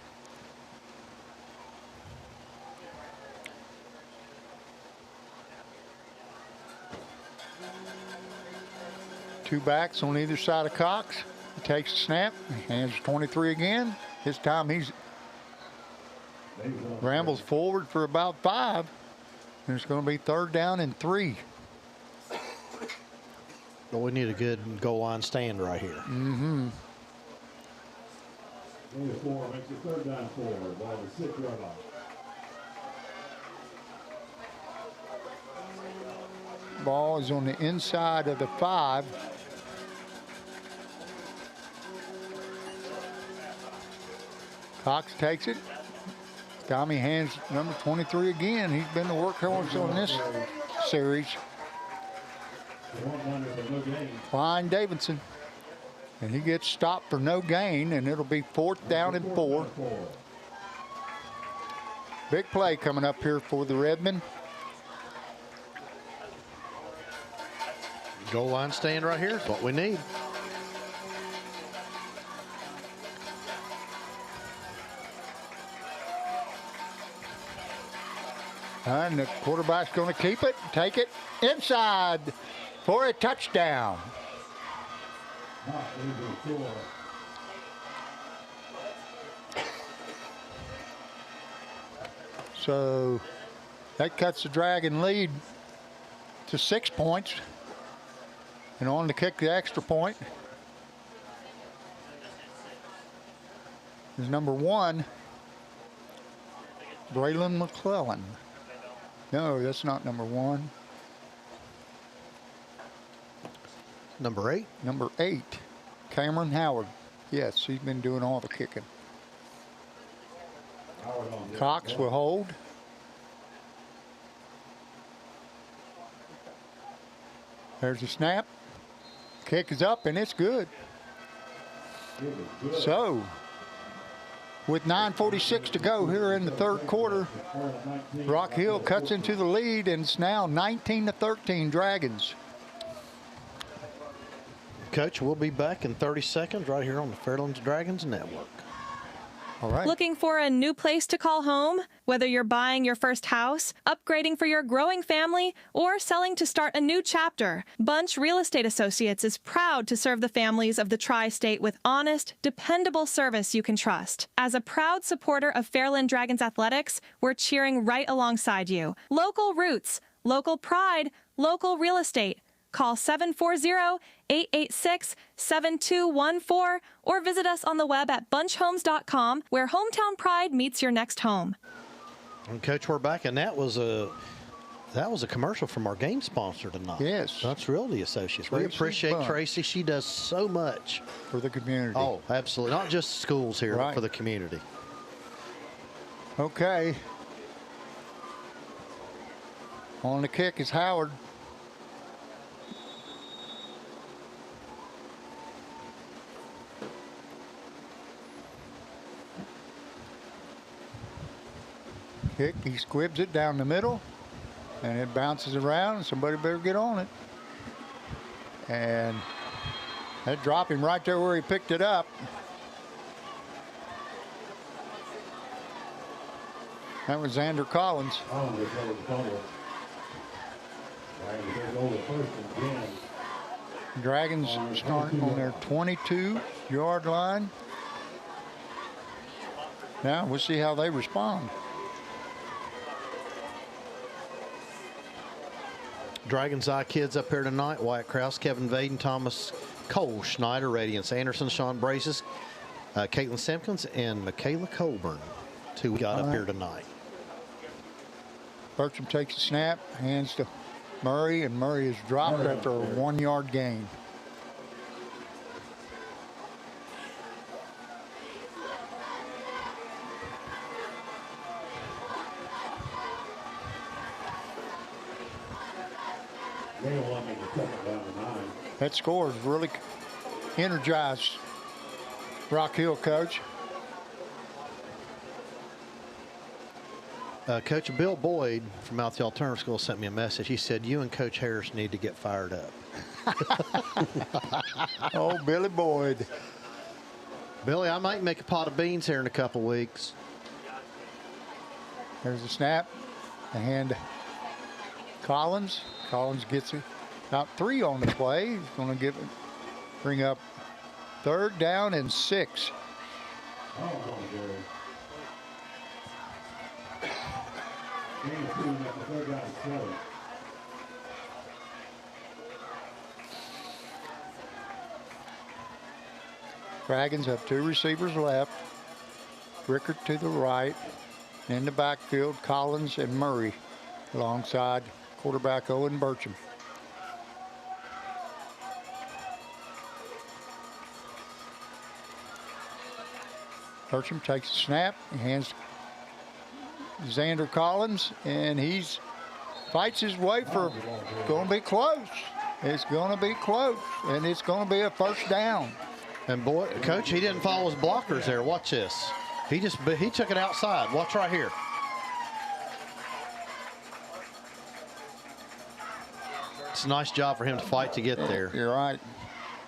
S1: Two backs on either side of Cox. He takes the snap, hands 23 again. This time he's rambles forward for about 5. And it's going to be 3rd down and 3.
S2: Well, we need a good goal line stand right here.
S1: Mm-hmm.
S20: Number 4 makes it 3rd down 4. Ball is 6-yard line.
S1: Ball is on the inside of the 5. Cox takes it. Tommy hands number 23 again. He's been the workhorse on this series. Klein Davidson. And he gets stopped for no gain, and it'll be 4th down and 4. Big play coming up here for the Redmen.
S2: Goal line stand right here is what we need.
S1: And the quarterback's going to keep it, take it inside for a touchdown. So that cuts the Dragon lead to 6 points. And on to kick the extra point is number 1, Braylon McClellan. No, that's not number 1.
S2: Number 8?
S1: Number 8, Cameron Howard. Yes, he's been doing all the kicking. Cox will hold. There's a snap. Kick is up, and it's good. So, with 9:46 to go here in the 3rd quarter, Rock Hill cuts into the lead, and it's now 19-13 Dragons.
S2: Coach, we'll be back in 30 seconds right here on the Fairland Dragons Network.
S1: All right.
S3: Looking for a new place to call home? Whether you're buying your first house, upgrading for your growing family, or selling to start a new chapter, Bunch Real Estate Associates is proud to serve the families of the Tri-State with honest, dependable service you can trust. As a proud supporter of Fairland Dragons Athletics, we're cheering right alongside you. Local roots, local pride, local real estate. Call 740-886-7214 or visit us on the web at bunchhomes.com, where hometown pride meets your next home.
S2: And Coach, we're back, and that was a commercial from our game sponsor tonight.
S1: Yes.
S2: Bunch Realty Associates. We
S1: Tracy
S2: appreciate
S1: Bunch.
S2: Tracy. She does so much
S1: for the community.
S2: Oh, absolutely. Not just schools here, but for the community.
S1: Okay. On the kick is Howard. Kick, he squibs it down the middle. and it bounces around, and somebody better get on it. And that dropped him right there where he picked it up. That was Xander Collins.
S20: Oh, they covered the fumble. Dragons take over first and 10.
S1: Dragons starting on their 22-yard line. Now we'll see how they respond.
S2: Dragon's Eye kids up here tonight. Wyatt Krause, Kevin Vaden, Thomas Cole, Schneider, Radiance Anderson, Sean Braces, Caitlin Simpkins, and Michaela Colburn. Two we got up here tonight.
S1: Bertram takes a snap, hands to Murray, and Murray is dropped after a 1-yard gain.
S20: They don't want me to second down to 9.
S1: That score has really energized Rock Hill, Coach.
S2: Coach Bill Boyd from Mount the Alternative School sent me a message. He said, you and Coach Harris need to get fired up.
S1: Oh, Billy Boyd.
S2: Billy, I might make a pot of beans here in a couple weeks.
S1: There's a snap. A hand to Collins. Collins gets it. About 3 on the play. He's going to bring up 3rd down and 6.
S20: Oh, Jerry. Gain of 2 at the 3rd down and 7.
S1: Dragons have 2 receivers left. Rickert to the right. In the backfield, Collins and Murray alongside quarterback Owen Bertram. Bertram takes a snap. He hands to Xander Collins, and he's fights his way for going to be close. It's going to be close, and it's going to be a 1st down.
S2: And boy, Coach, he didn't follow his blockers there. Watch this. He took it outside. Watch right here. It's a nice job for him to fight to get there.
S1: You're right.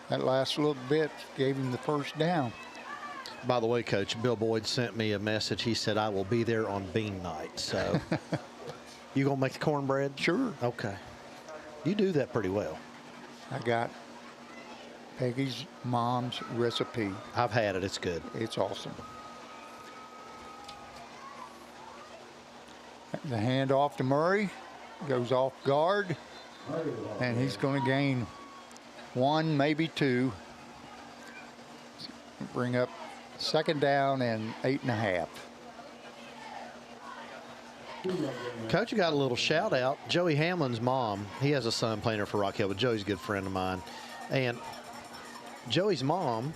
S1: That last little bit gave him the 1st down.
S2: By the way, Coach, Bill Boyd sent me a message. He said, I will be there on bean night. So, you going to make the cornbread?
S1: Sure.
S2: Okay. You do that pretty well.
S1: I got Peggy's mom's recipe.
S2: I've had it. It's good.
S1: It's awesome. The handoff to Murray. Goes off guard. And he's going to gain 1, maybe 2. Bring up 2nd down and 8.5.
S2: Coach, you got a little shout out. Joey Hamlin's mom, he has a son playing for Rock Hill, but Joey's a good friend of mine. And Joey's mom,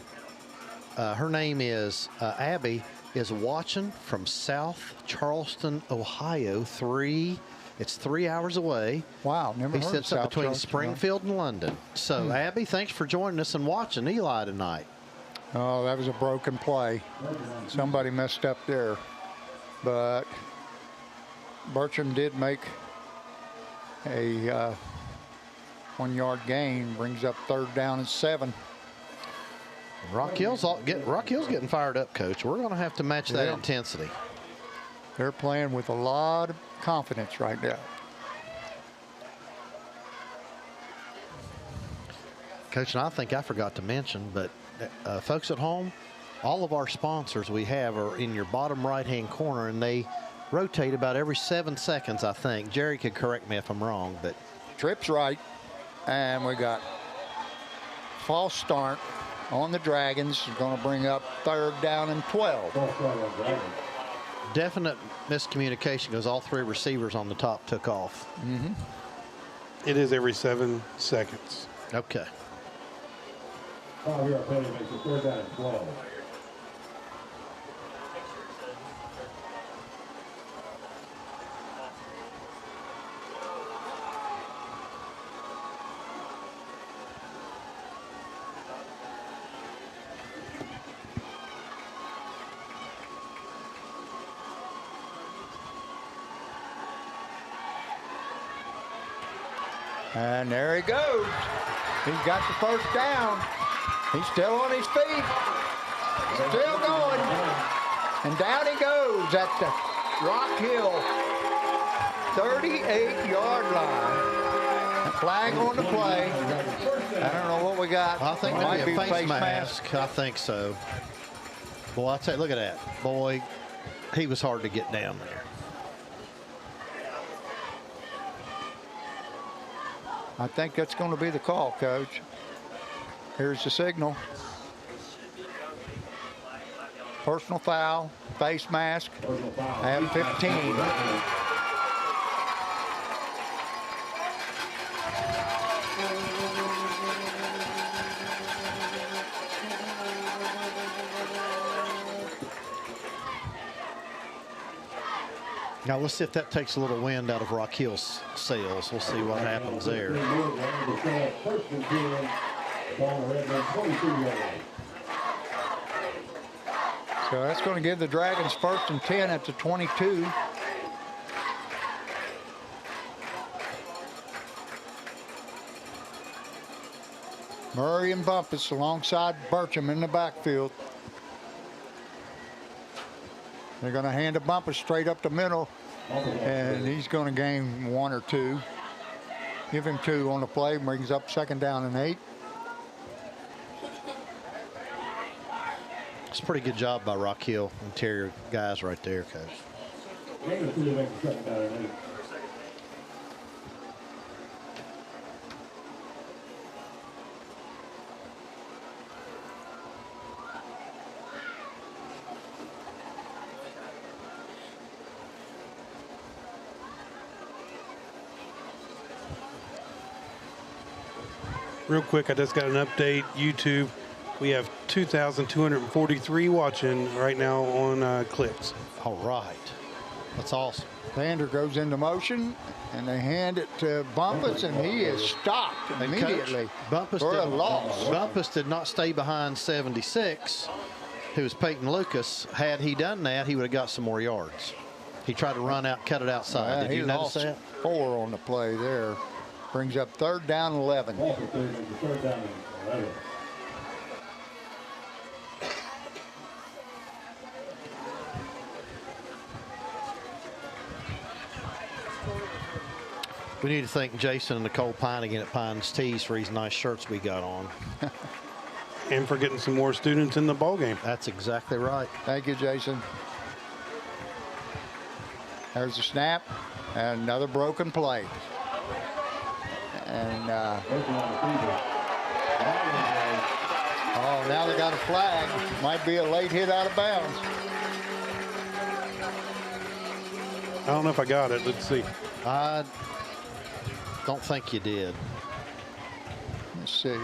S2: her name is Abby, is watching from South Charleston, Ohio. It's 3 hours away.
S1: Wow, never
S2: he
S1: heard
S2: sits
S1: of
S2: up
S1: South
S2: between
S1: Charleston,
S2: Springfield and London. So, Abby, thanks for joining us and watching Eli tonight.
S1: Oh, that was a broken play. Somebody messed up there. But Bertram did make a 1-yard gain, brings up 3rd down and 7.
S2: Rock Hill's getting fired up, Coach. We're going to have to match that intensity.
S1: They're playing with a lot of confidence right now.
S2: Coach, and I think I forgot to mention, but folks at home, all of our sponsors we have are in your bottom right-hand corner, and they rotate about every 7 seconds, I think. Jerry could correct me if I'm wrong, but
S1: Tripp's right, and we got false start on the Dragons. Is going to bring up 3rd down and 12.
S2: Definite miscommunication because all 3 receivers on the top took off.
S14: It is every 7 seconds.
S2: Okay.
S20: 5-yard penalty makes it 3rd down and 12.
S1: And there he goes. He's got the first down. He's still on his feet. Still going. And down he goes at the Rock Hill 38-yard line. A flag on the play. I don't know what we got.
S2: I think
S1: might
S2: maybe
S1: be
S2: a face mask. I think so. Boy, I tell you, look at that. Boy, he was hard to get down there.
S1: I think that's going to be the call, Coach. Here's the signal. Personal foul, face mask, at 15.
S2: Now let's see if that takes a little wind out of Rock Hill's sails. We'll see what happens there.
S1: So that's going to give the Dragons 1st and 10 at the 22. Murray and Bumpus alongside Burcham in the backfield. They're going to hand a Bumpus straight up the middle, and he's going to gain 1 or 2. Give him 2 on the play, brings up 2nd down and 8.
S2: It's a pretty good job by Rock Hill interior guys right there, Coach.
S14: Real quick, I just got an update. YouTube, we have 2,243 watching right now on clicks.
S2: All right. That's awesome.
S1: Vander goes into motion, and they hand it to Bumpus, and he is stopped immediately for a loss.
S2: Bumpus did not stay behind 76, who was Peyton Lucas. Had he done that, he would have got some more yards. He tried to run out, cut it outside. Did you notice that?
S1: 4 on the play there. Brings up 3rd down and 11.
S2: We need to thank Jason and Nicole Pine again at Pine's Tees for these nice shirts we got on.
S14: And for getting some more students in the ball game.
S2: That's exactly right.
S1: Thank you, Jason. There's a snap and another broken play. And oh, now they got a flag. Might be a late hit out of bounds.
S14: I don't know if I got it. Let's see.
S2: I don't think you did.
S1: Let's see.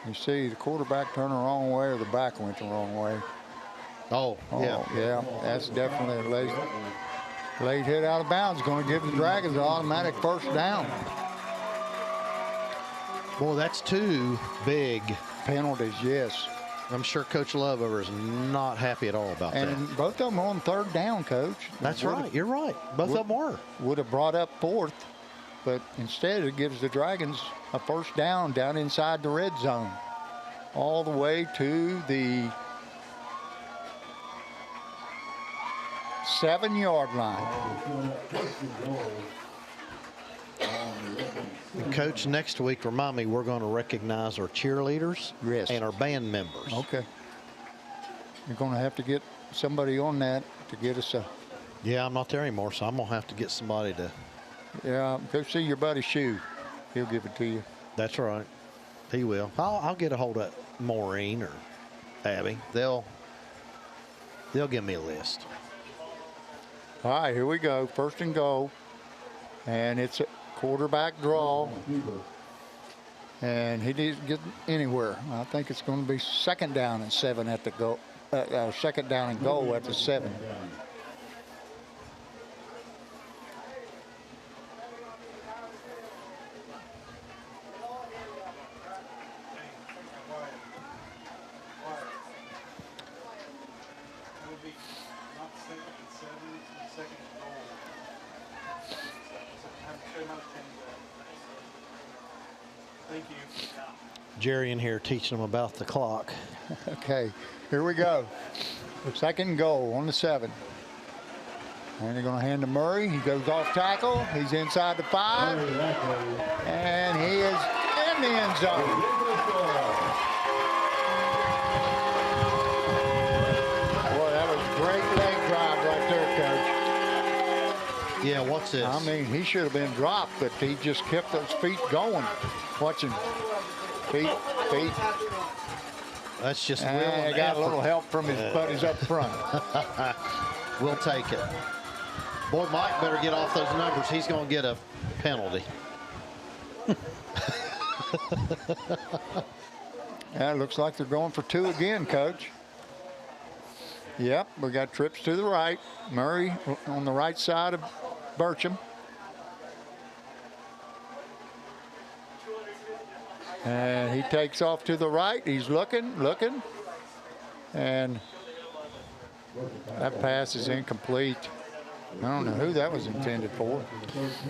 S1: You see the quarterback turned the wrong way or the back went the wrong way.
S2: Oh, yeah.
S1: Yeah, that's definitely a late hit out of bounds. Going to give the Dragons an automatic 1st down.
S2: Boy, that's 2 big
S1: penalties, yes.
S2: I'm sure Coach Loveover is not happy at all about that.
S1: And both of them on 3rd down, Coach.
S2: That's right. You're right. Both of them were.
S1: Would have brought up 4th, but instead it gives the Dragons a 1st down inside the red zone. All the way to the 7-yard line.
S2: And Coach, next week, remind me, we're going to recognize our cheerleaders and our band members.
S1: Okay. You're going to have to get somebody on that to get us a...
S2: Yeah, I'm not there anymore, so I'm going to have to get somebody to...
S1: Yeah, go see your buddy Shue. He'll give it to you.
S2: That's right. He will. I'll get a hold of Maureen or Abby. They'll give me a list.
S1: All right, here we go. 1st and goal. And it's a quarterback draw. And he didn't get anywhere. I think it's going to be 2nd down and 7 at the goal. 2nd down and goal at the 7.
S19: Thank you.
S2: Jerry in here teaching them about the clock.
S1: Okay, here we go. Second and goal on the 7. And they're going to hand to Murray. He goes off tackle. He's inside the 5. And he is in the end zone. Boy, that was a great leg drive right there, Coach.
S2: Yeah, what's this?
S1: I mean, he should have been dropped, but he just kept those feet going. Watch him. Feet.
S2: That's just will
S1: and
S2: and
S1: he got
S2: effort.
S1: a little help from his buddies up front.
S2: We'll take it. Boy, Mike better get off those numbers. He's going to get a penalty.
S1: Yeah, it looks like they're going for 2 again, Coach. Yep, we got trips to the right. Murray on the right side of Burcham. And he takes off to the right. He's looking. And that pass is incomplete. I don't know who that was intended for.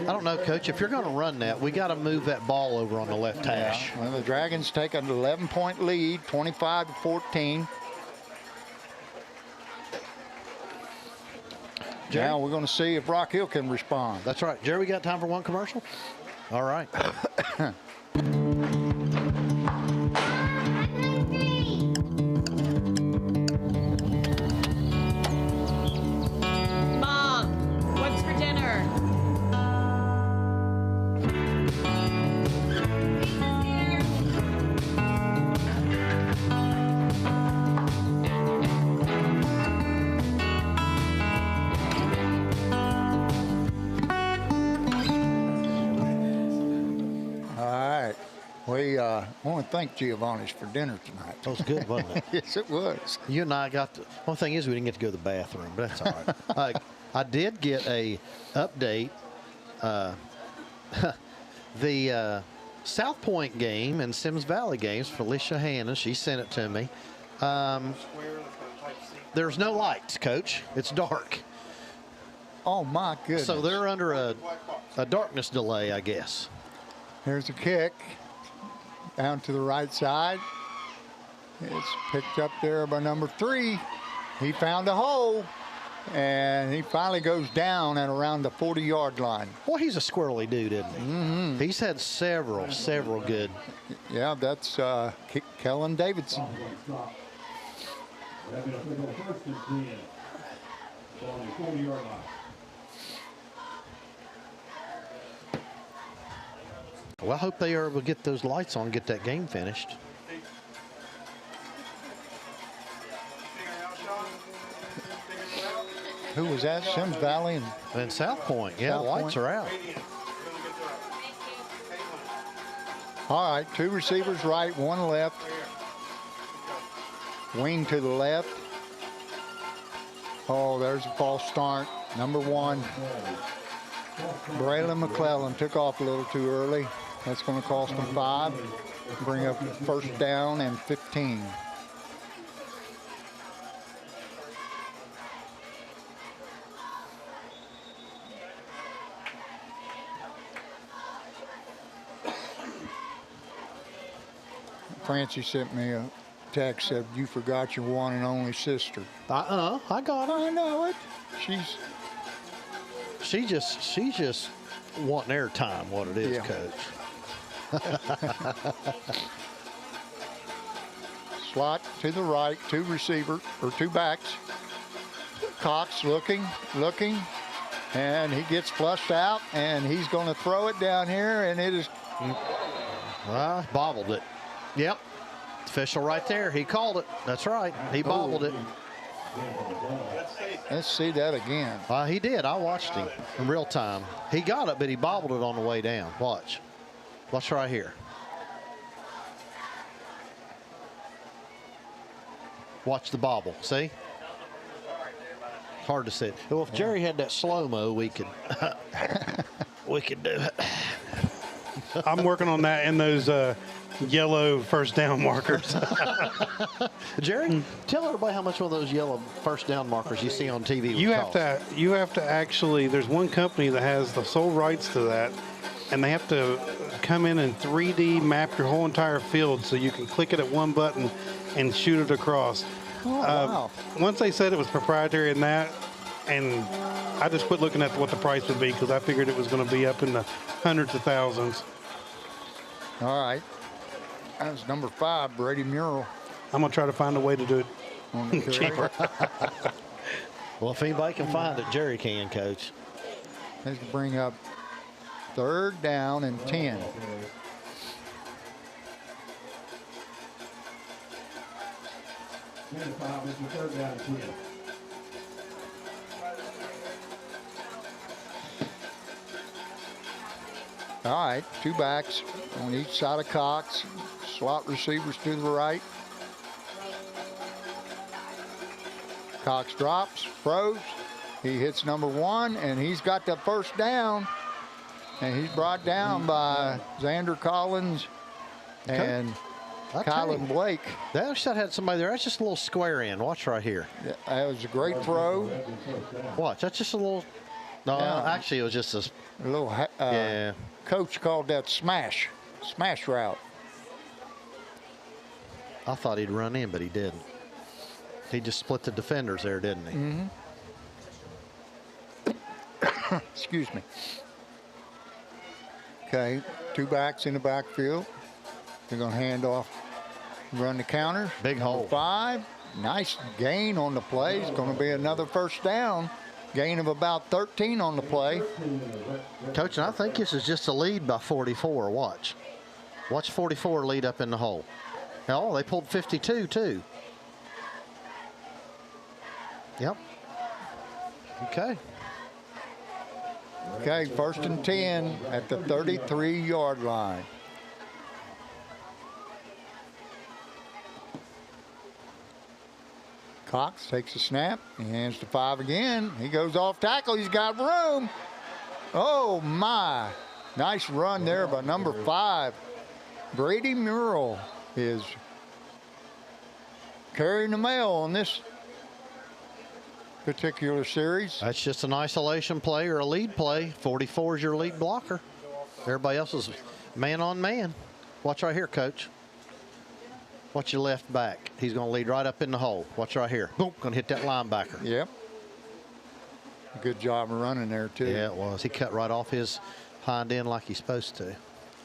S2: I don't know, Coach. If you're going to run that, we got to move that ball over on the left hash.
S1: Well, the Dragons take an 11-point lead, 25-14.
S2: Jerry?
S1: Now we're going to see if Rock Hill can respond.
S2: That's right. Jerry, we got time for one commercial? All right.
S12: Mom, what's for dinner?
S1: We want to thank Giovanni's for dinner tonight.
S2: That was good, wasn't it?
S1: Yes, it was.
S2: You and I got the one thing is we didn't get to go to the bathroom, but that's all right. I did get a update. The South Point game and Sims Valley games, Felicia Hannon, she sent it to me. There's no lights, Coach. It's dark.
S1: Oh, my goodness.
S2: So they're under a darkness delay, I guess.
S1: Here's a kick down to the right side. It's picked up there by number 3. He found a hole, and he finally goes down at around the 40-yard line.
S2: Well, he's a squirrely dude, isn't he?
S1: Mm-hmm.
S2: He's had several good.
S1: Yeah, that's Kellen Davidson.
S20: Having a pick up 1st and 10 on the 40-yard line.
S2: Well, I hope they are able to get those lights on, get that game finished.
S1: Who was that? Sims Valley
S2: and South Point. Yeah,
S1: South
S2: the lights
S1: Point.
S2: are out.
S1: All right, 2 receivers right, 1 left. Wing to the left. Oh, there's a false start. Number 1. Braylon McClellan took off a little too early. That's going to cost him 5. Bring up 1st down and 15. Francie sent me a text, said you forgot your one and only sister.
S2: I got her.
S1: I know it.
S2: She's just wanting airtime, what it is,
S1: Yeah.
S2: Coach.
S1: Slot to the right, 2 receivers, or 2 backs. Cox looking, and he gets flushed out, and he's going to throw it down here, and it is...
S2: Bobbled it. Yep. Official right there. He called it. That's right. He bobbled it.
S1: Let's see that again.
S2: He did. I watched him in real time. He got it, but he bobbled it on the way down. Watch. Watch right here. Watch the bobble. See? Hard to see. Well, if Jerry had that slow-mo, we could do it.
S14: I'm working on that in those yellow 1st down markers.
S2: Jerry, tell everybody how much one of those yellow 1st down markers you see on TV would
S14: You
S2: cost.
S14: have to actually, there's one company that has the sole rights to that, and they have to come in and 3D map your whole entire field so you can click it at one button and shoot it across.
S1: Oh, wow.
S14: Once they said it was proprietary in that, and I just quit looking at what the price would be because I figured it was going to be up in the hundreds of thousands.
S1: All right. That's number 5, Brady Mural.
S14: I'm going to try to find a way to do it
S1: on the
S14: cheaper.
S2: Well, if anybody can find it, Jerry can, Coach.
S1: Let's bring up 3rd down and 10. All right, 2 backs on each side of Cox. Slot receivers to the right. Cox drops, throws. He hits number 1, and he's got the first down. And he's brought down by Xander Collins and Kylan Blake.
S2: They actually had somebody there. That's just a little square in. Watch right here.
S1: That was a great throw.
S2: Watch, that's just a little. No, actually, it was just a
S1: little.
S2: Yeah.
S1: Coach called that smash route.
S2: I thought he'd run in, but he didn't. He just split the defenders there, didn't he?
S1: Mm-hmm. Excuse me. Okay, 2 backs in the backfield. They're going to hand off, run the counter.
S2: Big hole.
S1: 5. Nice gain on the play. It's going to be another first down. Gain of about 13 on the play.
S2: Coach, and I think this is just a lead by 44. Watch. Watch 44 lead up in the hole. Hell, they pulled 52 too. Yep. Okay.
S1: Okay, 1st and 10 at the 33-yard line. Cox takes a snap. He hands to 5 again. He goes off tackle. He's got room. Oh, my. Nice run there by number 5. Brady Mural is carrying the mail on this particular series.
S2: That's just an isolation play or a lead play. 44 is your lead blocker. Everybody else is man on man. Watch right here, Coach. Watch your left back. He's going to lead right up in the hole. Watch right here. Boom, going to hit that linebacker.
S1: Yep. Good job of running there, too.
S2: Yeah, it was. He cut right off his hind end like he's supposed to.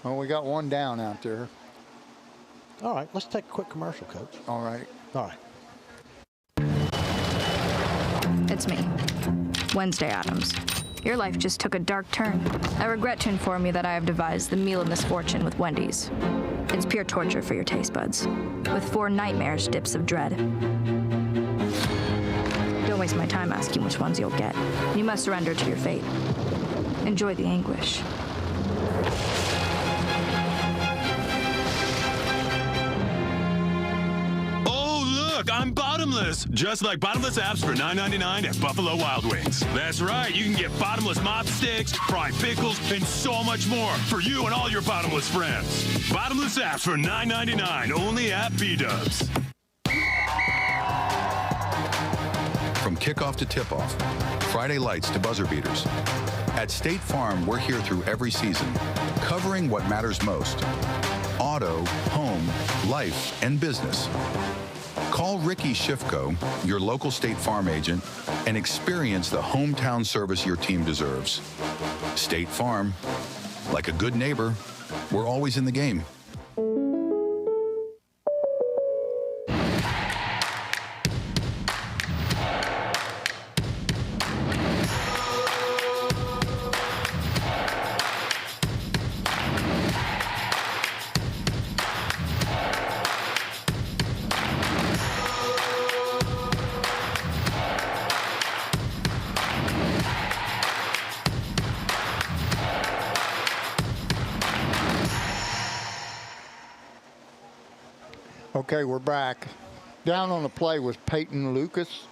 S1: Well, we got 1 down out there.
S2: All right, let's take a quick commercial, Coach.
S1: All right.
S2: All right.
S7: It's me, Wednesday Addams. Your life just took a dark turn. I regret to inform you that I have devised the meal of misfortune with Wendy's. It's pure torture for your taste buds, with 4 nightmarish dips of dread. Don't waste my time asking which ones you'll get. You must surrender to your fate. Enjoy the anguish.
S6: Look, I'm bottomless. Just like bottomless apps for $9.99 at Buffalo Wild Wings. That's right, you can get bottomless mop sticks, fried pickles, and so much more for you and all your bottomless friends. Bottomless apps for $9.99 only at B-Dubs.
S10: From kickoff to tip-off, Friday lights to buzzer beaters. At State Farm, we're here through every season, covering what matters most. Auto, home, life, and business. Call Ricky Schiffko, your local State Farm agent, and experience the hometown service your team deserves. State Farm, like a good neighbor, we're always in the game.
S1: Okay, we're back. Down on the play was Peyton Lucas,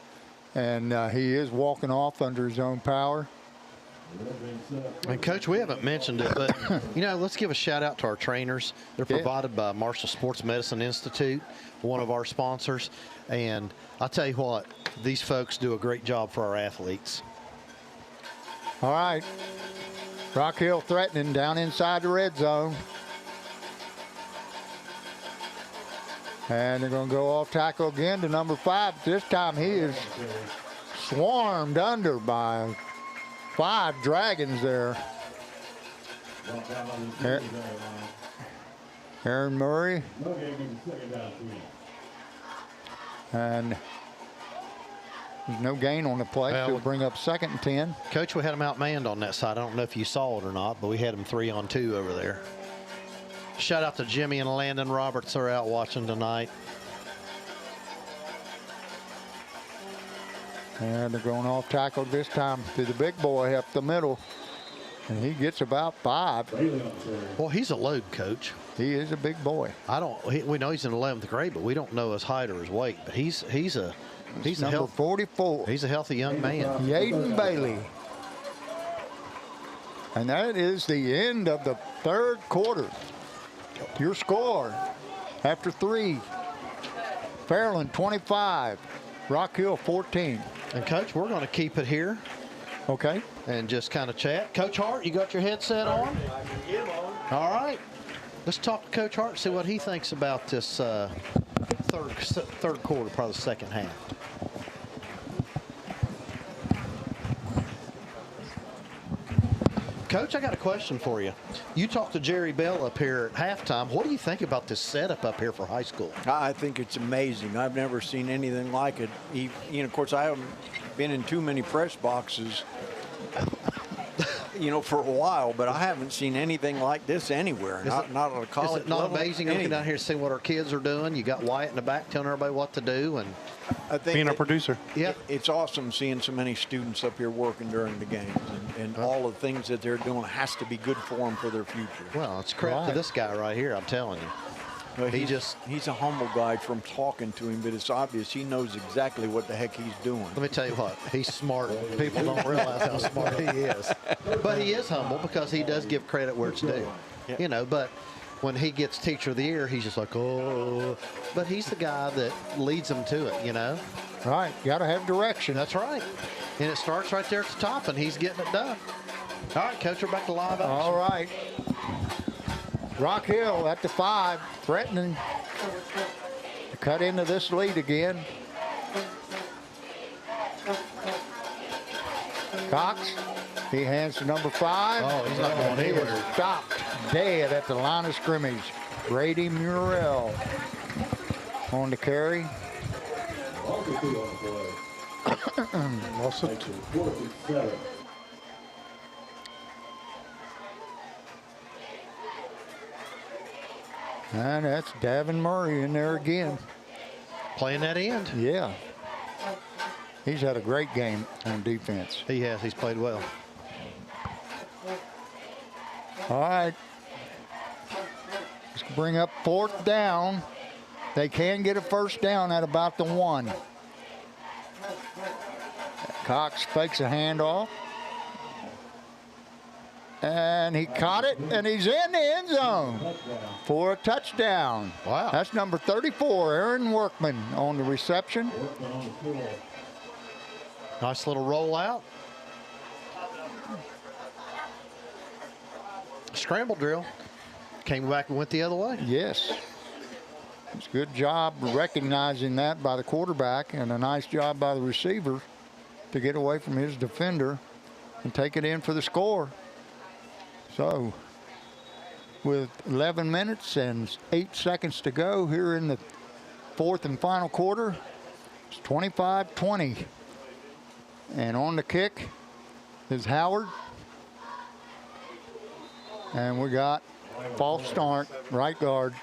S1: and he is walking off under his own power.
S2: And Coach, we haven't mentioned it, but you know, let's give a shout out to our trainers. They're provided by Marshall Sports Medicine Institute, one of our sponsors. And I'll tell you what, these folks do a great job for our athletes.
S1: All right. Rock Hill threatening down inside the red zone. And they're going to go off tackle again to number 5. This time he is swarmed under by 5 Dragons there. Aaron Murray. And there's no gain on the play.
S2: Well,
S1: So we'll bring up 2nd and 10.
S2: Coach, we had them outmanned on that side. I don't know if you saw it or not, but we had them 3-on-2 over there. Shout out to Jimmy and Landon Roberts are out watching tonight.
S1: And they're going off tackle this time to the big boy up the middle. And he gets about 5.
S2: Well, he's a load, Coach.
S1: He is a big boy.
S2: We know he's in 11th grade, but we don't know his height or his weight. But he's a
S1: number 44.
S2: He's a healthy young man.
S1: Yaden Bailey. And that is the end of the 3rd quarter. Your score after 3. Fairland 25, Rock Hill 14.
S2: And Coach, we're going to keep it here.
S1: Okay.
S2: And just kind of chat. Coach Hart, you got your headset on? All right. Let's talk to Coach Hart, see what he thinks about this third quarter, probably the second half. Coach, I got a question for you. You talked to Jerry Bell up here at halftime. What do you think about this setup up here for high school?
S13: I think it's amazing. I've never seen anything like it. Of course, I haven't been in too many press boxes, for a while, but I haven't seen anything like this anywhere. Not at a college level.
S2: Is it not amazing looking down here seeing what our kids are doing? You got Wyatt in the back telling everybody what to do, and
S13: I think
S14: being a producer.
S2: Yeah,
S13: it's awesome seeing so many students up here working during the games, and all the things that they're doing has to be good for them for their future.
S2: Well, it's credit to this guy right here, I'm telling you.
S13: Well, he's a humble guy from talking to him, but it's obvious he knows exactly what the heck he's doing.
S2: Let me tell you what, he's smart. People don't realize how smart he is. But he is humble because he does give credit where it's due.
S13: Yeah.
S2: But when he gets Teacher of the Year, he's just like, oh. But he's the guy that leads them to it,
S1: Right, got to have direction.
S2: That's right. And it starts right there at the top, and he's getting it done. All right, Coach, we're back to live action.
S1: All right. Rock Hill at the 5, threatening to cut into this lead again. Cox, he hands to number 5.
S2: Oh, he's not going anywhere.
S1: He is stopped dead at the line of scrimmage. Brady Murrell on the carry.
S14: Lost it.
S1: And that's Davin Murray in there again.
S2: Playing that end.
S1: Yeah. He's had a great game on defense.
S2: He has. He's played well.
S1: All right. Let's bring up 4th down. They can get a first down at about the 1. Cox fakes a handoff. And he caught it, and he's in the end zone for a touchdown.
S2: Wow.
S1: That's number 34, Aaron Workman on the reception.
S2: Nice little rollout. Scramble drill. Came back and went the other way.
S1: Yes. It's a good job recognizing that by the quarterback, and a nice job by the receiver to get away from his defender and take it in for the score. So, with 11 minutes and 8 seconds to go here in the 4th and final quarter, it's 25-20. And on the kick is Howard. And we got false start, right guard.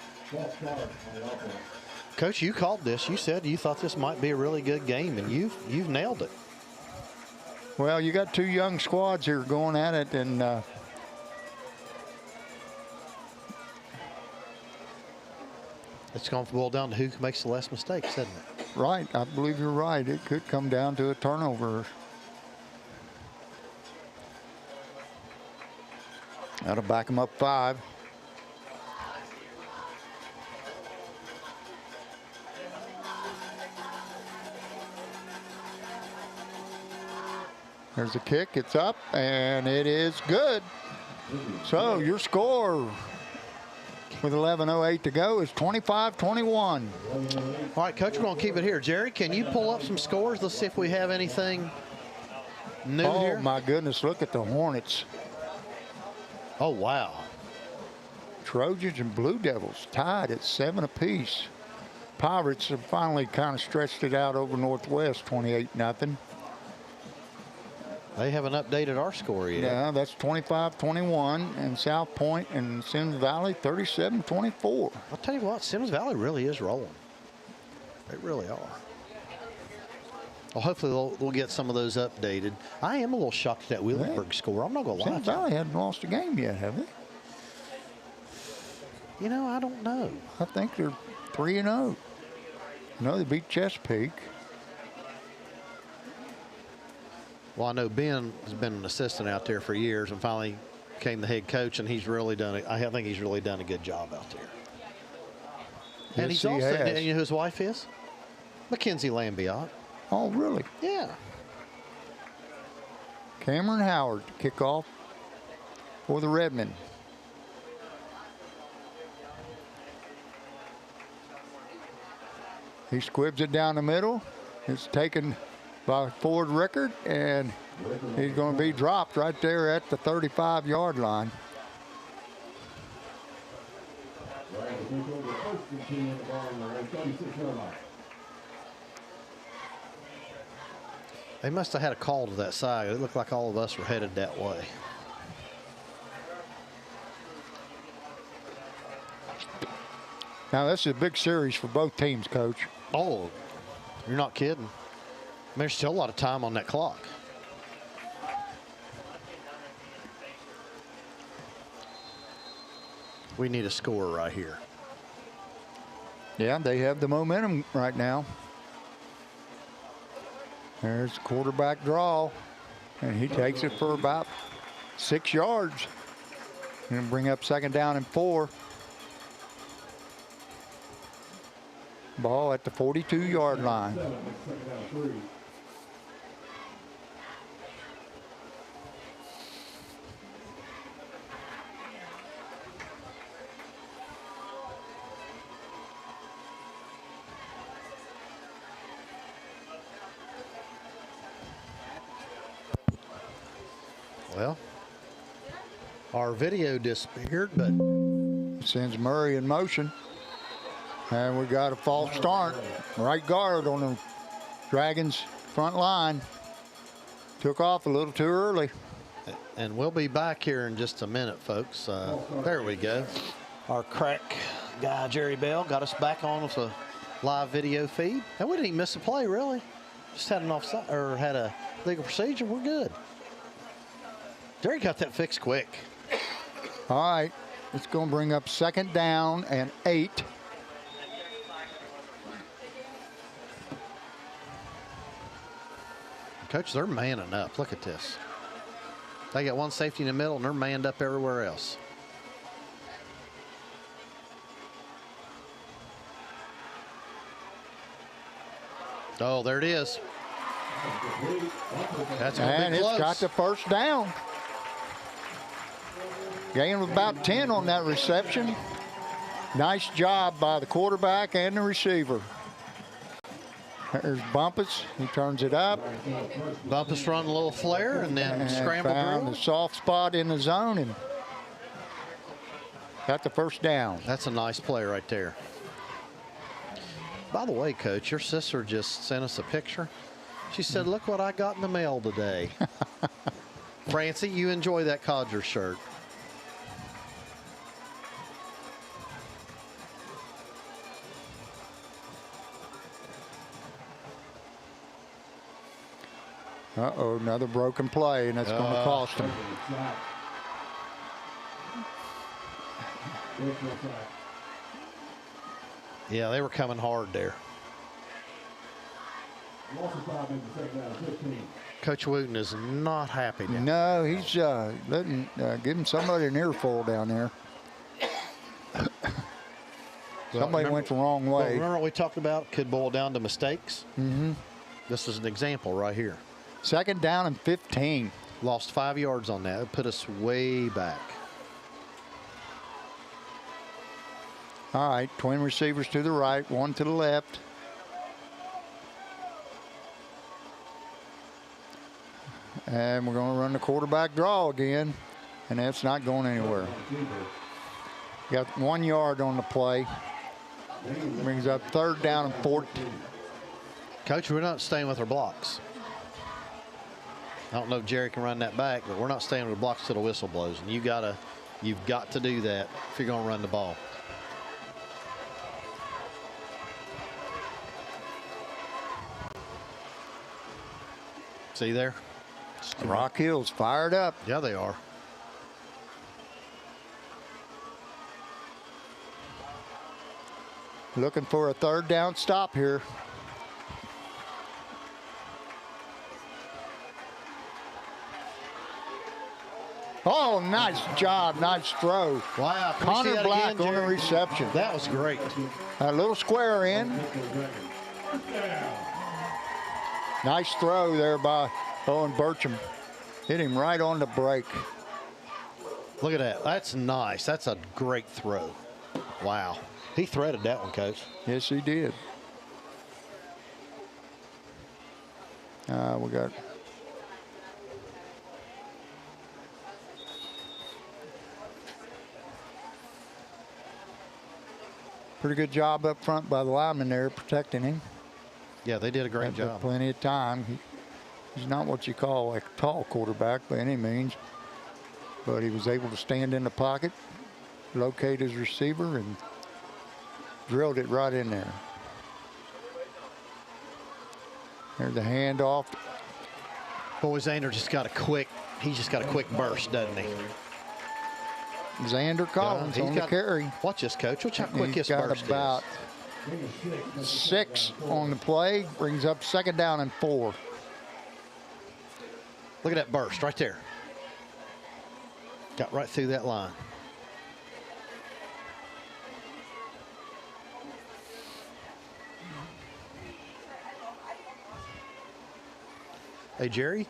S2: Coach, you called this. You said you thought this might be a really good game, and you've nailed it.
S1: Well, you got 2 young squads here going at it, and
S2: it's going to boil down to who makes the less mistakes, doesn't it?
S1: Right. I believe you're right. It could come down to a turnover. That'll back them up 5. There's a kick. It's up, and it is good. So your score with 11:08 to go is 25-21.
S2: All right, Coach, we're going to keep it here. Jerry, can you pull up some scores? Let's see if we have anything new here.
S1: Oh, my goodness. Look at the Hornets.
S2: Oh, wow.
S1: Trojans and Blue Devils tied at 7 apiece. Pirates have finally kind of stretched it out over Northwest, 28-0.
S2: They haven't updated our score yet.
S1: Yeah, that's 25-21, and South Point and Sims Valley 37-24.
S2: I'll tell you what, Sims Valley really is rolling. They really are. Well, hopefully they'll get some of those updated. I am a little shocked at that Wheelenburg score. I'm not going to lie.
S1: Sims Valley hasn't lost a game yet, have they?
S2: You know, I don't know.
S1: I think they're 3-0. No, they beat Chesapeake.
S2: Well, I know Ben has been an assistant out there for years and finally became the head coach, and he's really done it. I think he's really done a good job out there. And
S1: Yes,
S2: he's also,
S1: has.
S2: and you know who his wife is? Mackenzie Lambiot.
S1: Oh, really?
S2: Yeah.
S1: Cameron Howard to kick off for the Redmen. He squibs it down the middle. It's taken by Ford Rickard, and he's going to be dropped right there at the 35-yard line.
S2: They must have had a call to that side. It looked like all of us were headed that way.
S1: Now, this is a big series for both teams, Coach.
S2: Oh, you're not kidding. There's still a lot of time on that clock. We need a score right here.
S1: Yeah, they have the momentum right now. There's the quarterback draw, and he takes it for about 6 yards. And bring up 2nd down and 4. Ball at the 42-yard line.
S2: Well, our video disappeared, but
S1: sends Murray in motion. And we got a false start. Right guard on the Dragons front line. Took off a little too early.
S2: And we'll be back here in just a minute, folks. There we go. Our crack guy, Jerry Bell, got us back on with a live video feed. And we didn't even miss a play, really. Just had an offside, or had a legal procedure. We're good. Jerry got that fixed quick.
S1: All right. It's going to bring up 2nd down and 8.
S2: Coach, they're manning up. Look at this. They got one safety in the middle, and they're manned up everywhere else. Oh, there it is. That's going to
S1: And
S2: be close.
S1: it's got the 1st down. Gain of about 10 on that reception. Nice job by the quarterback and the receiver. There's Bumpus. He turns it up.
S2: Bumpus run a little flare and then scramble
S1: found
S2: drill.
S1: the soft spot in the zone and got the 1st down.
S2: That's a nice play right there. By the way, Coach, your sister just sent us a picture. She said, look what I got in the mail today. Francie, you enjoy that Codgers shirt.
S1: Uh-oh, another broken play, and that's going to cost him.
S2: Yeah, they were coming hard there. Coach Wooten is not happy now.
S1: No, he's giving somebody an earful down there. Somebody went the wrong way.
S2: Remember what we talked about? Could boil down to mistakes.
S1: Mm-hmm.
S2: This is an example right here.
S1: Second down and 15.
S2: Lost 5 yards on that. It put us way back.
S1: All right, twin receivers to the right, one to the left. And we're going to run the quarterback draw again, and that's not going anywhere. Got 1 yard on the play. Brings up third down and 14.
S2: Coach, we're not staying with our blocks. I don't know if Jerry can run that back, but we're not staying with the blocks till the whistle blows. And you've got to do that if you're going to run the ball. See there?
S1: Rock Hill's fired up.
S2: Yeah, they are.
S1: Looking for a third down stop here. Oh, nice job, nice throw.
S2: Wow.
S1: Connor Black on the reception.
S2: That was great.
S1: A little square in. Nice throw there by Owen Burcham. Hit him right on the break.
S2: Look at that. That's nice. That's a great throw. Wow. He threaded that one, Coach.
S1: Yes, he did. We got pretty good job up front by the lineman there protecting him.
S2: Yeah, they did a great
S1: Had
S2: job.
S1: Plenty of time. He's not what you call a tall quarterback by any means, but he was able to stand in the pocket, locate his receiver, and drilled it right in there. There's the handoff.
S2: Boy, Zander just got a quick burst, doesn't he?
S1: Xander Collins on the carry.
S2: Watch this, Coach. Watch how quick his
S1: He's got
S2: burst
S1: about 6 on the play. Brings up second down and 4.
S2: Look at that burst right there. Got right through that line. Hey, Jerry,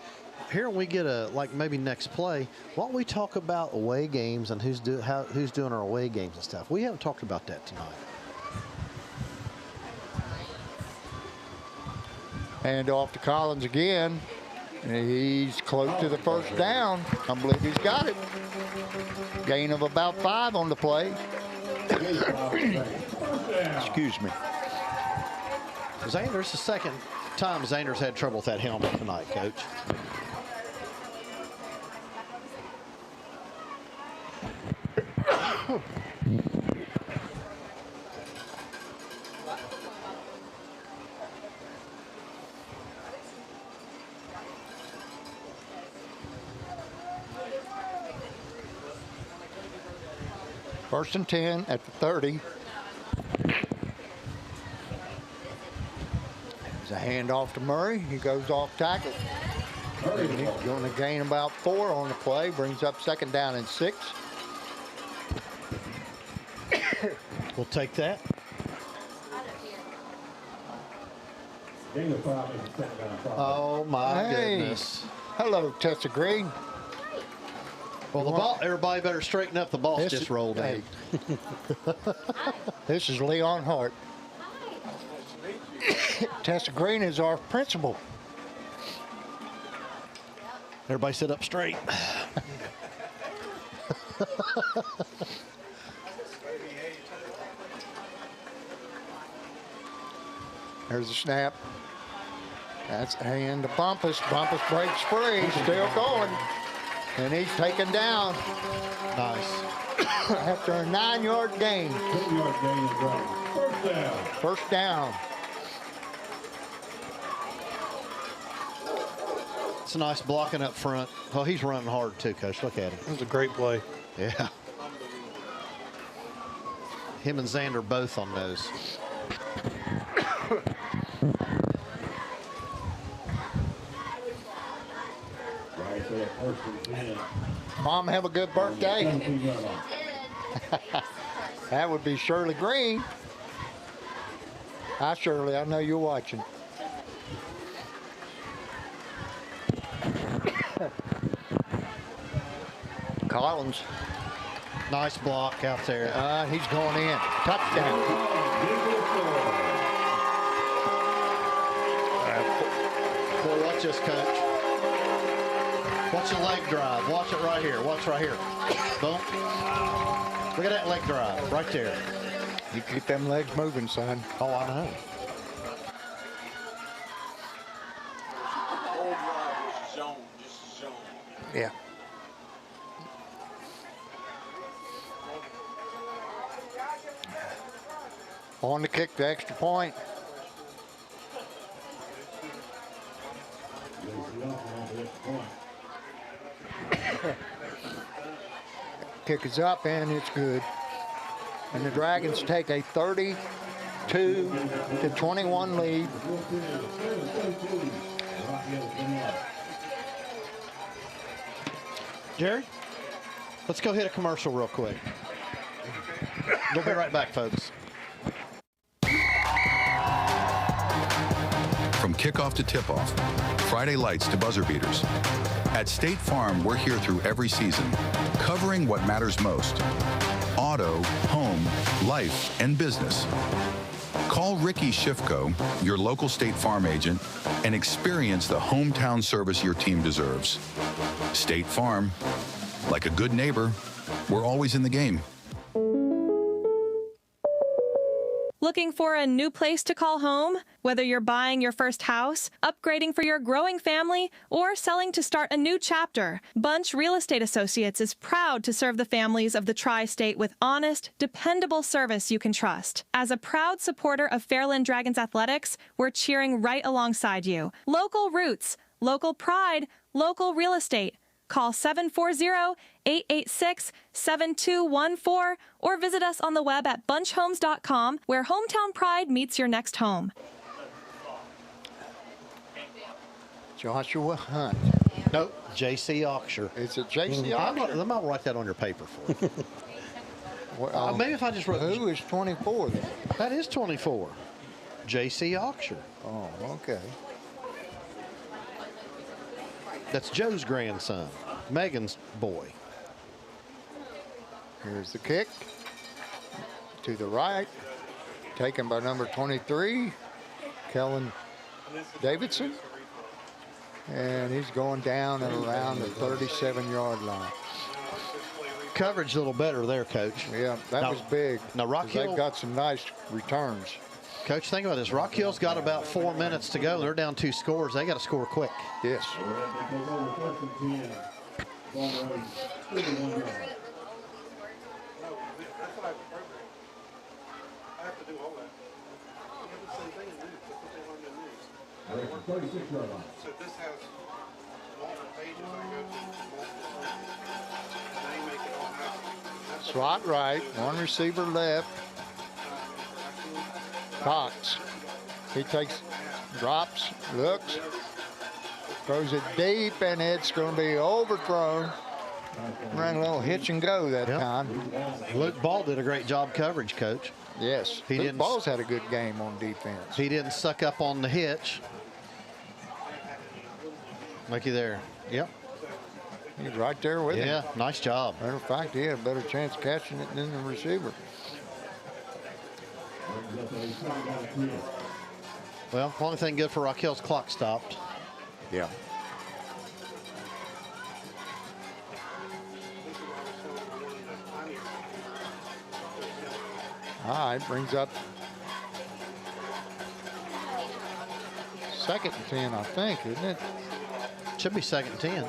S2: here when we get maybe next play, why don't we talk about away games and who's doing our away games and stuff? We haven't talked about that tonight.
S1: Hand off to Collins again. And he's close to the first down. I believe he's got it. Gain of about 5 on the play. Excuse me.
S2: Zander's the second time Zander's had trouble with that helmet tonight, Coach.
S1: First and 10 at the 30. There's a handoff to Murray. He goes off tackle. He's going to gain about 4 on the play. Brings up second down and 6.
S2: We'll take that. Oh, my goodness.
S1: Hello, Tessa Green.
S2: Well, the ball, everybody better straighten up. The ball's just rolled in.
S1: This is Leon Hart. Tessa Green is our principal.
S2: Everybody sit up straight.
S1: There's the snap. That's and the Bumpus. Bumpus breaks free. Still going. And he's taken down.
S2: Nice.
S1: After a 9-yard gain.
S20: 2-yard gain is right. First down.
S1: First down.
S2: It's a nice blocking up front. Oh, he's running hard too, Coach. Look at him.
S14: That was a great play.
S2: Yeah. Him and Zander both on those.
S1: Mom, have a good birthday. That would be Shirley Green. Hi, Shirley. I know you're watching. Collins.
S2: Nice block out there.
S1: He's going in. Touchdown.
S2: Boy, watch this, Coach. Watch the leg drive. Watch it right here. Watch right here. Boom. Look at that leg drive right there.
S1: You keep them legs moving, son.
S2: Oh, I know.
S1: Yeah. On the kick, the extra point. Kick is up and it's good. And the Dragons take a 32-21 lead.
S2: Jerry, let's go hit a commercial real quick. We'll be right back, folks.
S10: From kickoff to tip-off, Friday lights to buzzer beaters. At State Farm, we're here through every season, covering what matters most. Auto, home, life, and business. Call Ricky Shifko, your local State Farm agent, and experience the hometown service your team deserves. State Farm, like a good neighbor, we're always in the game.
S3: Looking for a new place to call home? Whether you're buying your first house, upgrading for your growing family, or selling to start a new chapter, Bunch Real Estate Associates is proud to serve the families of the Tri-State with honest, dependable service you can trust. As a proud supporter of Fairland Dragons athletics, we're cheering right alongside you. Local roots, local pride, local real estate. Call 740-886-7214 or visit us on the web at bunchhomes.com, where hometown pride meets your next home.
S1: Joshua Hunt.
S2: Nope, J.C. Oxshire.
S1: It's a J.C. Oxshire.
S2: I might write that on your paper for you. Well, maybe if I just wrote...
S1: Who is 24 then?
S2: That is 24. J.C. Oxshire.
S1: Oh, okay.
S2: That's Joe's grandson, Megan's boy.
S1: Here's the kick to the right, taken by number 23, Kellen Davidson. And he's going down and around the 37-yard line.
S2: Coverage a little better there, Coach.
S1: Yeah, that was big.
S2: Now, Rock Hill...
S1: They've got some nice returns.
S2: Coach, think about this. Rock Hill's got about 4 minutes to go. They're down 2 scores. They got to score quick.
S1: Yes.
S19: So this has multiple pages I go to, and they make it all happen.
S1: Slot right, one receiver left. Cox. He takes, drops, looks, throws it deep, and it's going to be overthrown. Ran a little hitch and go that time.
S2: Luke Ball did a great job coverage, Coach.
S1: Yes. Luke Ball's had a good game on defense.
S2: He didn't suck up on the hitch. Looky there. Yep.
S1: He's right there with him.
S2: Yeah, nice job.
S1: Matter of fact, he had a better chance catching it than the receiver.
S2: Well, only thing good for Rock Hill's clock stopped.
S1: Yeah. All right, brings up 2nd and 10, I think, isn't it?
S2: Should be 2nd and 10.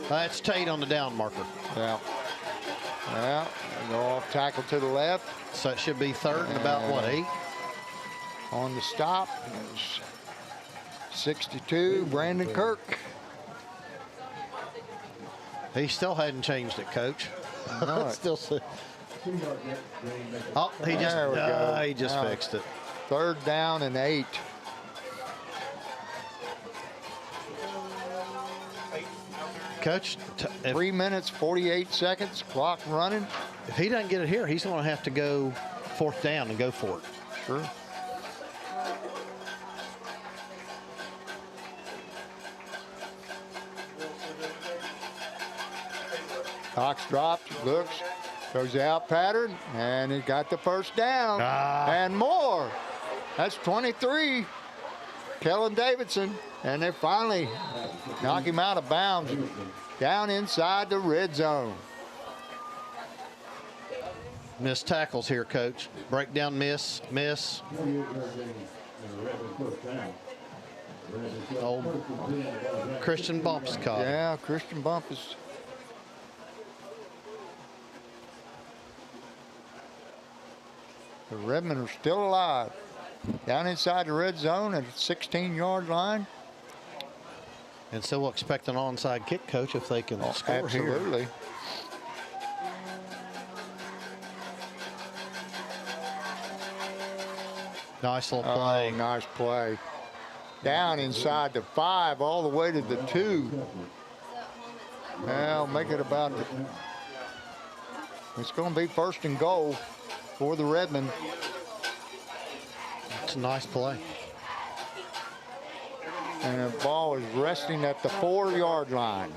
S2: That's Tate on the down marker.
S1: Yeah. Yeah, go off tackle to the left.
S2: So it should be 3rd and about, what, 8?
S1: On the stop is 62, Brandon Kirk.
S2: He still hadn't changed it, Coach.
S1: No,
S2: still. Oh, he just fixed it.
S1: 3rd down and 8.
S2: Coach,
S1: 3 minutes, 48 seconds, clock running.
S2: If he doesn't get it here, he's going to have to go 4th down and go for it.
S1: Sure. Cox drops, looks, goes the out pattern, and he got the first down. And more. That's 23. Kellen Davidson. And they finally knock him out of bounds down inside the red zone.
S2: Missed tackles here, Coach. Breakdown, miss. Christian Bump's caught.
S1: Yeah, Christian Bump is. The Redmen are still alive. Down inside the red zone at the 16-yard line.
S2: And so we'll expect an onside kick, Coach, if they can score
S1: absolutely.
S2: Here. Nice little play.
S1: Oh, nice play. Down inside the 5, all the way to the 2. Well, make it about it's going to be first and goal for the Redmen.
S2: It's a nice play.
S1: And the ball is resting at the 4-yard line.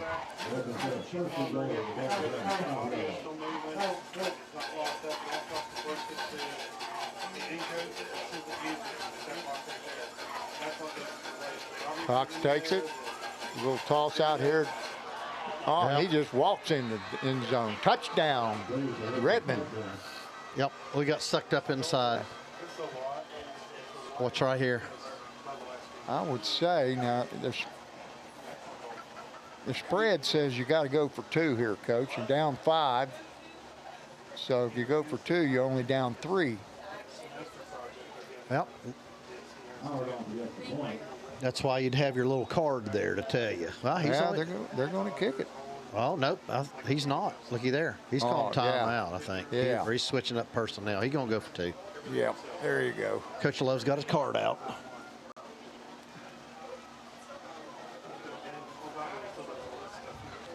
S1: Cox takes it. A little toss out here. Oh, yep. He just walks in the end zone. Touchdown, Redmen.
S2: Yep, we got sucked up inside. Watch right here.
S1: I would say now the spread says you got to go for 2 here, Coach. You're down 5. So if you go for 2, you're only down 3.
S2: Yep. That's why you'd have your little card there to tell you. Well,
S1: they're going to kick it.
S2: Well, nope, he's not. Looky there. He's calling timeout, I think.
S1: Yeah.
S2: Or he's switching up personnel. He's going to go for 2.
S1: Yep, there you go.
S2: Coach Love's got his card out.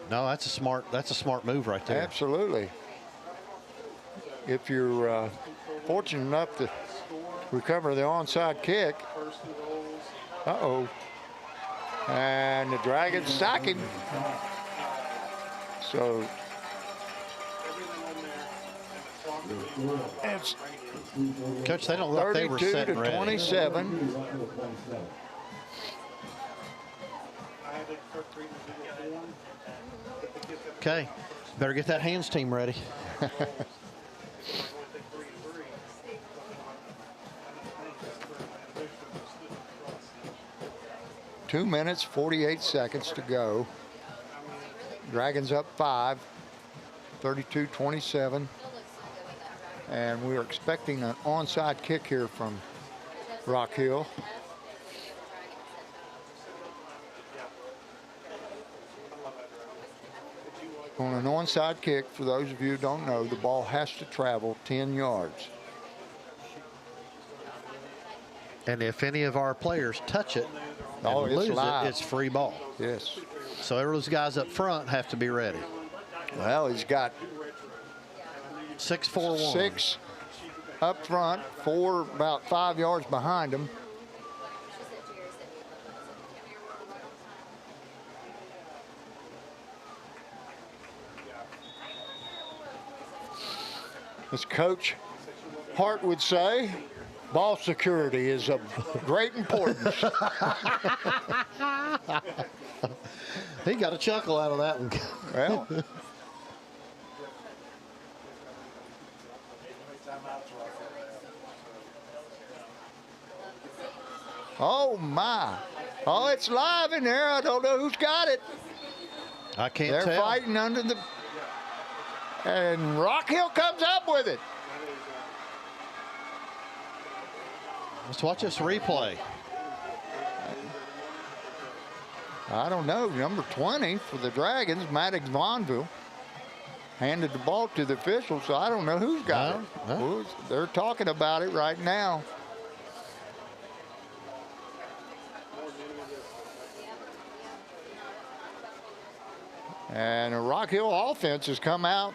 S2: No, that's a smart move right there.
S1: Absolutely. If you're fortunate enough to recover the onside kick. Uh-oh. And the Dragons sack him. So it's
S2: Coach, they don't look like they were set and ready.
S1: 27.
S2: Okay, better get that hands team ready.
S1: 2 minutes, 48 seconds to go. Dragons up 5, 32-27. And we're expecting an onside kick here from Rock Hill. On an onside kick, for those of you who don't know, the ball has to travel 10 yards.
S2: And if any of our players touch it and lose it, it's free ball.
S1: Yes.
S2: So every those guys up front have to be ready.
S1: Well, he's got
S2: 6, 4, 1.
S1: 6 up front, 4 about 5 yards behind him. As Coach Hart would say, ball security is of great importance.
S2: He got a chuckle out of that one.
S1: Well, oh my. Oh, it's live in there. I don't know who's got it.
S2: I can't
S1: tell. They're fighting under the... And Rock Hill comes up with it.
S2: Let's watch this replay.
S1: I don't know. Number 20 for the Dragons, Maddox Vonville, handed the ball to the official, so I don't know who's got it.
S2: No.
S1: They're talking about it right now. And the Rock Hill offense has come out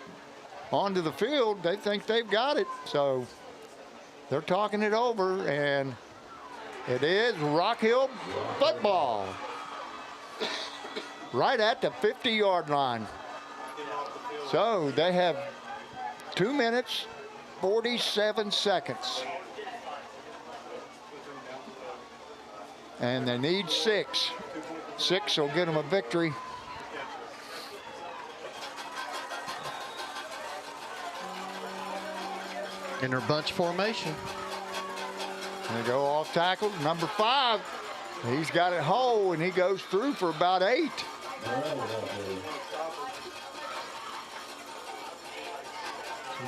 S1: onto the field. They think they've got it. So they're talking it over, and it is Rock Hill football. Right at the 50-yard line. So they have 2 minutes, 47 seconds. And they need 6. 6 will get them a victory.
S2: In their bunch formation.
S1: They go off tackle. Number 5, he's got it whole, and he goes through for about 8.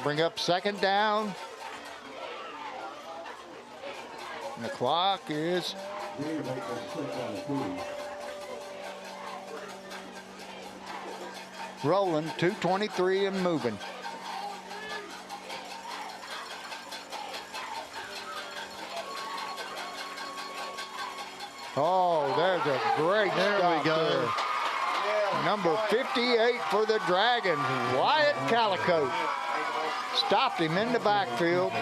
S1: Bring up 2nd down. And the clock is rolling, 2:23 and moving. Oh, there's a great stop there. Number 58 for the Dragons, Wyatt Calico. Stopped him in the backfield.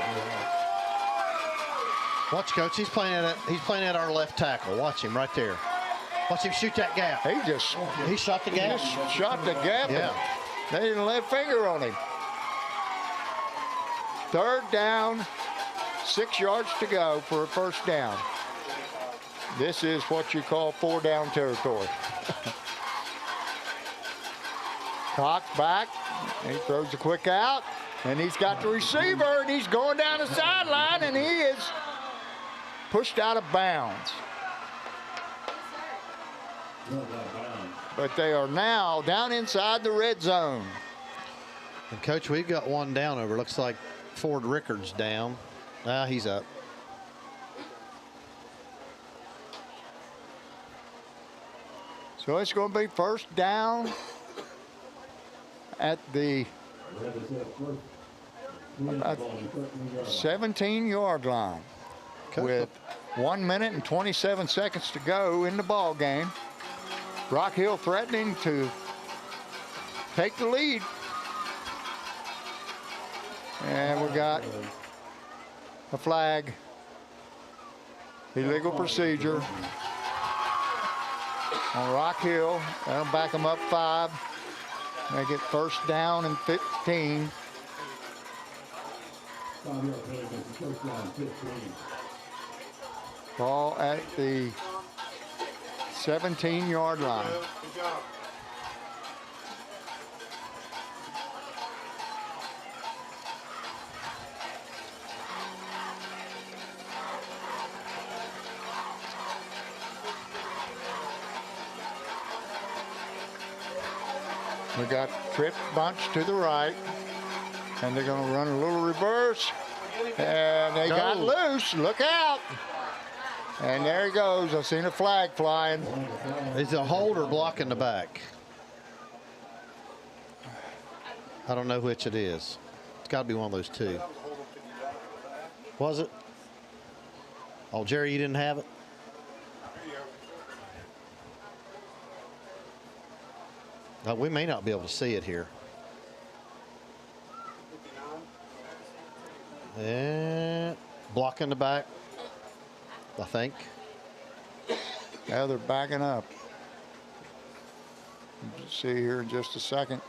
S2: Watch, Coach. He's playing at our left tackle. Watch him right there. Watch him shoot that gap. He shot the gap.
S1: He just shot the gap.
S2: Yeah.
S1: They didn't lay a finger on him. 3rd down, 6 yards to go for a 1st down. This is what you call 4-down territory. Cox back. He throws a quick out. And he's got the receiver, and he's going down the sideline, and he is pushed out of bounds. But they are now down inside the red zone.
S2: And Coach, we've got one down over. Looks like Ford Rickard's down. Now he's up.
S1: So it's going to be 1st down at the 17-yard line with 1 minute and 27 seconds to go in the ball game. Rock Hill threatening to take the lead. And we got a flag. Illegal procedure on Rock Hill. That'll back them up 5. Make it 1st down and 15. Ball at the 17-yard line. We got trip bunch to the right, and they're going to run a little reverse, and they got loose. Look out! And there he goes. I seen a flag flying.
S2: Is a holder blocking the back? I don't know which it is. It's got to be one of those two. Was it? Oh, Jerry, you didn't have it? We may not be able to see it here. And blocking the back, I think.
S1: Now they're backing up. We'll see here in just a second.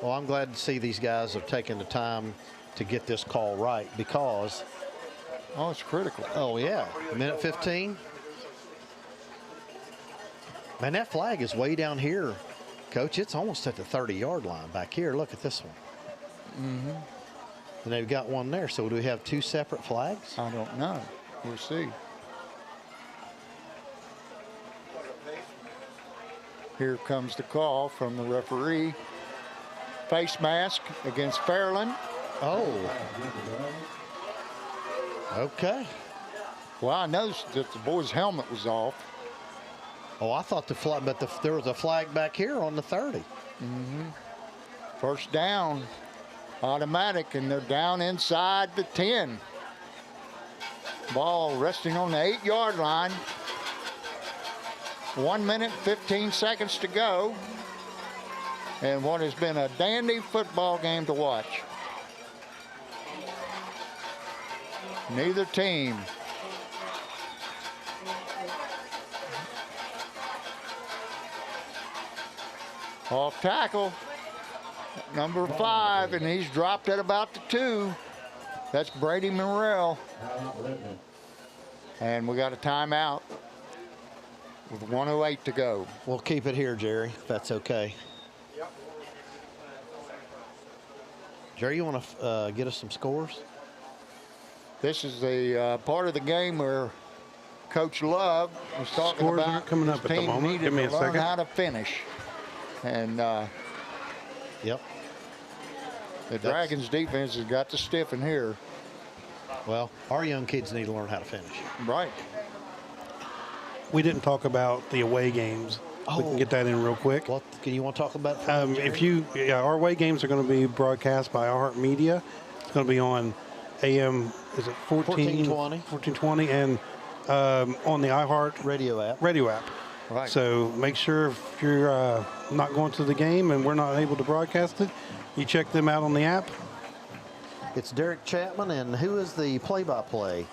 S2: Well, I'm glad to see these guys have taken the time to get this call right because.
S1: Oh, it's critical.
S2: Oh, yeah. Minute 15. Man, that flag is way down here, Coach. It's almost at the 30-yard line back here. Look at this one.
S1: Mm-hmm.
S2: And they've got one there. So do we have 2 separate flags?
S1: I don't know. We'll see. Here comes the call from the referee. Face mask against Fairland.
S2: Oh. Okay.
S1: Well, I noticed that the boy's helmet was off.
S2: Oh, I thought the flag, but there was a flag back here on the 30.
S1: Mm-hmm. 1st down, automatic, and they're down inside the 10. Ball resting on the 8-yard line. 1 minute, 15 seconds to go. And what has been a dandy football game to watch. Neither team Off tackle, number 5, and he's dropped at about the 2. That's Brady Morrell. And we got a timeout with 1:08 to go.
S2: We'll keep it here, Jerry, if that's okay.
S1: Yep.
S2: Jerry, you want to get us some scores?
S1: This is the part of the game where Coach Love was talking
S14: Scores
S1: about
S14: aren't coming
S1: his
S14: up at the
S1: team
S14: moment.
S1: needed
S14: Give me
S1: to
S14: a
S1: learn
S14: second.
S1: how to finish. And
S2: yep.
S1: The Dragons defense has got to stiffen here.
S2: Well, our young kids need to learn how to finish.
S1: Right.
S14: We didn't talk about the away games. We can get that in real quick.
S2: What can you want to talk about?
S14: Our away games are going to be broadcast by iHeartMedia. It's going to be on AM, is it 1420, and on the iHeart
S2: radio app.
S1: Right.
S14: So make sure if you're not going to the game and we're not able to broadcast it, you check them out on the app.
S2: It's Derek Chapman, and who is the play-by-play?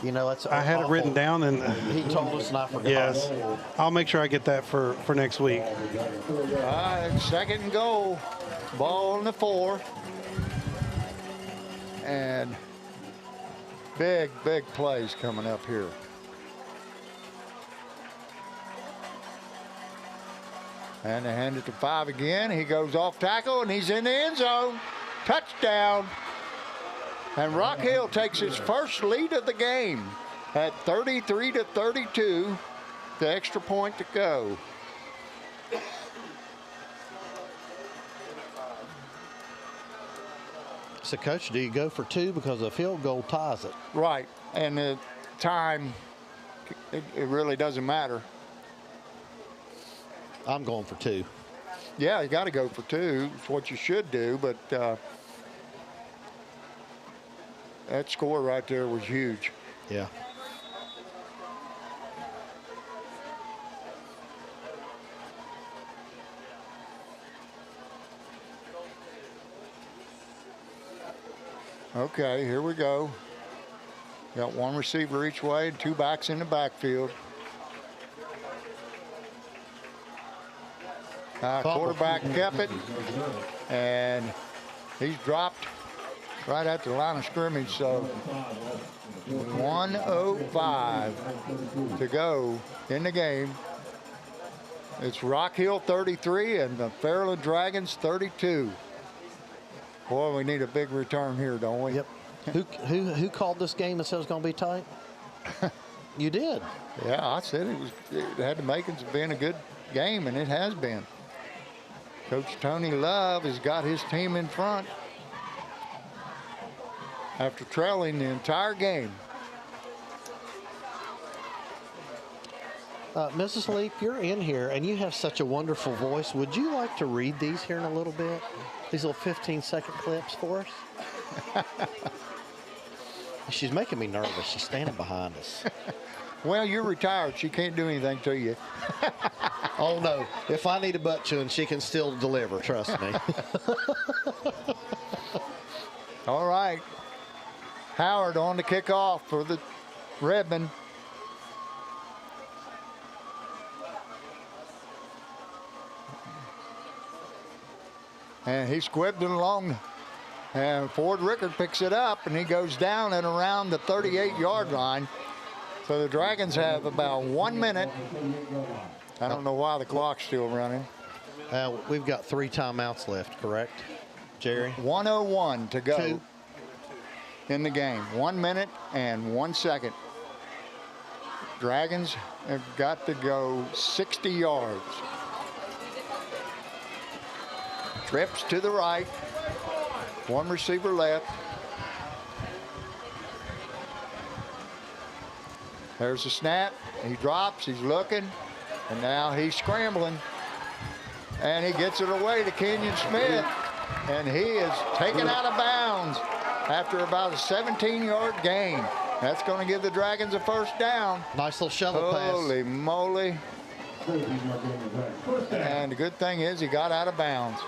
S2: You know, that's
S14: I had it written down, and
S2: he told us, and I forgot.
S14: Yes, I'll make sure I get that for next week.
S1: All right, 2nd and goal. Ball on the 4. And big plays coming up here. And they hand it to 5 again. He goes off tackle, and he's in the end zone. Touchdown. And Rock Hill takes his first lead of the game at 33-32. The extra point to go.
S2: So, Coach, do you go for 2 because a field goal ties it?
S1: Right. And the time, it really doesn't matter.
S2: I'm going for 2.
S1: Yeah, you got to go for 2. It's what you should do, but that score right there was huge.
S2: Yeah.
S1: Okay, here we go. Got 1 receiver each way and 2 backs in the backfield. Quarterback kept it, and he's dropped right at the line of scrimmage. So 1:05 to go in the game. It's Rock Hill 33 and the Fairland Dragons 32. Boy, we need a big return here, don't we?
S2: Yep. Who called this game and said it was going to be tight? You did.
S1: Yeah, I said it had the makings of being a good game, and it has been. Coach Tony Love has got his team in front after trailing the entire game.
S2: Mrs. Leap, you're in here, and you have such a wonderful voice. Would you like to read these here in a little bit? These little 15-second clips for us? She's making me nervous. She's standing behind us.
S1: Well, you're retired. She can't do anything to you.
S2: Oh, no. If I need a butt chewing, she can still deliver. Trust me.
S1: All right. Howard on the kickoff for the Redmen. And he squibbed it along. And Ford Rickard picks it up, and he goes down and around the 38-yard line. So the Dragons have about 1 minute. I don't know why the clock's still running.
S2: We've got 3 timeouts left, correct, Jerry?
S1: 1:01 to go in the game. 1 minute and 1 second. Dragons have got to go 60 yards. Trips to the right. 1 receiver left. There's the snap. He drops. He's looking. And now he's scrambling. And he gets it away to Kenyon Smith. And he is taken out of bounds after about a 17-yard gain. That's going to give the Dragons a first down.
S2: Nice little shovel pass.
S1: Holy moly. And the good thing is he got out of bounds.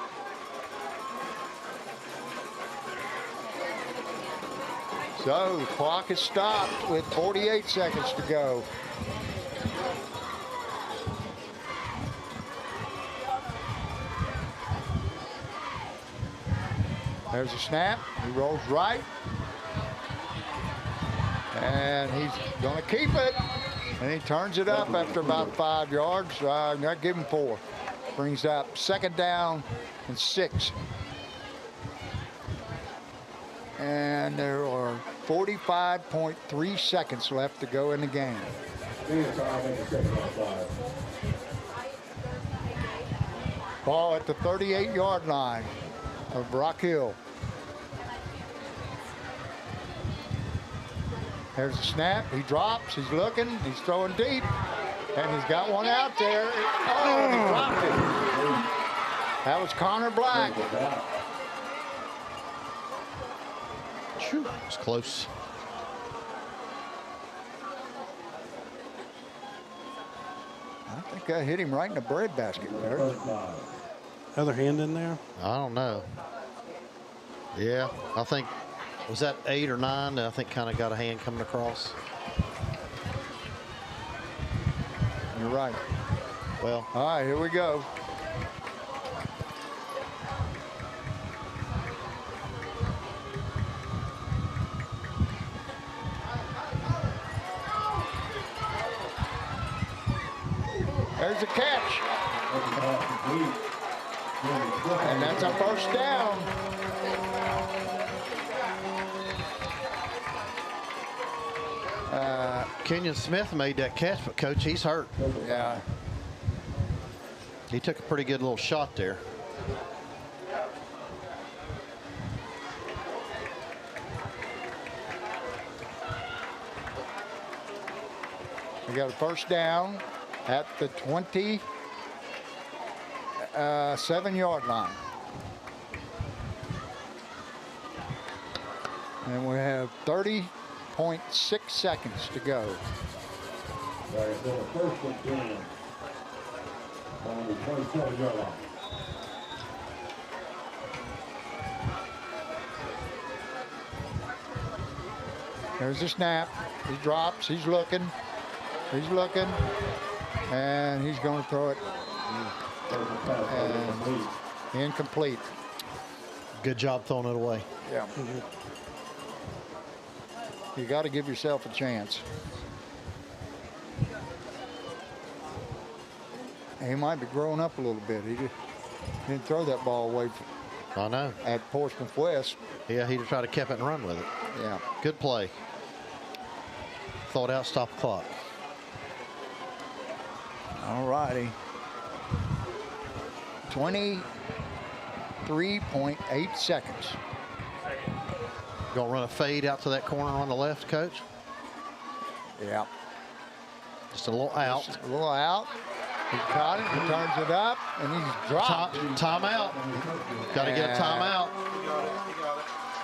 S1: So the clock is stopped with 48 seconds to go. There's a snap. He rolls right. And he's going to keep it. And he turns it up after about 5 yards. I'll give him 4. Brings up 2nd down and 6. And there are 45.3 seconds left to go in the game. Ball at the 38-yard line of Rock Hill. There's a snap. He drops. He's looking. He's throwing deep. And he's got one out there. Oh, he dropped it. That was Connor Black.
S2: It's close.
S1: I think I hit him right in the bread basket there.
S14: Other hand in there?
S2: I don't know. Yeah, I think, was that 8 or 9? I think kind of got a hand coming across.
S1: You're right.
S2: Well.
S1: All right, here we go. There's a catch. And that's a first down.
S2: Kenyon Smith made that catch, but Coach, he's hurt.
S1: Yeah.
S2: He took a pretty good little shot there.
S1: We got a first down at the 27-yard line. And we have 30.6 seconds to go.
S20: First and 10 on the 27-yard line.
S1: There's a snap. He drops. He's looking. He's looking. And he's going to throw it. And incomplete.
S2: Good job throwing it away.
S1: Yeah. You got to give yourself a chance. He might be growing up a little bit. He didn't throw that ball away.
S2: I know.
S1: At Portsmouth West.
S2: Yeah, he'd try to keep it and run with it.
S1: Yeah.
S2: Good play. Throw it out, stop the clock.
S1: All righty. 23.8 seconds.
S2: Gonna run a fade out to that corner on the left, Coach?
S1: Yeah.
S2: Just a little out.
S1: Just a little out. He caught it, he turns it up, and he's dropped.
S2: Timeout. Got to get a timeout.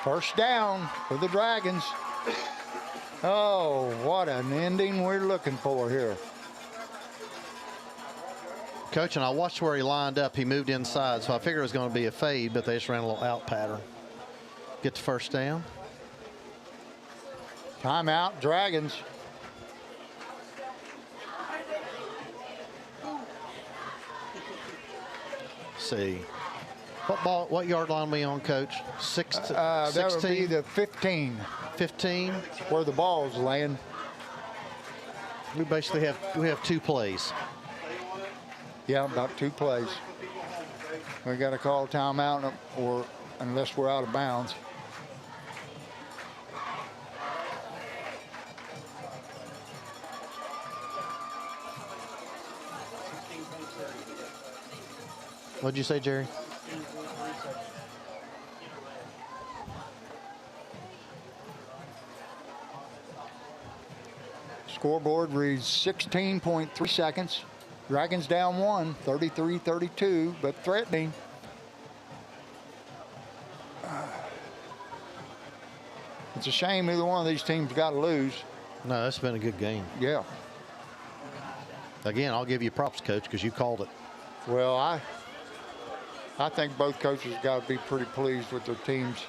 S1: First down for the Dragons. Oh, what an ending we're looking for here.
S2: Coach, and I watched where he lined up. He moved inside, so I figured it was going to be a fade, but they just ran a little out pattern. Get the first down.
S1: Timeout, Dragons.
S2: See. What yard line are we on, Coach? 16?
S1: That would be the 15.
S2: 15?
S1: Where the ball's laying.
S2: We basically have 2 plays.
S1: Yeah, about 2 plays. We got to call timeout, or unless we're out of bounds.
S2: What'd you say, Jerry?
S1: Scoreboard reads 16.3 seconds. Dragons down 1, 33-32, but threatening. It's a shame either one of these teams got to lose.
S2: No, it's been a good game.
S1: Yeah.
S2: Again, I'll give you props, Coach, because you called it.
S1: Well, I think both coaches got to be pretty pleased with their teams.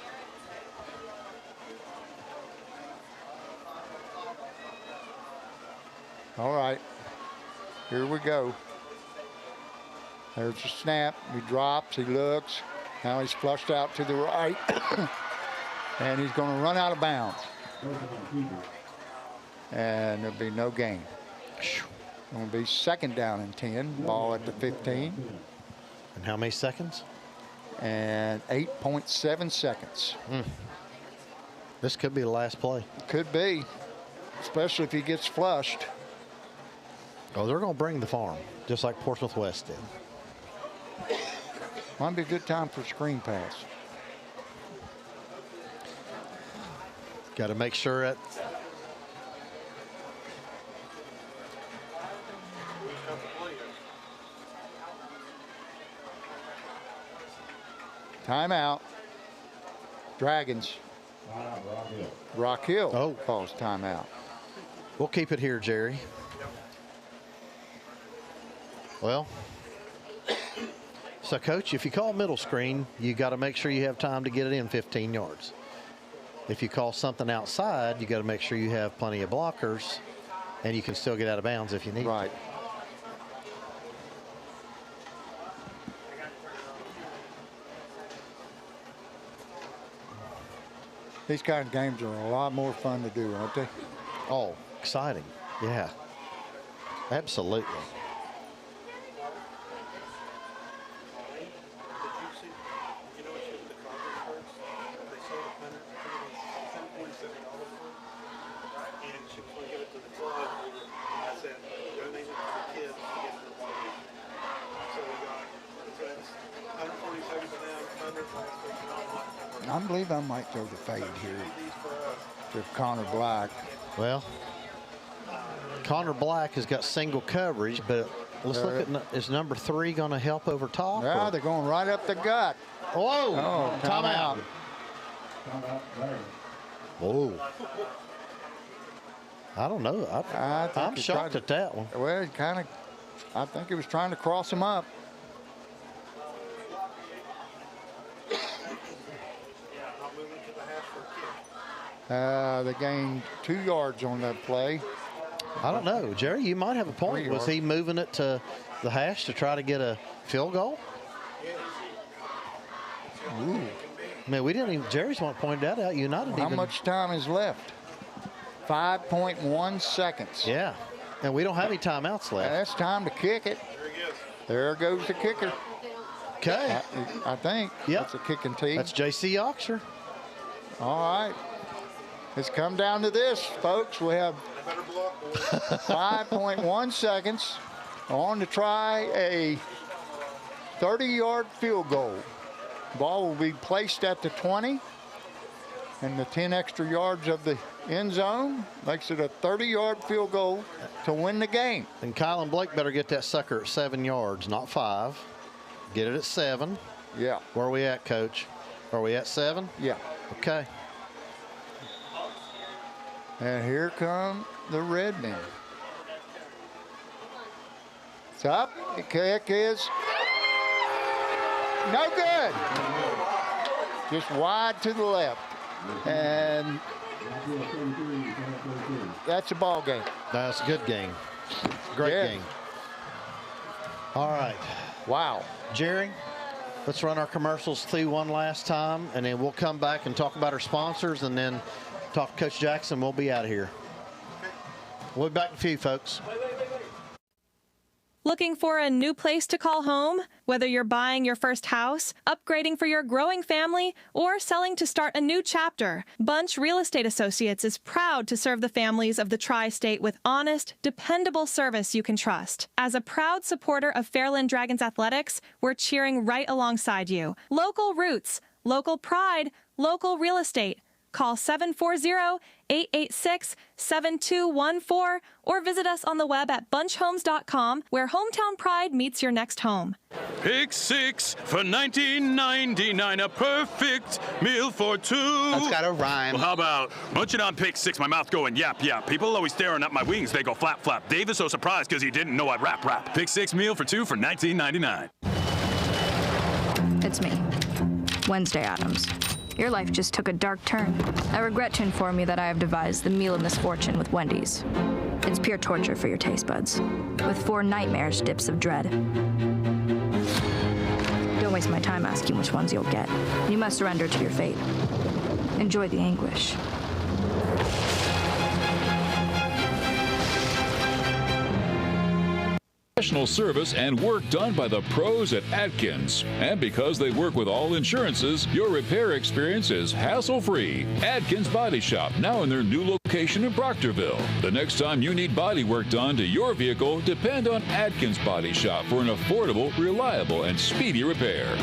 S1: All right, here we go. There's a snap. He drops. He looks. Now he's flushed out to the right. And he's going to run out of bounds. And there'll be no gain. Going to be second down and 10. Ball at the 15.
S2: And how many seconds?
S1: And 8.7 seconds.
S2: This could be the last play.
S1: Could be, especially if he gets flushed.
S2: Oh, they're going to bring the farm, just like Portsmouth West did.
S1: Might be a good time for a screen pass.
S2: Got to make sure that
S1: timeout. Dragons. Rock Hill calls timeout.
S2: We'll keep it here, Jerry. Well, so Coach, if you call middle screen, you got to make sure you have time to get it in 15 yards. If you call something outside, you got to make sure you have plenty of blockers, and you can still get out of bounds if you need
S1: to. These kind of games are a lot more fun to do, aren't they?
S2: Oh, exciting. Yeah, absolutely.
S1: I believe I might throw the fade here to Connor Black.
S2: Well, Connor Black has got single coverage, but let's look at, is number 3 going to help over top?
S1: Yeah, they're going right up the gut.
S2: Whoa!
S1: Oh,
S2: timeout. Whoa. I don't know. I'm shocked at that one.
S1: Well, I think he was trying to cross him up. They gained 2 yards on that play.
S2: I don't know. Jerry, you might have a point. Was he moving it to the hash to try to get a field goal?
S1: Ooh.
S2: Man, we didn't even, Jerry's one pointed that out. United
S1: How much time is left? 5.1 seconds.
S2: Yeah. And we don't have any timeouts left.
S1: That's time to kick it. There goes the kicker.
S2: Okay.
S1: I think.
S2: Yep.
S1: That's a kicking tee.
S2: That's J.C. Oxer.
S1: All right. It's come down to this, folks. We have 5.1 seconds on to try a 30-yard field goal. Ball will be placed at the 20, and the 10 extra yards of the end zone makes it a 30-yard field goal to win the game.
S2: And Kylan Blake better get that sucker at 7 yards, not 5. Get it at 7.
S1: Yeah.
S2: Where are we at, Coach? Are we at 7?
S1: Yeah.
S2: Okay.
S1: And here come the Redmen. It's up. The kick is no good. Just wide to the left. And that's a ball game.
S2: That's a good game. Great game. All right.
S1: Wow.
S2: Jerry, let's run our commercials through one last time, and then we'll come back and talk about our sponsors, and then talk to Coach Jackson. We'll be out of here. We'll be back in a few, folks.
S3: Looking for a new place to call home? Whether you're buying your first house, upgrading for your growing family, or selling to start a new chapter, Bunch Real Estate Associates is proud to serve the families of the Tri-State with honest, dependable service you can trust. As a proud supporter of Fairland Dragons athletics, we're cheering right alongside you. Local roots, local pride, local real estate. Call 740-886-7214 or visit us on the web at bunchhomes.com, where hometown pride meets your next home.
S6: Pick 6 for $19.99, a perfect meal for 2.
S4: That's got a rhyme.
S6: Well, how about munching on Pick 6, my mouth going yap, yap. People always staring at my wings, they go flap, flap. Dave is so surprised because he didn't know I'd rap, rap. Pick 6 meal for 2 for $19.99.
S7: It's me, Wednesday Addams. Your life just took a dark turn. I regret to inform you that I have devised the meal of misfortune with Wendy's. It's pure torture for your taste buds, with 4 nightmarish dips of dread. Don't waste my time asking which ones you'll get. You must surrender to your fate. Enjoy the anguish.
S9: Professional service and work done by the pros at Atkins. And because they work with all insurances, your repair experience is hassle-free. Atkins Body Shop, now in their new location in Proctorville. The next time you need body work done to your vehicle, depend on Atkins Body Shop for an affordable, reliable, and speedy repair.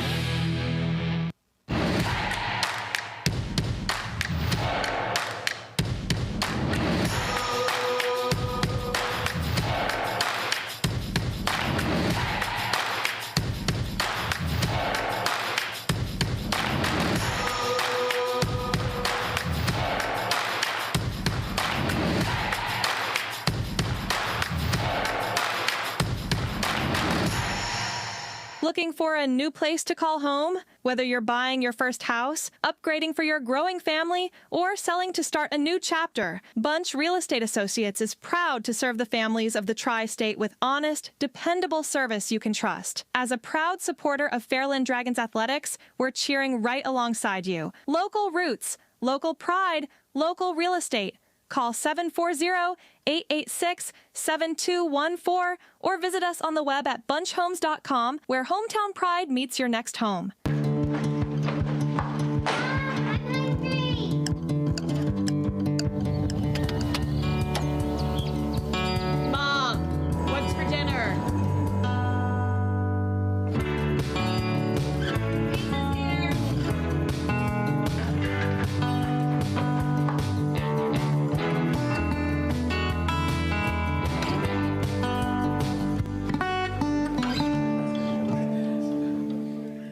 S3: Looking for a new place to call home? Whether you're buying your first house, upgrading for your growing family, or selling to start a new chapter, Bunch Real Estate Associates is proud to serve the families of the Tri-State with honest, dependable service you can trust. As a proud supporter of Fairland Dragons Athletics, we're cheering right alongside you. Local roots, local pride, local real estate. Call 740-886-7214 or visit us on the web at bunchhomes.com, where hometown pride meets your next home.
S12: Mom, what's for dinner?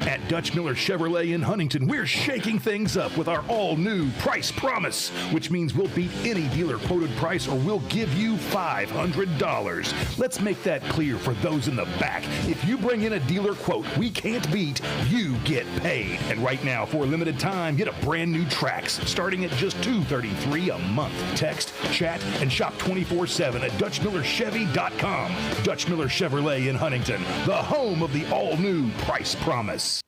S15: At Dutch Miller Chevrolet in Huntington, we're shaking things up with our all-new price promise, which means we'll beat any dealer quoted price or we'll give you $500. Let's make that clear for those in the back. If you bring in a dealer quote we can't beat, you get paid. And right now, for a limited time, get a brand new Trax starting at just $233 a month. Text, chat, and shop 24/7 at DutchMillerChevy.com. Dutch Miller Chevrolet in Huntington, the home of the all-new price promise.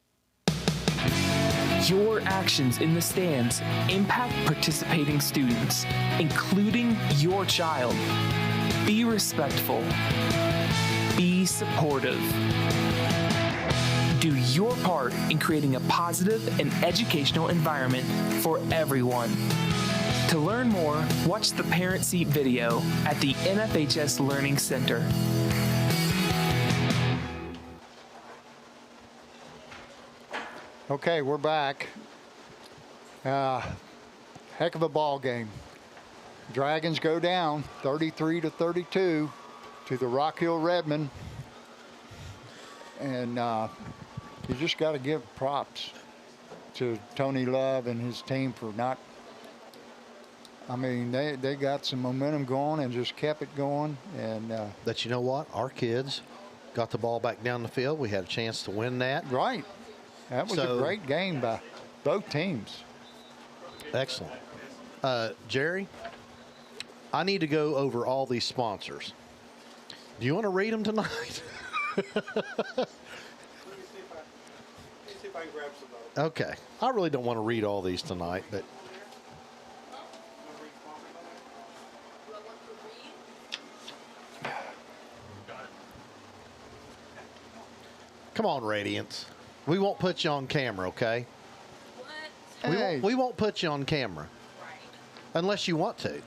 S4: Your actions in the stands impact participating students, including your child. Be respectful. Be supportive. Do your part in creating a positive and educational environment for everyone. To learn more, watch the Parent Seat video at the NFHS Learning Center.
S1: Okay, we're back. Heck of a ball game. Dragons go down 33-32 to the Rock Hill Redmen. And you just got to give props to Tony Love and his team for not, I mean, they got some momentum going and just kept it going. And
S2: But you know what? Our kids got the ball back down the field. We had a chance to win that.
S1: Right. That was a great game by both teams.
S2: Excellent. Jerry, I need to go over all these sponsors. Do you want to read them tonight?
S19: Let me see if I can grab some of them.
S2: Okay. I really don't want to read all these tonight, but come on, Radiance. We won't put you on camera, okay?
S1: Hey.
S2: We won't put you on camera. Unless you want to.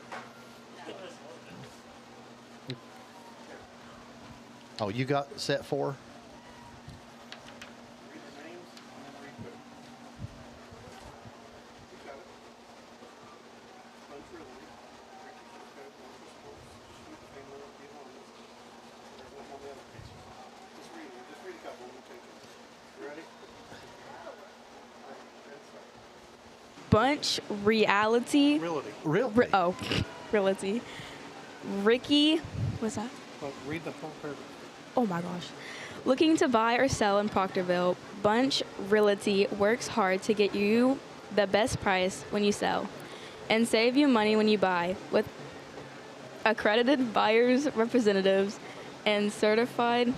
S2: Oh, you got set for?
S5: Bunch Reality.
S2: Realty.
S5: Realty. Ricky, what's that?
S19: Well, read the whole paragraph.
S5: Oh my gosh. Looking to buy or sell in Proctorville, Bunch Realty works hard to get you the best price when you sell and save you money when you buy with accredited buyers representatives and certified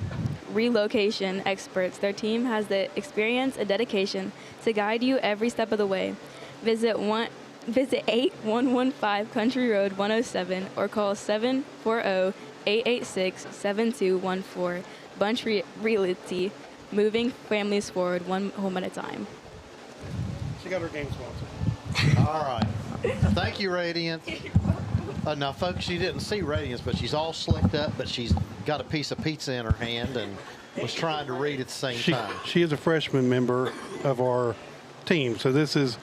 S5: relocation experts. Their team has the experience and dedication to guide you every step of the way. Visit 8115 Country Road 107 or call 740-886-7214. Bunch Realty, moving families forward one home at a time.
S14: She got her game sponsor.
S2: All right. Thank you, Radiance. Now, folks, you didn't see Radiance, but she's all slicked up, but she's got a piece of pizza in her hand and was trying to read at the same time.
S14: She is a freshman member of our team, so this is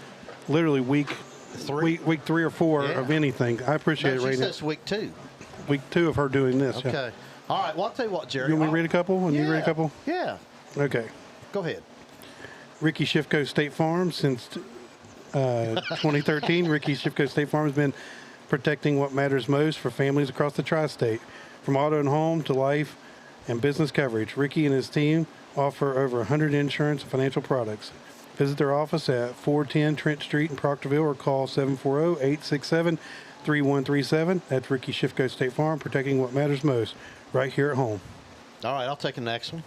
S14: literally week 3 or 4 of anything. I appreciate it, Radiance.
S2: She says week 2.
S14: Week 2 of her doing this.
S2: Okay.
S14: Yeah.
S2: All right. Well, I'll tell you what, Jerry.
S14: You want me to read a couple? And you read a couple?
S2: Yeah.
S14: Okay.
S2: Go ahead.
S14: Ricky Shifko State Farm since 2013. Ricky Shifko State Farm has been protecting what matters most for families across the tri-state, from auto and home to life and business coverage. Ricky and his team offer over 100 insurance and financial products. Visit their office at 410 Trent Street in Proctorville or call 740-867-3137. That's Ricky Shifko State Farm, protecting what matters most right here at home.
S2: All right, I'll take the next one.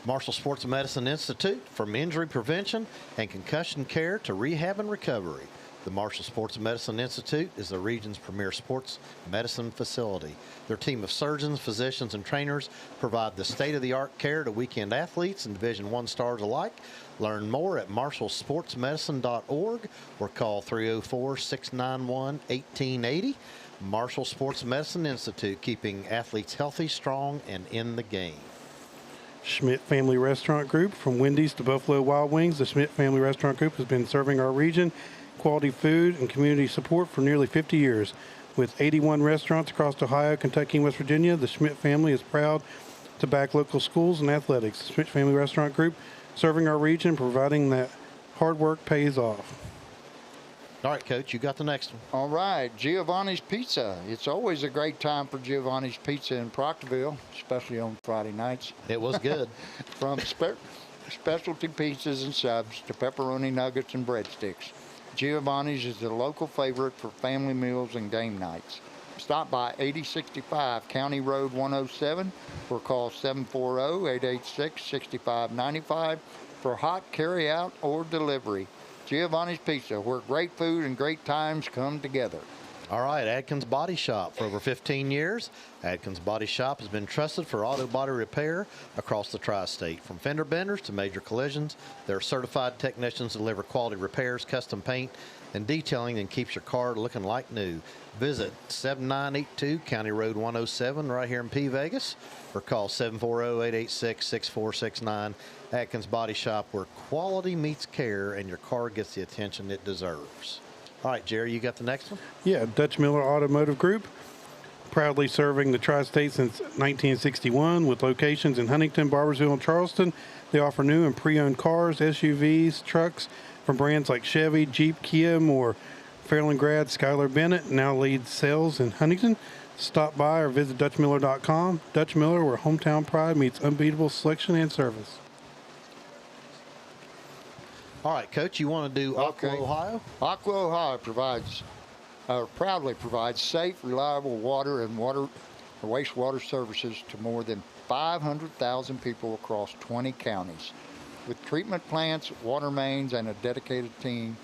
S2: Marshall Sports Medicine Institute, from injury prevention and concussion care to rehab and recovery. The Marshall Sports Medicine Institute is the region's premier sports medicine facility. Their team of surgeons, physicians, and trainers provide the state-of-the-art care to weekend athletes and Division I stars alike. Learn more at marshallsportsmedicine.org or call 304-691-1880. Marshall Sports Medicine Institute, keeping athletes healthy, strong, and in the game.
S14: Schmidt Family Restaurant Group, from Wendy's to Buffalo Wild Wings. The Schmidt Family Restaurant Group has been serving our region quality food and community support for nearly 50 years. With 81 restaurants across Ohio, Kentucky, and West Virginia, the Schmidt family is proud to back local schools and athletics. The Schmidt Family Restaurant Group, serving our region, providing that hard work pays off.
S2: All right, Coach, you got the next one.
S1: All right, Giovanni's Pizza. It's always a great time for Giovanni's Pizza in Proctorville, especially on Friday nights.
S2: It was good.
S1: From specialty pizzas and subs to pepperoni nuggets and breadsticks, Giovanni's is the local favorite for family meals and game nights. Stop by 8065 County Road 107 or call 740-886-6595 for hot carry-out or delivery. Giovanni's Pizza, where great food and great times come together.
S2: All right, Adkins Body Shop. For over 15 years, Adkins Body Shop has been trusted for auto body repair across the tri-state. From fender benders to major collisions, their certified technicians deliver quality repairs, custom paint, and detailing, and keeps your car looking like new. Visit 7982 County Road 107 right here in P. Vegas, or call 740-886-6469. Adkins Body Shop, where quality meets care and your car gets the attention it deserves. All right, Jerry, you got the next one?
S14: Yeah, Dutch Miller Automotive Group, proudly serving the tri-state since 1961 with locations in Huntington, Barbersville, and Charleston. They offer new and pre-owned cars, SUVs, trucks from brands like Chevy, Jeep, Kia, more. Fairland grad Skylar Bennett now leads sales in Huntington. Stop by or visit DutchMiller.com. Dutch Miller, where hometown pride meets unbeatable selection and service.
S2: All right, Coach, you want to do Aqua Ohio?
S1: Aqua Ohio proudly provides safe, reliable water and wastewater services to more than 500,000 people across 20 counties. With treatment plants, water mains, and a dedicated team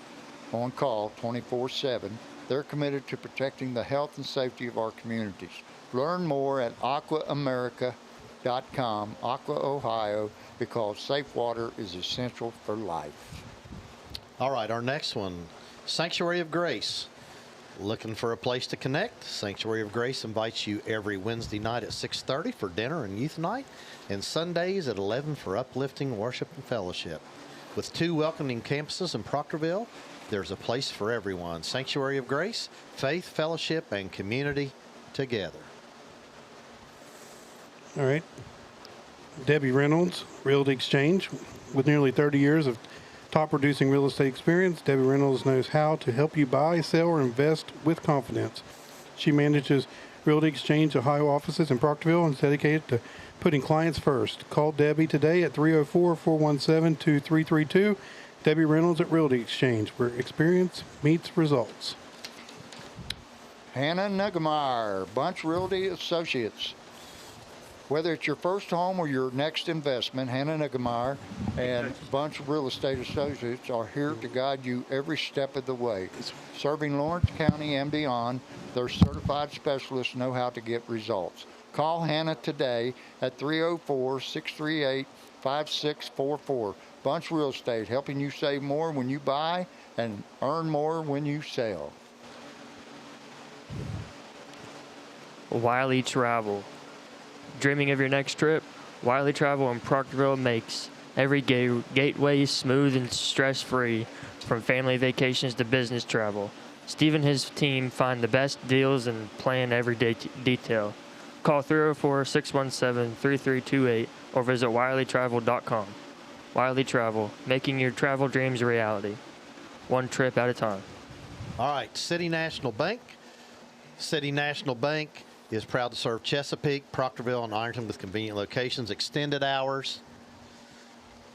S1: on call 24/7, they're committed to protecting the health and safety of our communities. Learn more at aquaamerica.com, Aqua Ohio, because safe water is essential for life.
S2: All right, our next one, Sanctuary of Grace. Looking for a place to connect? Sanctuary of Grace invites you every Wednesday night at 6:30 for dinner and youth night, and Sundays at 11 for uplifting worship and fellowship. With 2 welcoming campuses in Proctorville, there's a place for everyone. Sanctuary of Grace, faith, fellowship, and community together.
S14: All right. Debbie Reynolds, Realty Exchange. With nearly 30 years of top producing real estate experience, Debbie Reynolds knows how to help you buy, sell, or invest with confidence. She manages Realty Exchange Ohio offices in Proctorville and is dedicated to putting clients first. Call Debbie today at 304-417-2332. Debbie Reynolds at Realty Exchange, where experience meets results.
S1: Hannah Nuggemeyer, Bunch Realty Associates. Whether it's your first home or your next investment, Hannah Nickemeyer and Bunch Real Estate Associates are here to guide you every step of the way. Serving Lawrence County and beyond, their certified specialists know how to get results. Call Hannah today at 304-638-5644. Bunch Real Estate, helping you save more when you buy and earn more when you sell.
S8: Wiley Travel. Dreaming of your next trip? Wiley Travel in Proctorville makes every gateway smooth and stress-free, from family vacations to business travel. Steve and his team find the best deals and plan every detail. Call 304-617-3328 or visit wileytravel.com. Wiley Travel, making your travel dreams a reality. One trip at a time.
S2: All right, City National Bank. City National Bank is proud to serve Chesapeake, Proctorville, and Ironton with convenient locations, extended hours,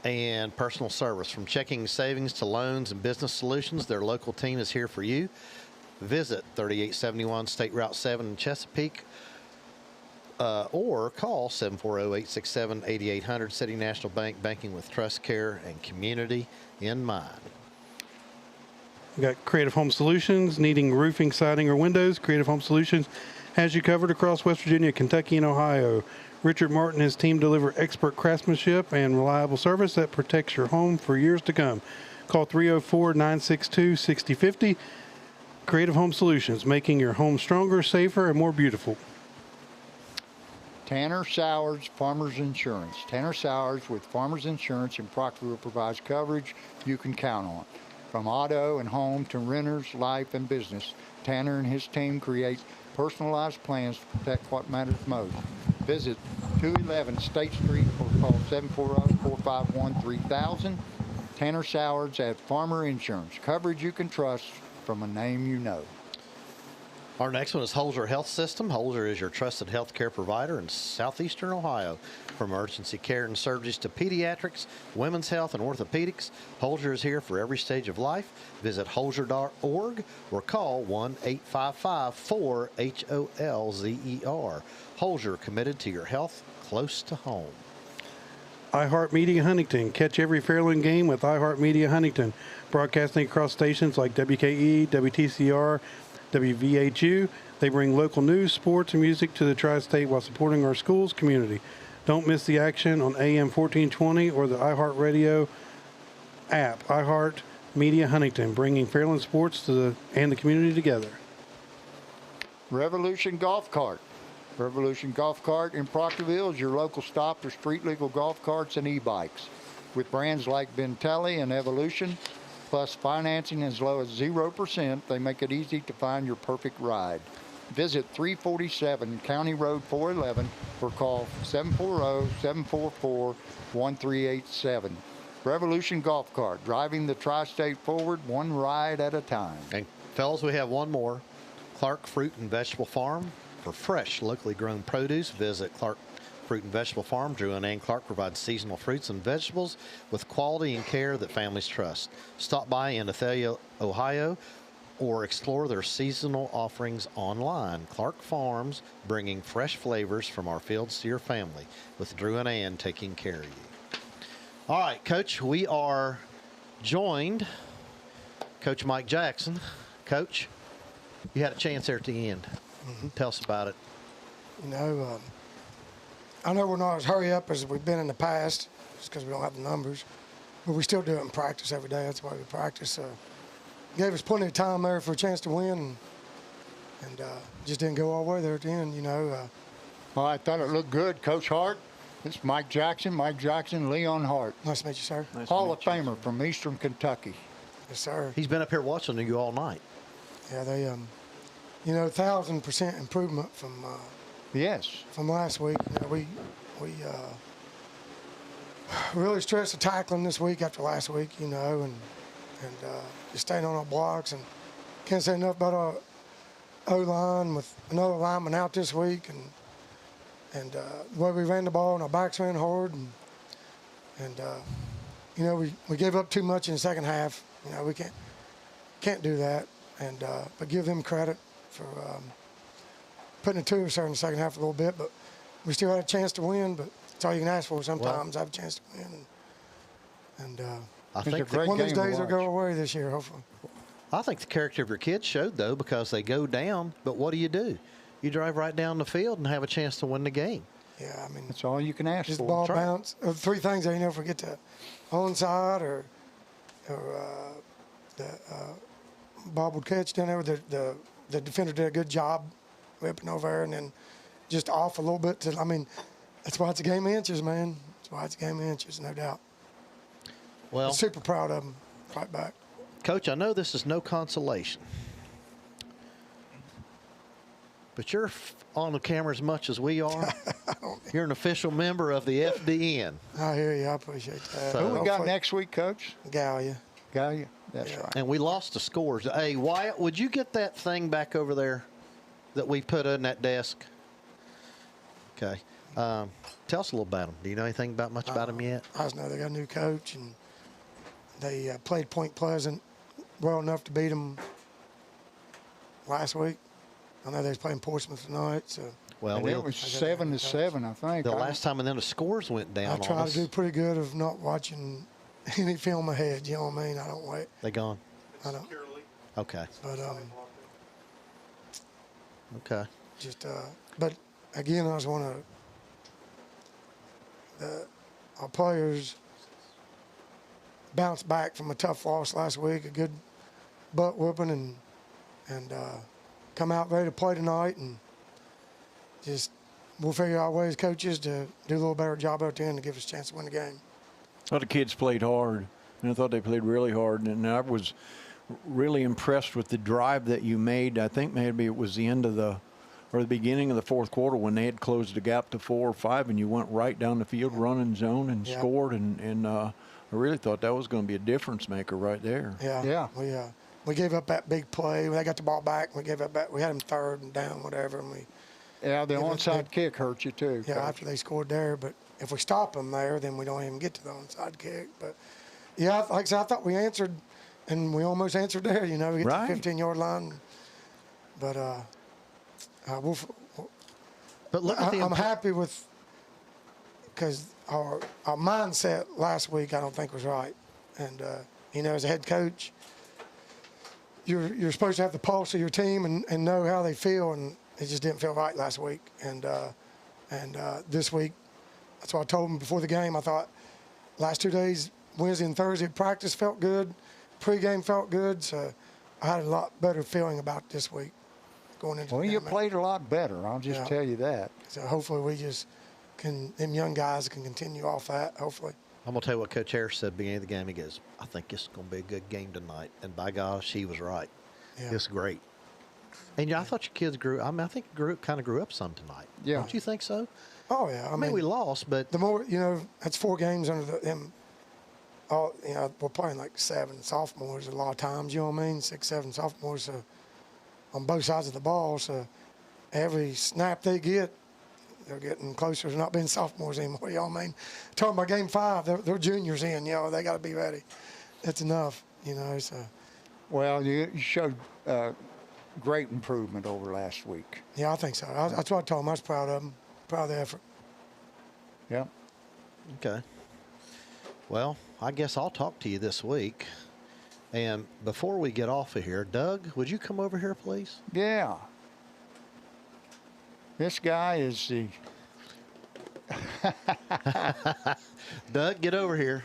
S2: and personal service. From checking and savings to loans and business solutions, their local team is here for you. Visit 3871 State Route 7 in Chesapeake or call 740-867-8800. City National Bank, banking with trust, care, and community in mind.
S14: We got Creative Home Solutions. Needing roofing, siding, or windows, Creative Home Solutions has you covered across West Virginia, Kentucky, and Ohio. Richard Martin and his team deliver expert craftsmanship and reliable service that protects your home for years to come. Call 304-962-6050. Creative Home Solutions, making your home stronger, safer, and more beautiful.
S1: Tanner Sowers Farmers Insurance. Tanner Sowers with Farmers Insurance in Proctorville provides coverage you can count on. From auto and home to renters, life, and business, Tanner and his team create personalized plans to protect what matters most. Visit 211 State Street or call 740-451-3000. Tanner Sowers at Farmer Insurance. Coverage you can trust from a name you know.
S2: Our next one is Holzer Health System. Holzer is your trusted health care provider in southeastern Ohio. From emergency care and surgeries to pediatrics, women's health, and orthopedics, Holzer is here for every stage of life. Visit holzer.org or call 1-855-4-HOLZER. Holzer, committed to your health close to home.
S14: iHeartMedia Huntington. Catch every Fairland game with iHeartMedia Huntington. Broadcasting across stations like WKE, WTCR, WVHU. They bring local news, sports, and music to the tri-state while supporting our schools community. Don't miss the action on AM 1420 or the iHeartRadio app. iHeartMedia Huntington, bringing Fairland sports and the community together.
S1: Revolution Golf Cart. Revolution Golf Cart in Proctorville is your local stop for street legal golf carts and e-bikes. With brands like Bentelli and Evolution, plus financing as low as 0%, they make it easy to find your perfect ride. Visit 347 County Road 411 or call 740-744-1387. Revolution Golf Cart, driving the tri-state forward one ride at a time.
S2: And fellas, we have one more. Clark Fruit and Vegetable Farm. For fresh, locally grown produce, visit Clark Fruit and Vegetable Farm. Drew and Ann Clark provides seasonal fruits and vegetables with quality and care that families trust. Stop by in Athalia, Ohio, or explore their seasonal offerings online. Clark Farms, bringing fresh flavors from our fields to your family, with Drew and Ann taking care of you. All right, Coach, we are joined, Coach Mike Jackson. Coach, you had a chance there at the end. Tell us about it.
S16: You know, I know we're not as hurry up as we've been in the past, just because we don't have the numbers, but we still do it in practice every day. That's why we practice. Gave us plenty of time there for a chance to win, and just didn't go all the way there at the end, you know.
S1: Well, I thought it looked good. Coach Hart, it's Mike Jackson, Leon Hart.
S16: Nice to meet you, sir.
S1: Hall of Famer from Eastern Kentucky.
S16: Yes, sir.
S2: He's been up here watching you all night.
S16: Yeah, they, you know, 1,000% improvement from
S1: yes,
S16: from last week. You know, we really stressed the tackling this week after last week, you know, and just staying on our blocks, and can't say enough about our O-line with another lineman out this week, and the way we ran the ball and our backs ran hard, and you know, we gave up too much in the second half. You know, we can't do that, and but give them credit for putting it to us there in the second half a little bit. But we still had a chance to win, but that's all you can ask for sometimes. Have a chance to win. And
S2: I think
S16: one of these days will go away this year, hopefully.
S2: I think the character of your kids showed, though, because they go down, but what do? You drive right down the field and have a chance to win the game.
S16: Yeah, I mean,
S1: that's all you can ask
S16: just
S1: for.
S16: Ball bounce. Three things that you never forget: the onside or the bobbled catch down there. The defender did a good job whipping over there, and then just off a little bit. That's why it's a game of inches, man. That's why it's a game of inches, no doubt.
S2: Well,
S16: I'm super proud of them. Right back.
S2: Coach, I know this is no consolation, but you're on the camera as much as we are. You're an official member of the FDN.
S16: I hear you. I appreciate that.
S1: Who we got next week, Coach?
S16: Gallia.
S1: Gallia? That's right.
S2: And we lost the scores. Hey, Wyatt, would you get that thing back over there that we put in that desk? Okay. Tell us a little about them. Do you know anything much about them yet?
S16: I just know they got a new coach, and they played Point Pleasant well enough to beat them last week. I know they was playing Portsmouth tonight, so.
S2: Well,
S1: it was 7-7, I think.
S2: The last time, and then the scores went down.
S16: I try to do pretty good of not watching any film ahead. You know what I mean? I don't wait.
S2: They gone.
S16: I don't.
S2: Okay.
S16: But
S2: Okay.
S16: just but again, I just want to our players bounced back from a tough loss last week, a good butt whooping, and come out ready to play tonight, and just we'll figure out ways, coaches, to do a little better job out there and to give us a chance to win the game.
S13: I thought the kids played hard, and I thought they played really hard, and I was really impressed with the drive that you made. I think maybe it was the end of the beginning of the fourth quarter when they had closed the gap to 4 or 5, and you went right down the field, running zone, and scored, and I really thought that was going to be a difference maker right there.
S16: Yeah. We gave up that big play. They got the ball back. We gave up that. We had them third and down, whatever, and we.
S1: Yeah, the onside kick hurt you too.
S16: Yeah,
S1: Coach.
S16: after they scored there, but if we stop them there, then we don't even get to the onside kick. But yeah, like I said, I thought we answered, and we almost answered there. You know, we get to the 15-yard line, but
S2: But look at
S16: I'm happy with, because our mindset last week I don't think was right, and as a head coach, you're supposed to have the pulse of your team and know how they feel, and it just didn't feel right last week, and this week, that's what I told them before the game. I thought last 2 days, Wednesday and Thursday, practice felt good, pregame felt good, so I had a lot better feeling about this week going into.
S1: Well, you played a lot better. I'll just tell you that.
S16: So hopefully we just them young guys can continue off that. Hopefully.
S2: I'm going to tell you what Coach Harris said at the beginning of the game. He goes, I think it's going to be a good game tonight. And by gosh, he was right.
S16: Yeah.
S2: It's great. And I thought your kids grew. I think kind of grew up some tonight.
S16: Yeah.
S2: Don't you think so?
S16: Oh yeah. I mean,
S2: we lost, but
S16: the more that's 4 games under them. All we're playing like 7 sophomores a lot of times. You know what I mean? 6, 7 sophomores on both sides of the ball. So every snap they get, they're getting closer to not being sophomores anymore. You know what I mean? Talking about game 5, they're juniors in. They got to be ready. That's enough. So.
S1: Well, you showed great improvement over last week.
S16: Yeah, I think so. That's what I told them. I was proud of them. Proud of the effort.
S1: Yeah.
S2: Okay. Well, I guess I'll talk to you this week. And before we get off of here, Doug, would you come over here, please?
S1: Yeah. This guy is the...
S2: Doug, get over here.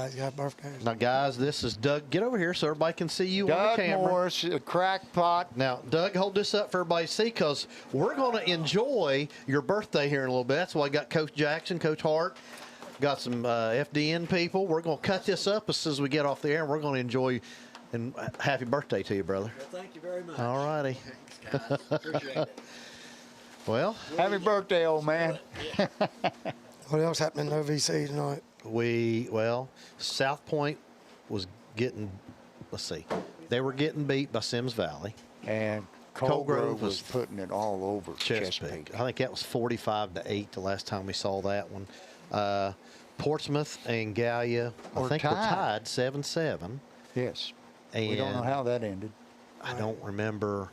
S16: He's got birthdays.
S2: Now, guys, this is Doug. Get over here so everybody can see you
S1: Doug
S2: on the camera.
S1: Morris, a crackpot.
S2: Now, Doug, hold this up for everybody to see, because we're going to enjoy your birthday here in a little bit. That's why I got Coach Jackson, Coach Hart, got some FDN people. We're going to cut this up as soon as we get off the air, and we're going to enjoy. And happy birthday to you, brother.
S11: Well, thank you very much.
S2: All righty.
S11: Thanks, guys. Appreciate it.
S2: Well,
S1: happy birthday, old man.
S16: What else happened in OVC tonight?
S2: South Point was getting, they were getting beat by Sims Valley.
S1: And Colgrove was putting it all over Chesapeake.
S2: I think that was 45-8 the last time we saw that one. Portsmouth and Gallia, I think, were tied 7-7.
S1: Yes.
S2: And
S1: we don't know how that ended.
S2: I don't remember.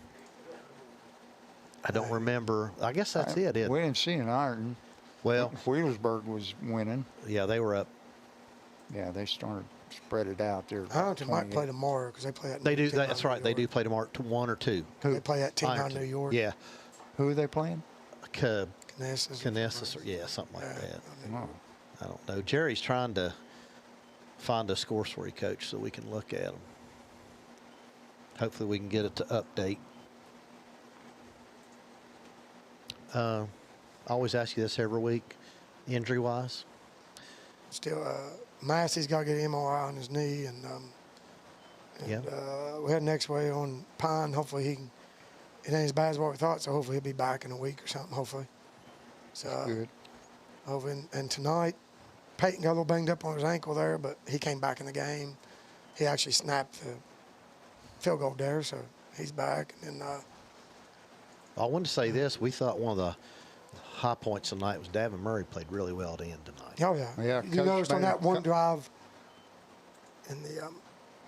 S2: I don't remember. I guess that's it.
S1: We didn't see an iron.
S2: Well,
S1: Wheelersburg was winning.
S2: Yeah, they were up.
S1: Yeah, they started spread it out there.
S16: Arlington might play tomorrow because they play at.
S2: They do. That's right. They do play tomorrow, 1 or 2.
S16: They play at Team High
S2: Ironton.
S16: New York.
S2: Yeah.
S1: Who are they playing?
S16: Knesset
S2: or yeah, something like that. I don't know. Jerry's trying to find us course where he coached so we can look at them. Hopefully we can get it to update. I always ask you this every week, injury-wise.
S16: Still, Massey's got to get an MRI on his knee, and we had next way on Pine. Hopefully he can. It ain't as bad as what we thought, so hopefully he'll be back in a week or something. Hopefully. So
S1: good.
S16: Hopefully, and tonight, Peyton got a little banged up on his ankle there, but he came back in the game. He actually snapped the field goal there, so he's back. And
S2: I wanted to say this. We thought one of the high points tonight was Davin Murray played really well to end tonight.
S16: Oh, yeah. You noticed on that one drive in the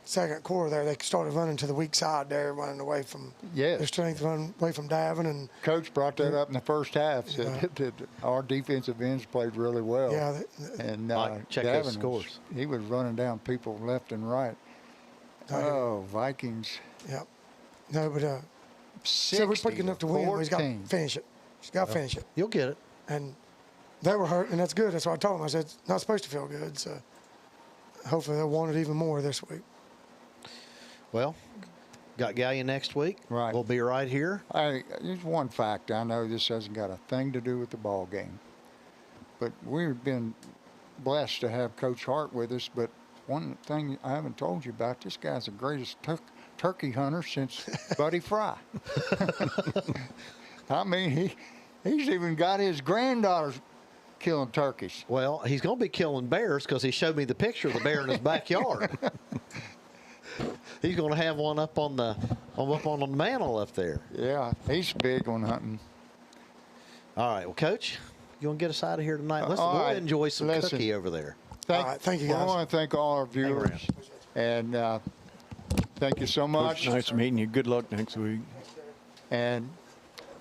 S16: second quarter there, they started running to the weak side there, running away from their strength, running away from Davin. And
S1: Coach brought that up in the first half, said that our defensive ends played really well.
S16: Yeah.
S1: And
S2: check
S1: Davin
S2: those scores.
S1: He was running down people left and right. Oh, Vikings.
S16: Yep. No, but so we're quick enough to win. But he's got to finish it. He's got to finish it.
S2: You'll get it.
S16: And they were hurt, and that's good. That's what I told them. I said, it's not supposed to feel good. So hopefully they'll want it even more this week.
S2: Well, got Gallia next week.
S1: Right.
S2: We'll be right here.
S1: There's one fact. I know this hasn't got a thing to do with the ball game, but we've been blessed to have Coach Hart with us. But one thing I haven't told you about, this guy's the greatest turkey hunter since Buddy Fry. I mean, he's even got his granddaughters killing turkeys.
S2: Well, he's going to be killing bears because he showed me the picture of the bear in his backyard. He's going to have one up on the mantle up there.
S1: Yeah, he's big on hunting.
S2: All right, well, Coach, you want to get us out of here tonight? We'll enjoy some cookie over there.
S16: Thank you, guys.
S1: I want to thank all our viewers, and thank you so much.
S13: Nice meeting you. Good luck next week.
S1: And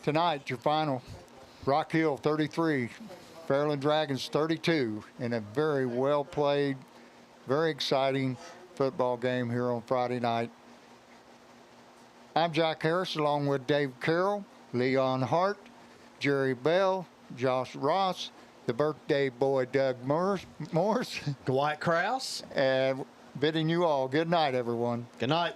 S1: tonight, your final, Rock Hill 33, Fairland Dragons 32, in a very well played, very exciting football game here on Friday night. I'm Jack Harris, along with Dave Carroll, Leon Hart, Jerry Bell, Josh Ross, the birthday boy Doug Morris,
S2: Dwight Krause,
S1: and bidding you all good night, everyone.
S2: Good night.